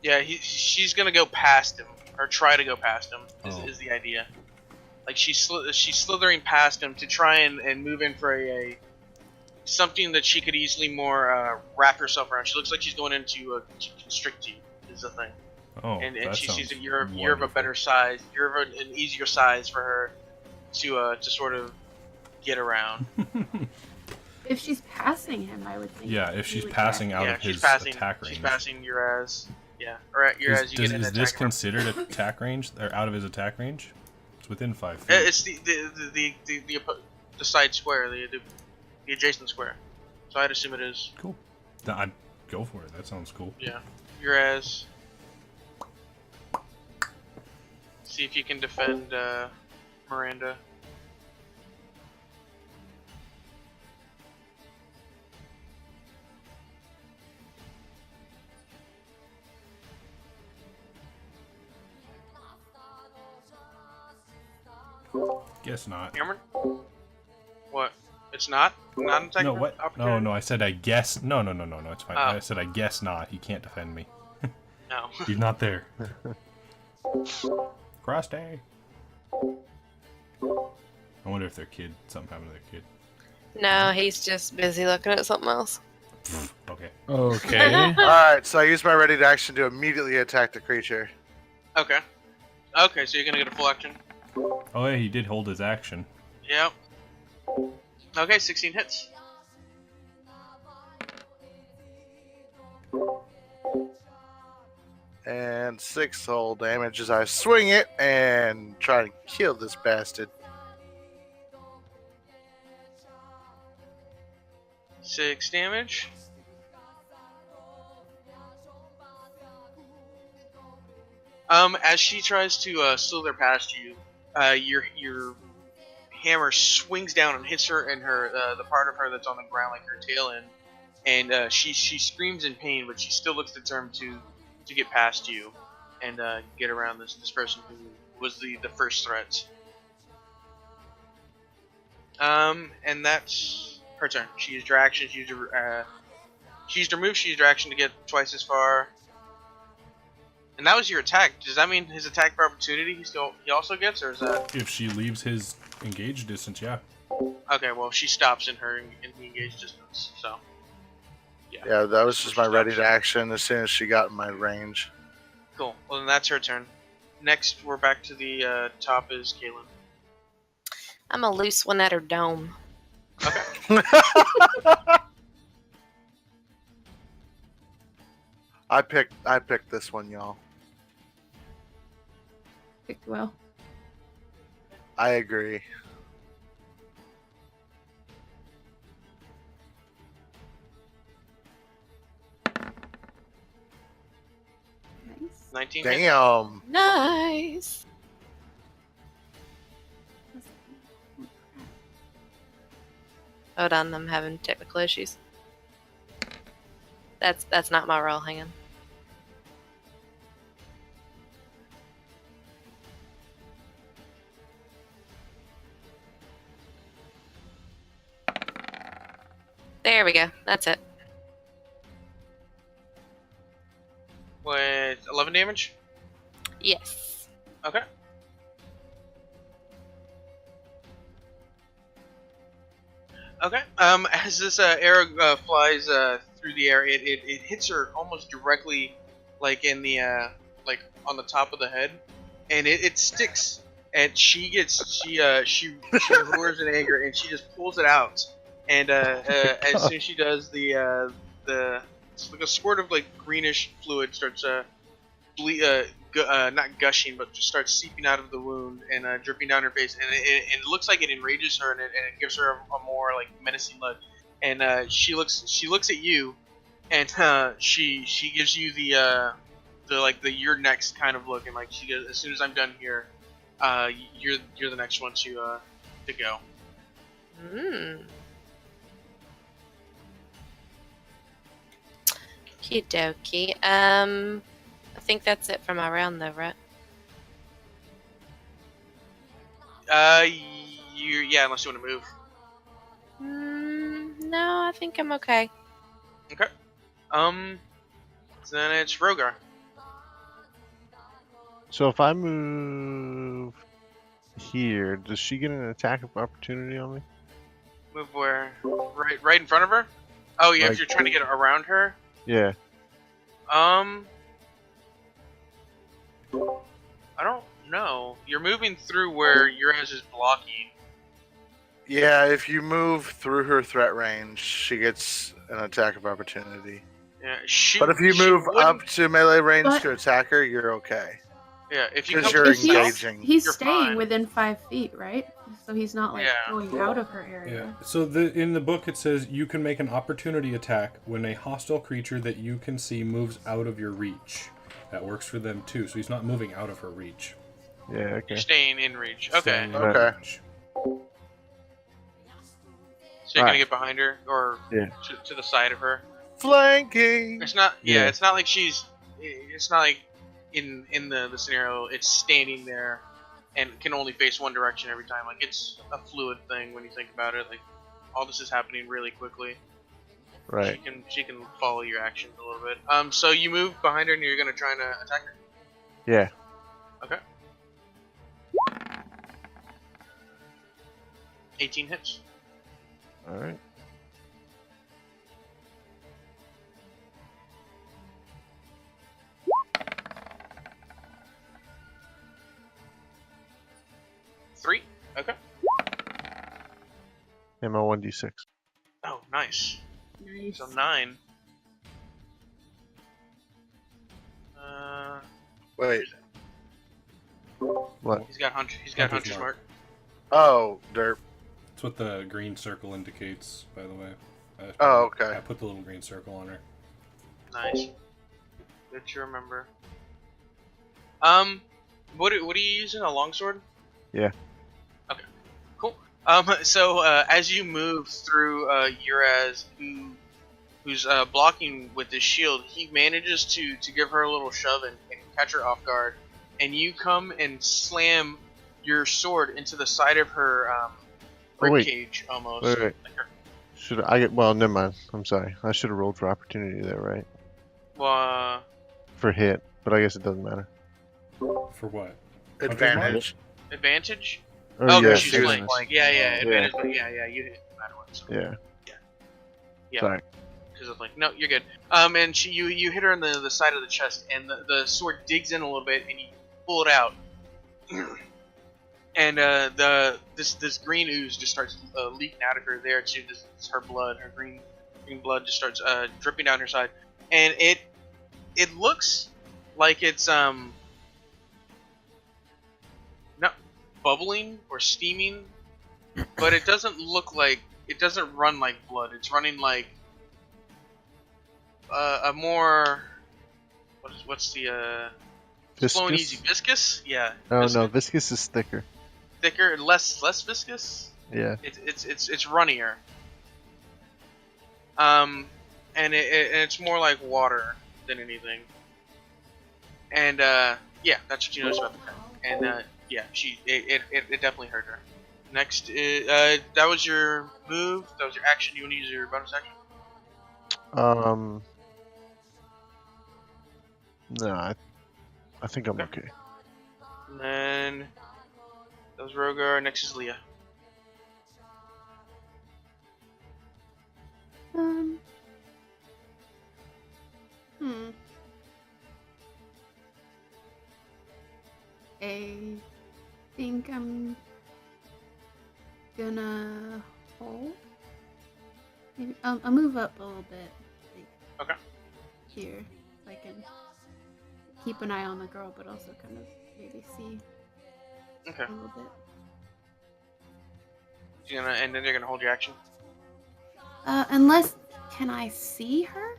Yeah, she's gonna go past him or try to go past him. Is the idea? Like she's slithering past him to try and move in for a something that she could easily more wrap herself around. She looks like she's going into to constrict you. Is the thing. Oh, and that she sees that you're of a wonderful. better size. You're of an easier size for her to sort of get around. If she's passing him, I would think. Yeah, if he she's would passing get- out Yeah, of she's his passing. attack range. She's passing your ass. Yeah, or at your ass. You get an Is attack this of considered attack range or out of his attack range? It's within 5 feet. It's the side square, the adjacent square. So I'd assume it is. Cool. I'd go for it. That sounds cool. Yeah. Your ass. See if you can defend Miranda. Guess not. Cameron? What? It's not? Not an attack No, of what? opportunity? No, I said I guess. No, it's fine. Oh. I said I guess not. He can't defend me. No. He's not there. Cross day. I wonder if their kid, something happened to their kid. No, he's just busy looking at something else. Okay. Okay. Alright, so I use my ready to action to immediately attack the creature. Okay. Okay, so you're gonna get a full action. Oh yeah, he did hold his action. Yep. Okay, 16 hits. And 6 whole damage as I swing it and try to kill this bastard. 6 damage. As she tries to slither past you, your hammer swings down and hits her in her the part of her that's on the ground, like her tail end, and she screams in pain, but she still looks determined to get past you and get around this person who was the first threat. And that's her turn. She used her action. She used her move. She used her action to get twice as far. And that was your attack. Does that mean his attack for opportunity he also gets, or is that? If she leaves his engaged distance, yeah. Okay, well she stops in the engaged distance, so. Yeah, that was just my Stops. ready to action as soon as she got in my range. Cool. Well, then that's her turn. Next, we're back to the top is Kaylin. I'm a loose one at her dome. Okay. I picked this one, y'all. Picked well. I agree. Nice. 19 hits. Damn. Nice. Hold on, I'm having technical issues. That's not my roll. Hang on. There we go. That's it. With 11 damage. Yes. Okay. Okay. As this arrow flies through the air, it hits her almost directly, like in the like on the top of the head, and it sticks. And she roars in anger, and she just pulls it out. And as soon as she does, the it's like a squirt of like greenish fluid starts not gushing, but just starts seeping out of the wound and dripping down her face, and it looks like it enrages her, and it gives her a more like menacing look. And she looks at you, and she gives you the you're next kind of look, and like she goes, as soon as I'm done here, you're the next one to go. Okie dokie. I think that's it for my round, though, right? Yeah, unless you want to move. No, I think I'm okay. Okay. So then it's Rogar. So if I move here, does she get an attack of opportunity on me? Move where? Right in front of her? Oh yeah, Like- if you're trying to get around her. Yeah. I don't know. You're moving through where Uraz is blocking. Yeah, if you move through her threat range, she gets an attack of opportunity. Yeah, But if you move up wouldn't- to melee range But- to attack her, you're okay. yeah, if you 'cause come you're If engaging. He's You're staying fine. within 5 feet, right? So he's not like Yeah. going out of her area. Yeah. So in the book it says you can make an opportunity attack when a hostile creature that you can see moves out of your reach. That works for them too. So he's not moving out of her reach. Yeah, you're okay. staying in reach. Okay. Staying in Okay. reach. So you're gonna Alright. get behind her or Yeah. to the side of her. Flanking! It's not. Yeah, Yeah. it's not like she's. It's not like in the scenario. It's standing there and can only face one direction every time. Like it's a fluid thing when you think about it. Like all this is happening really quickly. Right. She can follow your actions a little bit. So you move behind her and you're gonna try and attack her. Yeah. Okay. 18 hits. Alright. Three. Okay. And my 1d6. Oh, nice. Nice. So 9. Wait. What? He's got hunch. He's got Hunter's hunter's mark. mark. Oh, derp. That's what the green circle indicates, by the way. Oh, okay. I put the little green circle on her. Nice. Good to remember. What are you using? A longsword? Yeah. Okay. Cool. So as you move through Uraz, who's blocking with his shield, he manages to give her a little shove and catch her off guard, and you come and slam your sword into the side of her Oh, wait. ribcage almost. Wait. Like her, Should I get? Well, never mind. I'm sorry. I should have rolled for opportunity there, right? for hit, but I guess it doesn't matter. For what? Advantage. advantage. Oh, Oh, yeah, because she's she was flanked. flanked. Yeah, yeah, Yeah. advantage. But yeah, you hit no matter what. So. Yeah. Yeah. Sorry. Because it's like, no, you're good. And you hit her in the side of the chest, and the sword digs in a little bit, and you pull it out, and this green ooze just starts leaking out of her there too. This is her blood, her green blood just starts dripping down her side, and it looks like it's not bubbling or steaming, but it doesn't look like, it doesn't run like blood. It's running like a more what's the slow and easy, viscous? Yeah. Oh viscous. no, viscous is thicker. Thicker, less viscous. Yeah. It's runnier. And it's more like water than anything. And yeah, that's what you notice about the cat. And yeah, it definitely hurt her. Next, that was your move. That was your action. You want to use your bonus action? No, I think I'm Okay. okay. And then that was Rogar. Next is Leah. Um. I think I'm gonna hold. Maybe I'll move up a little bit. Like Okay. here, so I can keep an eye on the girl, but also kind of maybe see Okay. a little bit. And then you're gonna hold your action. Unless, can I see her?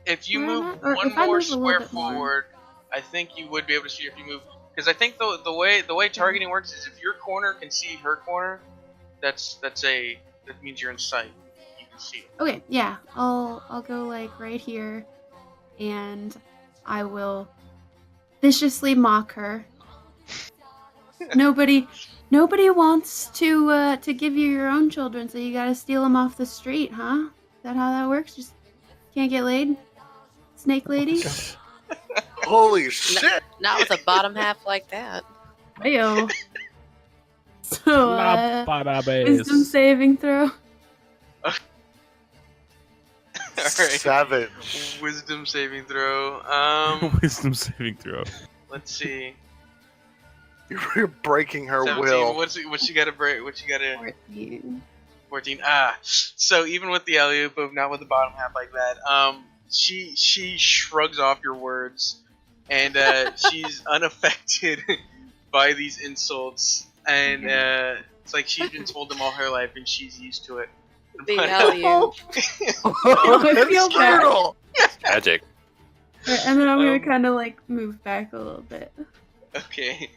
If you Where I'm move at? Or one if I more move a little square bit more. forward, I think you would be able to see if you move. Because I think the way targeting works is if your corner can see her corner, that means you're in sight. You can see it. Okay, yeah, I'll go like right here, and I will viciously mock her. Nobody wants to give you your own children, so you gotta steal them off the street, huh? Is that how that works? Just can't get laid, snake lady? Holy shit! Not with a bottom half like that. Heyo. So, La para wisdom base. saving throw. Alright. Savage. Wisdom saving throw. Wisdom saving throw. Let's see. You're breaking her 17. will. What you gotta break? What you gotta? 14. 14. So even with the alley-oop move, not with the bottom half like that, she shrugs off your words, and she's unaffected by these insults, and it's like she's been told them all her life, and she's used to it. The But, alley-oop. I feel bad. brutal. Magic. And then I'm gonna Um, kind of like move back a little bit. Okay.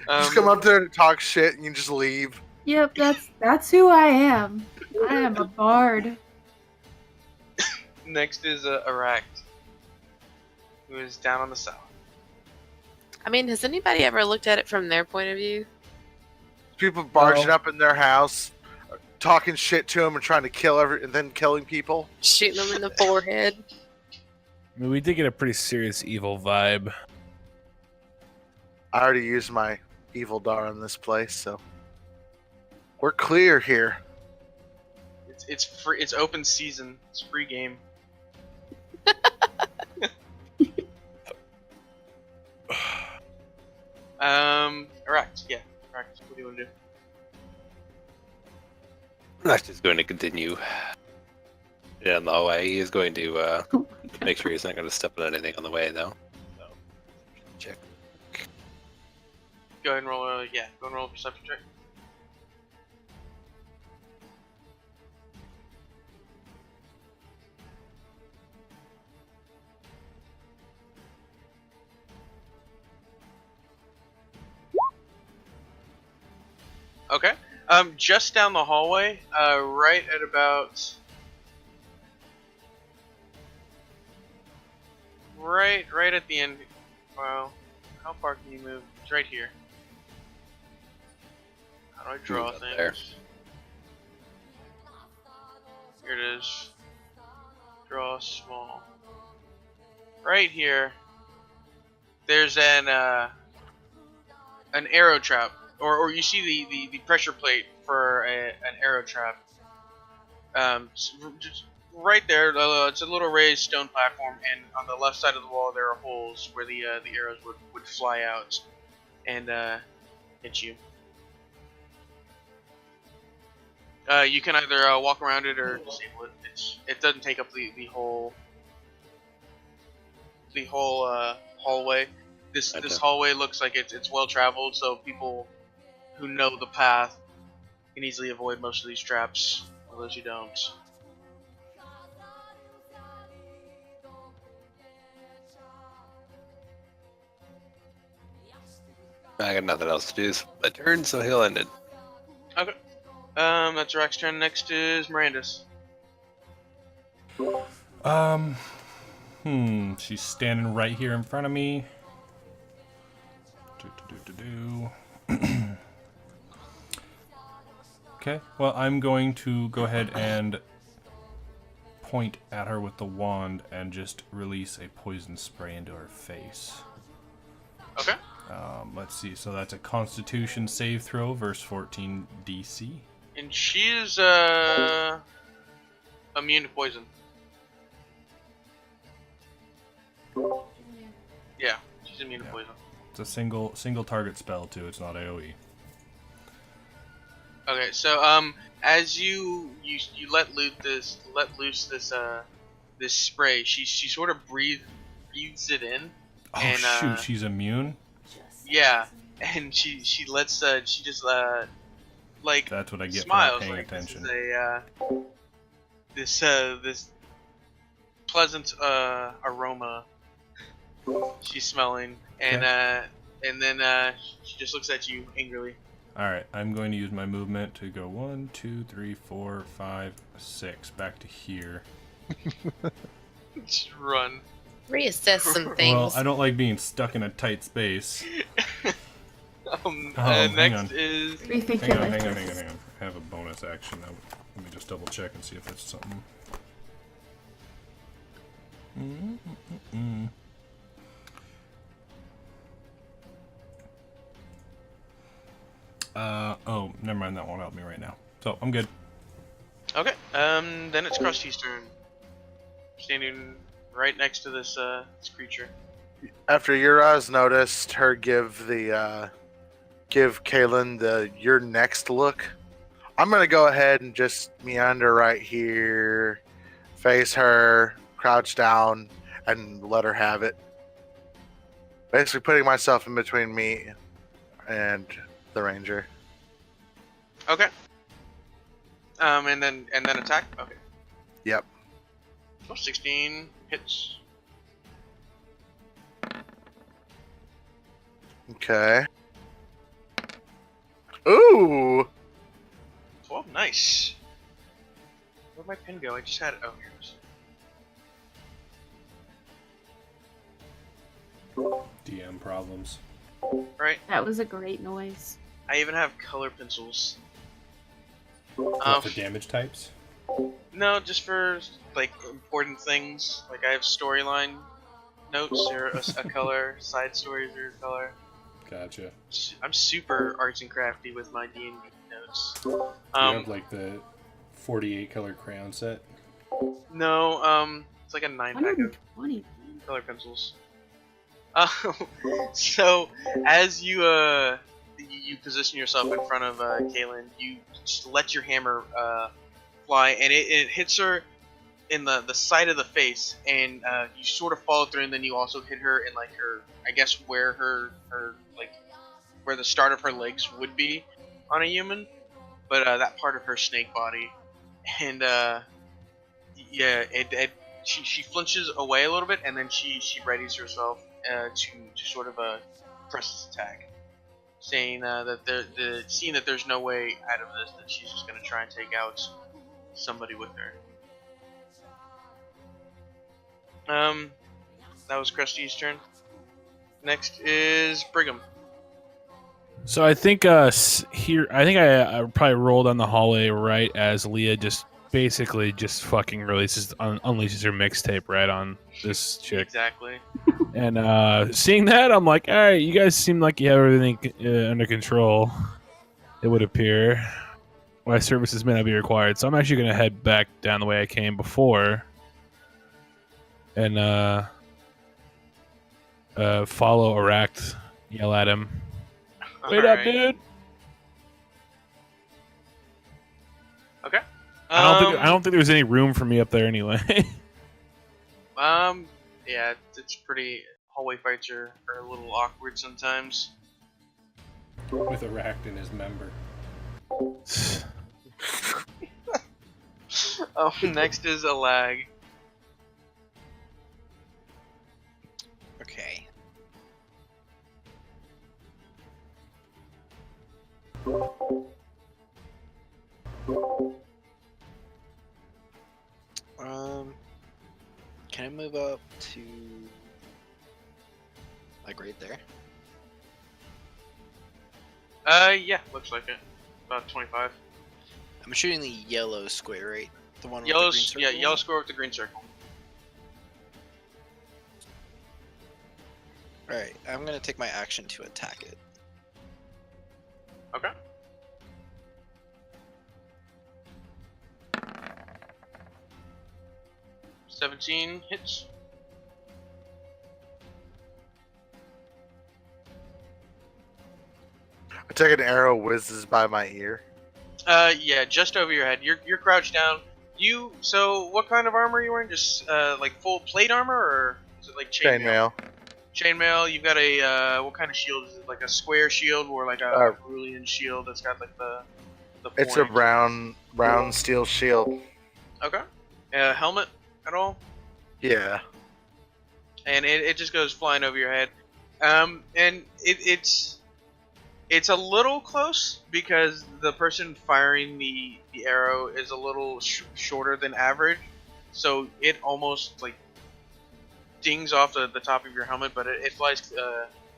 Just come up there and talk shit, and you just leave. Yep, that's who I am. I am a bard. Next is Aract, who is down on the south. I mean, has anybody ever looked at it from their point of view? People barging No. up in their house, talking shit to them, and trying to kill and then killing people. Shooting them in the forehead? I mean, we did get a pretty serious evil vibe. I already used my evil dar on this place, so we're clear here. It's free. It's open season. It's free game. Aract. Yeah. Aract. What do you want to do? Rash is going to continue down the hallway. He is going to Oh my god. make sure he's not going to step on anything on the way, though. So, check. Go ahead and roll a perception check. Okay. Just down the hallway, right at about right at the end. Well, how far can you move? It's right here. How do I draw Move up things? there. Here it is. Draw small. Right here. There's an arrow trap, or you see the pressure plate for an arrow trap. Just right there. It's a little raised stone platform, and on the left side of the wall there are holes where the arrows would fly out and hit you. You can either walk around it or disable it. It doesn't take up the whole hallway. This hallway looks like it's well traveled, so people who know the path can easily avoid most of these traps, or those who don't. I got nothing else to do. It's my turn, so he'll end it. Okay. That's Rack's turn. Next is Miranda's. She's standing right here in front of me. Okay, well, I'm going to go ahead and point at her with the wand and just release a poison spray into her face. Okay. Let's see. So that's a Constitution save throw versus 14 DC. And she is immune to poison. Yeah, she's immune to poison. It's a single target spell too. It's not AOE. Okay, so as you let loose this this spray, she sort of breathes it in. Oh and, shoot, she's immune. Yeah, and she just like That's what I get smiles, for not paying like, attention. This pleasant aroma she's smelling, and then she just looks at you angrily. Alright, I'm going to use my movement to go 1, 2, 3, 4, 5, 6 back to here. Just run. Reassess some things. Well, I don't like being stuck in a tight space. Next hang on. is Rethink Hang your on, life hang on, choices. hang on. I have a bonus action. Let me just double check and see if it's something. Oh, never mind. That won't help me right now. So I'm good. okay. Then it's Krusty's turn. Standing right next to this creature. After Ura's noticed her give Kaylin the "you're next" look, I'm gonna go ahead and just meander right here, face her, crouch down, and let her have it. Basically, putting myself in between me and the ranger. Okay. And then attack. Okay. Yep. So 16 hits. Okay. Ooh. 12. Nice. Where'd my pin go? I just had it. Oh, here it is. DM problems. Right. That was a great noise. I even have color pencils. What, for damage types? No, just for like important things. Like I have storyline notes or a color, side stories are a color. Gotcha. I'm super arts and crafty with my D&D notes. Do you have like the 48 color crayon set? No, it's like a 9-pack of 120. color pencils. So as you position yourself in front of Kaylin, you just let your hammer fly, and it hits her in the side of the face, and you sort of follow through, and then you also hit her in like her, I guess where her like where the start of her legs would be on a human, but that part of her snake body, and yeah, she flinches away a little bit, and then she readies herself to sort of press this attack, saying that seeing that there's no way out of this, that she's just gonna try and take out somebody with her. That was Krusty's turn. Next is Brigham. So I think here, I think I probably rolled down the hallway right as Leah just basically just fucking unleashes her mixtape right on this chick. Exactly. And seeing that, I'm like, all right, you guys seem like you have everything under control. It would appear. My services may not be required, so I'm actually going to head back down the way I came before, and follow Aract, yell at him. Wait up, dude! Okay. I don't think there's any room for me up there anyway. Yeah, it's pretty. Hallway fights are a little awkward sometimes. With Aract in his member. Next is a lag. Okay. Can I move up to like right there? Yeah, looks like it. About 25. I'm shooting the yellow square, right? The one with Yellow, the green circle? yeah, yellow square with the green circle. Alright, I'm gonna take my action to attack it. Okay. $17 hits. I take an arrow whizzes by my ear. Yeah, just over your head. You're crouched down. So what kind of armor are you wearing? Just like full plate armor, or is it like chainmail? Chainmail. You've got a what kind of shield is it? Like a square shield or like a Cerulean shield that's got like the It's a points? brown steel shield. Okay. Helmet at all? Yeah. And it just goes flying over your head. And it's a little close because the person firing the arrow is a little shorter than average, so it almost like dings off the top of your helmet, but it flies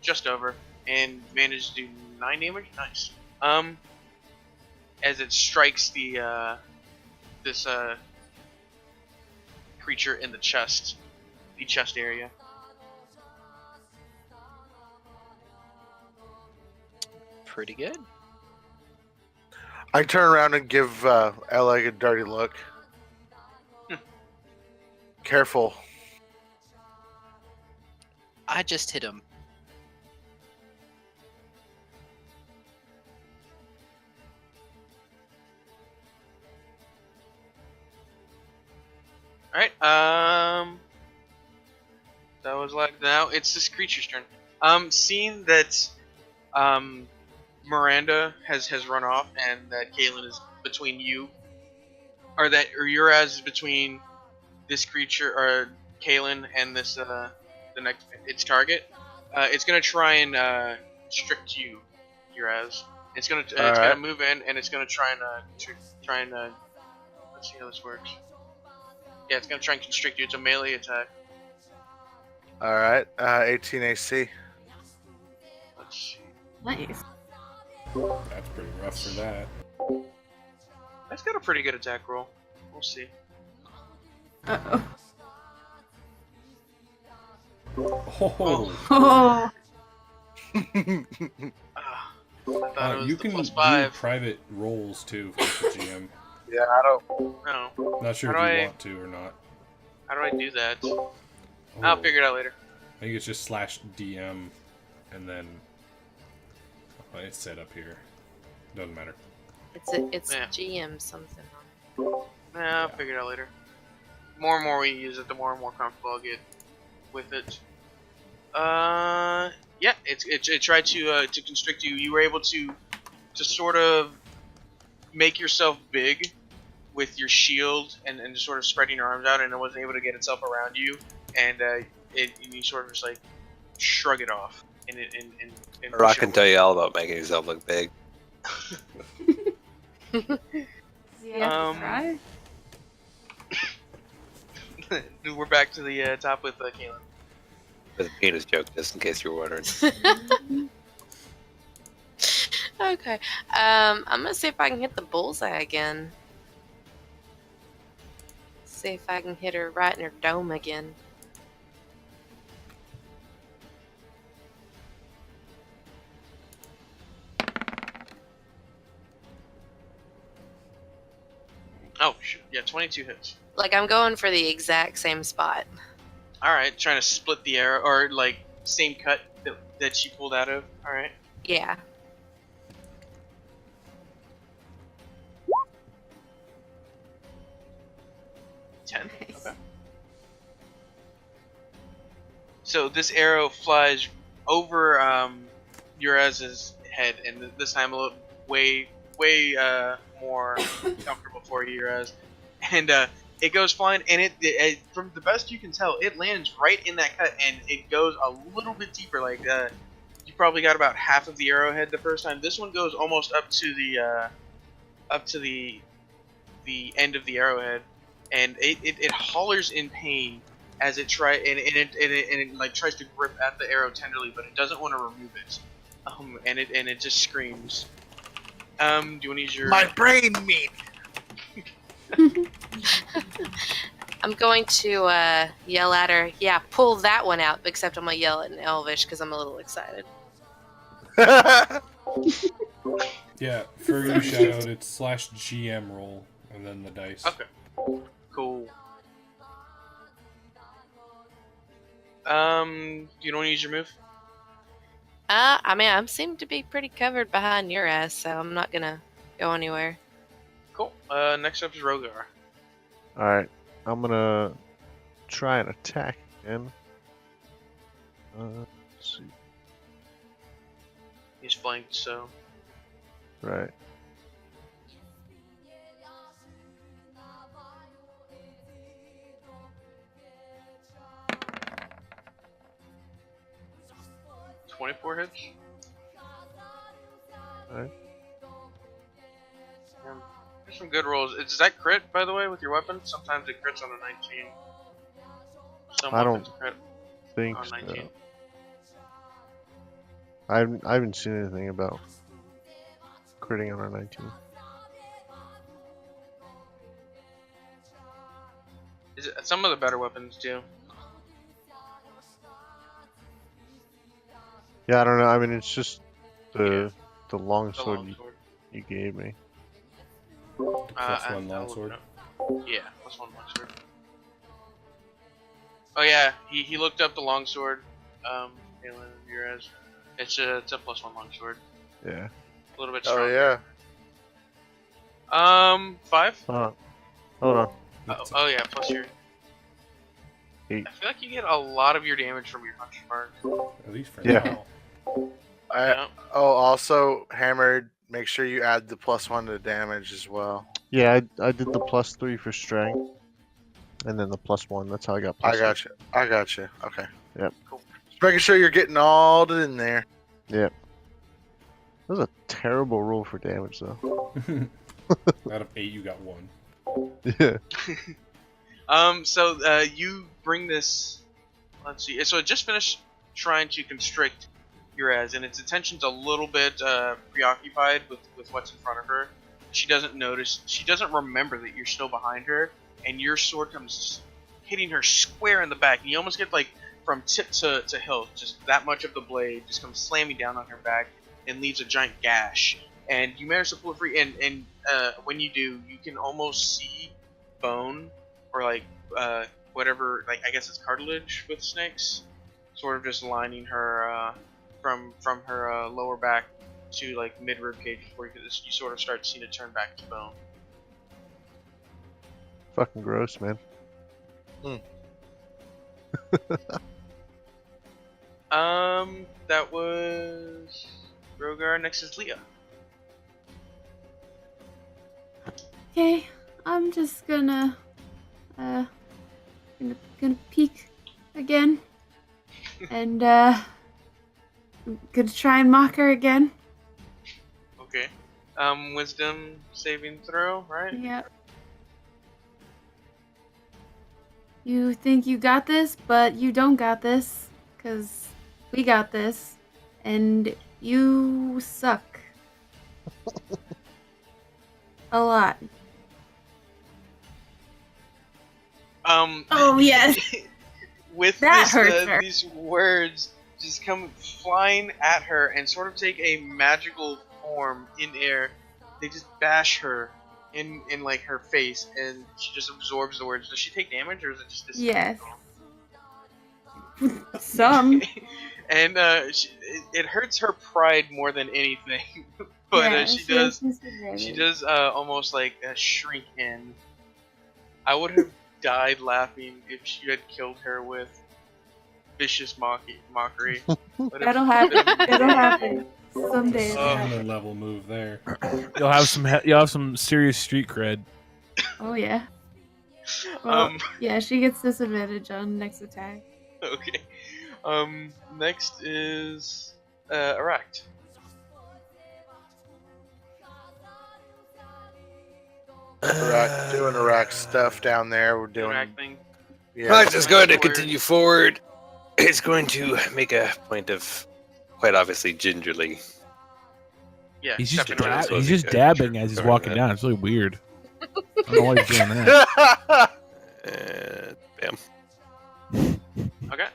just over and manages to do 9 damage. Nice. As it strikes the this creature in the chest area. Pretty good. I turn around and give Eleg a dirty look. Careful. I just hit him. Alright, that was like, now it's this creature's turn. Seeing that, Miranda has run off and that Kaylin is between you, or Uraz is between this creature, or Kaylin and this, the next, its target, it's gonna try and, constrict you, Uraz. It's gonna move in and it's gonna try and, let's see how this works. Yeah, it's gonna try and constrict you. It's a melee attack. Alright, 18 AC. Let's see. Nice. That's pretty rough for that. That's got a pretty good attack roll. We'll see. Uh-oh. Oh, Oh. I thought it was you the can do +5. private rolls too for the GM. Yeah, I don't. No. Not sure How if do you I- want to or not. How do I do that? Oh, I'll figure it out later. I think it's just /DM and then it's set up here. Doesn't matter. It's Yeah. GM something. I'll figure it out later. More and more we use it, the more and more comfortable I'll get with it. Yeah, it tried to constrict you. You were able to sort of make yourself big with your shield and just sort of spreading your arms out, and it wasn't able to get itself around you, and you sort of just like shrug it off. And Rock can tell you all about making yourself look big. Does he have to try? We're back to the top with Kaylin. With a penis joke, just in case you're wondering. Okay. I'm gonna see if I can hit the bullseye again. See if I can hit her right in her dome again. Oh, shoot. Yeah, 22 hits. Like, I'm going for the exact same spot. Alright, trying to split the arrow, or like, same cut that she pulled out of. Alright. Yeah. Ten. Nice. Okay. So this arrow flies over Uraz's head, and this time a little way more comfortable for you, Uraz. And it goes flying, and it from the best you can tell, it lands right in that cut, and it goes a little bit deeper. Like you probably got about half of the arrowhead the first time. This one goes almost up to the end of the arrowhead, and it hollers in pain as it it like tries to grip at the arrow tenderly, but it doesn't want to remove it. And it just screams. Do you want to use your My brain meat. I'm going to yell at her. Yeah, pull that one out. Except I'm gonna yell it in Elvish because I'm a little excited. Yeah, for So you, cute. Shadowed, it's /GM roll, and then the dice. Okay. Cool. You don't want to use your move? I mean, I seem to be pretty covered behind your ass, so I'm not gonna go anywhere. Cool. Next up is Rogar. Alright, I'm gonna try and attack again. Let's see. He's flanked, so Right. $24 hits. Alright. Yeah. There's some good rolls. Does that crit, by the way, with your weapon? Sometimes it crits on a 19. Some I weapons don't crit Think on 19. so. I haven't seen anything about critting on a 19. Some of the better weapons do. Yeah, I don't know. I mean, it's just the The longsword longsword. you gave me. Plus one and I'll look longsword. it up. Yeah, plus one longsword. Oh yeah, he looked up the longsword. Galen Ramirez. It's a plus one longsword. Yeah. A little bit Oh stronger. yeah. 5. Hold on. Oh yeah, plus your. 8. I feel like you get a lot of your damage from your hunter's mark. At least for Yeah. now. Yeah. Also hammered. Make sure you add the +1 to damage as well. Yeah, I did the +3 for strength, and then the +1. That's how I got. I got you. I got you. Okay. Yep. Cool. Just making sure you're getting all in there. Yep. That was a terrible roll for damage, though. Out of 8, you got 1. Yeah. So you bring this. Let's see. So it just finished trying to constrict Uraz, and its attention's a little bit preoccupied with what's in front of her. She doesn't notice. She doesn't remember that you're still behind her, and your sword comes hitting her square in the back. And you almost get like from tip to hilt, just that much of the blade just comes slamming down on her back and leaves a giant gash. And you manage to pull it free. And when you do, you can almost see bone or like whatever, like I guess it's cartilage with snakes, sort of just lining her from her lower back to like mid rib cage before you sort of start seeing it turn back to bone. Fucking gross, man. That was Rogar. Next is Leah. Okay, I'm just gonna peek again, and I'm gonna try and mock her again. Okay. Wisdom saving throw, right? Yep. You think you got this, but you don't got this, 'cause we got this, and you suck. A lot. Oh, yes. With That this, hurts her. these words just come flying at her and sort of take a magical form in air. They just bash her in like her face, and she just absorbs the words. Does she take damage, or is it just this? Yes. Some. And it hurts her pride more than anything. But Yeah, she has does. She does almost like shrink in. I would have died laughing if you had killed her with vicious mockery. But That'll it's- happen. It'll happen. Someday. it'll Oh. happen. Animal level move there. You'll have some serious street cred. Oh, yeah. Well, Um. yeah, she gets disadvantage on next attack. Okay. Next is Erect. Doing Iraq stuff down there. We're doing. Erect thing. Yeah. I'm just going to Forward. continue forward. It's going to make a point of, quite obviously, gingerly. Yeah. He's just stepping around. dab- he's just dabbing as he's walking down. It's really weird. I don't know why he's doing that. And bam. Okay.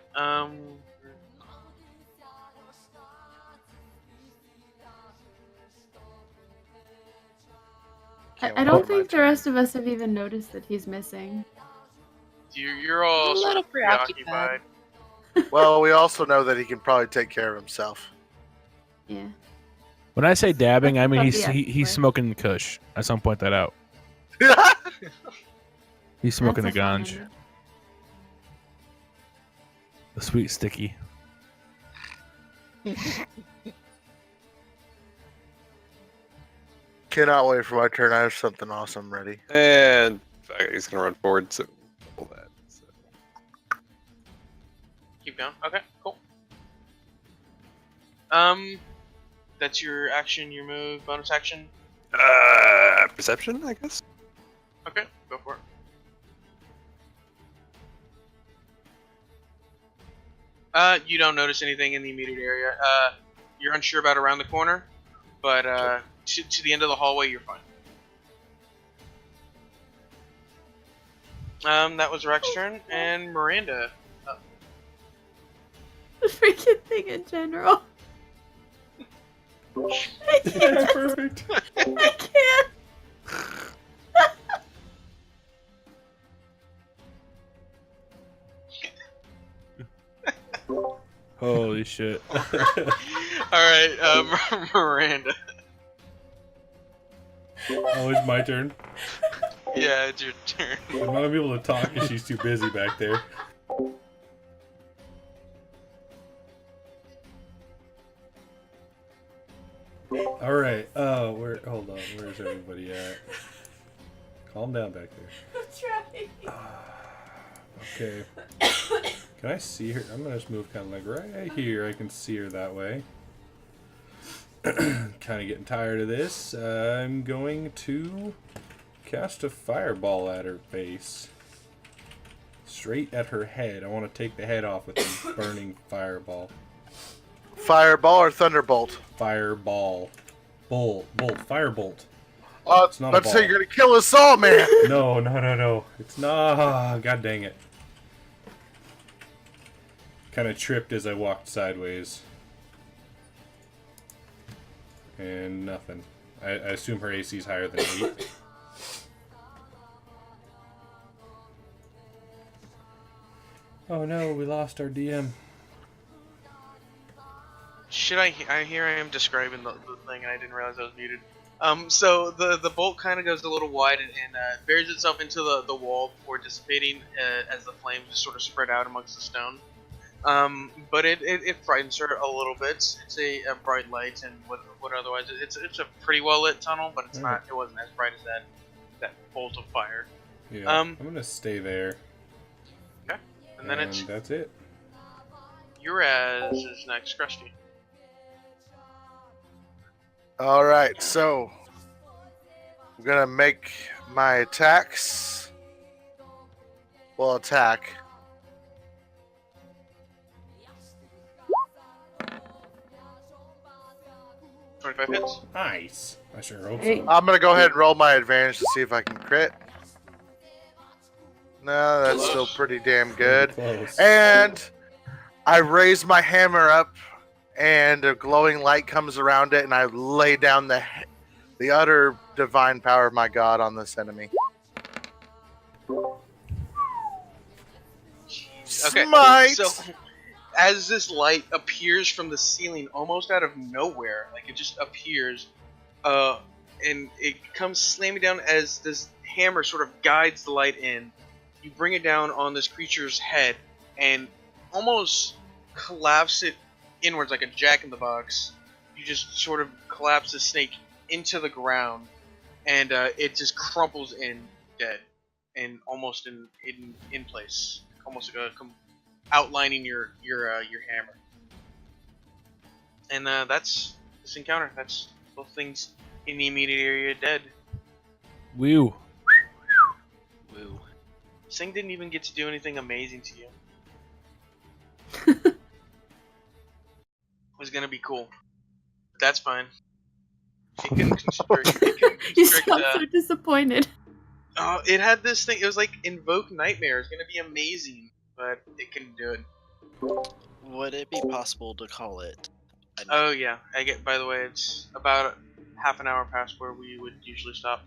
I don't think the rest of us have even noticed that he's missing. You're all A little sort of preoccupied. Well, we also know that he can probably take care of himself. Yeah. When I say dabbing, I mean That's he's probably he's smoking Kush. I some point that out. He's smoking That's the a fun ganj, image. the sweet sticky. Cannot wait for my turn. I have something awesome ready. And he's gonna run forward, so double that. So. Keep going. Okay, cool. That's your action, your move, bonus action. Perception, I guess. Okay, go for it. You don't notice anything in the immediate area. You're unsure about around the corner, but to the end of the hallway, you're fine. That was Rex's turn, and Miranda. The freaking thing in general. I That's can't. perfect. I can't. Holy shit! All right, Miranda. Oh, it's my turn. Yeah, it's your turn. I'm not gonna be able to talk because she's too busy back there. All right. Hold on. Where's everybody at? Calm down back there. I'm trying. Okay. Can I see her? I'm gonna just move kind of like right here. I can see her that way. Kind of getting tired of this. I'm going to cast a fireball at her face. Straight at her head. I want to take the head off with a burning fireball. Fireball or thunderbolt? Fireball. Bolt. Firebolt. Oh, It's not a let's say ball. you're gonna kill us all, man. No. It's not. God dang it. Kind of tripped as I walked sideways. And nothing. I assume her AC is higher than 8. Oh no, we lost our DM. Should I here I am describing the thing, and I didn't realize I was muted. So the bolt kind of goes a little wide and buries itself into the wall before dissipating as the flames just sort of spread out amongst the stone. But it frightens her a little bit. It's a bright light, and what otherwise it's a pretty well lit tunnel, but it's not. It wasn't as bright as that bolt of fire. Yeah, I'm gonna stay there. Okay, and then it's that's it. Uraz is next, Krusty. All right, so I'm gonna make my attacks. Well, attack. $25 hits. Nice. I sure hope Hey. so. I'm gonna go ahead and roll my advantage to see if I can crit. No, that's still pretty damn good. Close. And I raise my hammer up, and a glowing light comes around it, and I lay down the utter divine power of my god on this enemy. Okay, Smite! so as this light appears from the ceiling almost out of nowhere, like it just appears, and it comes slamming down as this hammer sort of guides the light in. You bring it down on this creature's head and almost collapse it inwards like a jack-in-the-box. You just sort of collapse the snake into the ground, and it just crumples in dead and almost in place, almost like outlining your hammer. And that's this encounter. That's both things in the immediate area dead. Woo. Woo. Sing didn't even get to do anything amazing to you. It was gonna be cool. But that's fine. She can constrict, You sound so disappointed. Oh, it had this thing. It was like Invoke Nightmare. It's gonna be amazing, but it couldn't do it. Would it be possible to call it? Oh yeah, I get. By the way, it's about half an hour past where we would usually stop.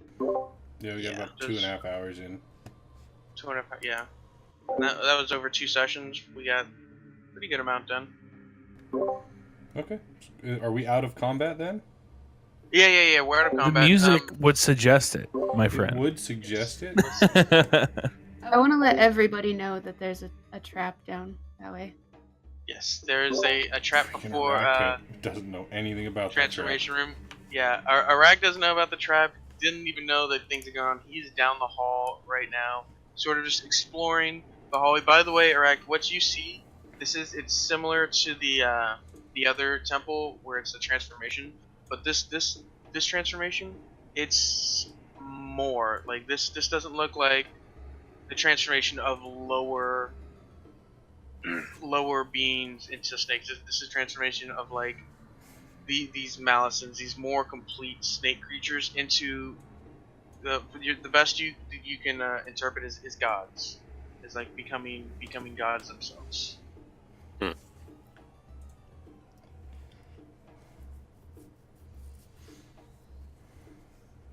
Yeah, we got Yeah. about 2.5 hours in. 2.5. Yeah, and that was over 2 sessions. We got pretty good amount done. Okay. Are we out of combat then? Yeah. We're out of The combat. music would suggest it, my It friend. would suggest it. I want to let everybody know that there's a trap down that way. Yes, there is a trap Freaking before Arachnid doesn't know anything about transformation room. Yeah, Arak doesn't know about the trap. Didn't even know that things are going on. He's down the hall right now, sort of just exploring the hallway. By the way, Arak, what you see, it's similar to the other temple where it's a transformation, but this transformation, it's more like this. This doesn't look like the transformation of lower beings into snakes. This is transformation of like these Malicens, these more complete snake creatures into the best you can interpret is gods. Is like becoming gods themselves.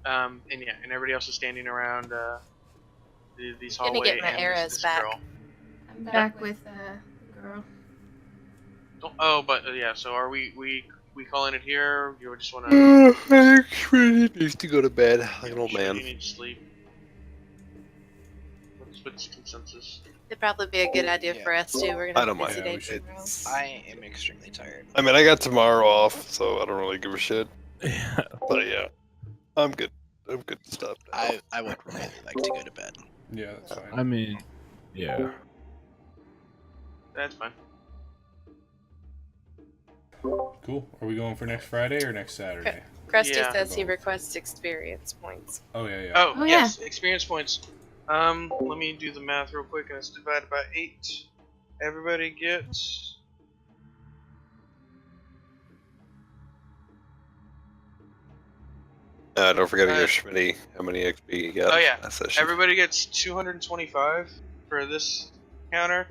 And everybody else is standing around these Gonna hallway get my and arrows this back. girl. I'm back with the girl. Oh, but yeah. So are we calling it here? Or you just want to? I think Shreddy needs to go to bed like an old man. You need to sleep. What's consensus? It'd probably be a good idea Yeah. for us too. We're I gonna don't have a busy mind. day Yeah, we should- tomorrow. I am extremely tired. I mean, I got tomorrow off, so I don't really give a shit. Yeah. But yeah, I'm good. I'm good to stop now. I would really like to go to bed. Yeah, that's fine. I mean, yeah. That's fine. Cool. Are we going for next Friday or next Saturday? Krusty Yeah. says he requests experience points. Oh yeah, yeah. Oh, Oh, yes, experience points. Let me do the math real quick, and it's divided by 8. Everybody gets. Don't forget to give Shreddy how many XP you got. Oh yeah, last session. everybody gets 225 for this counter,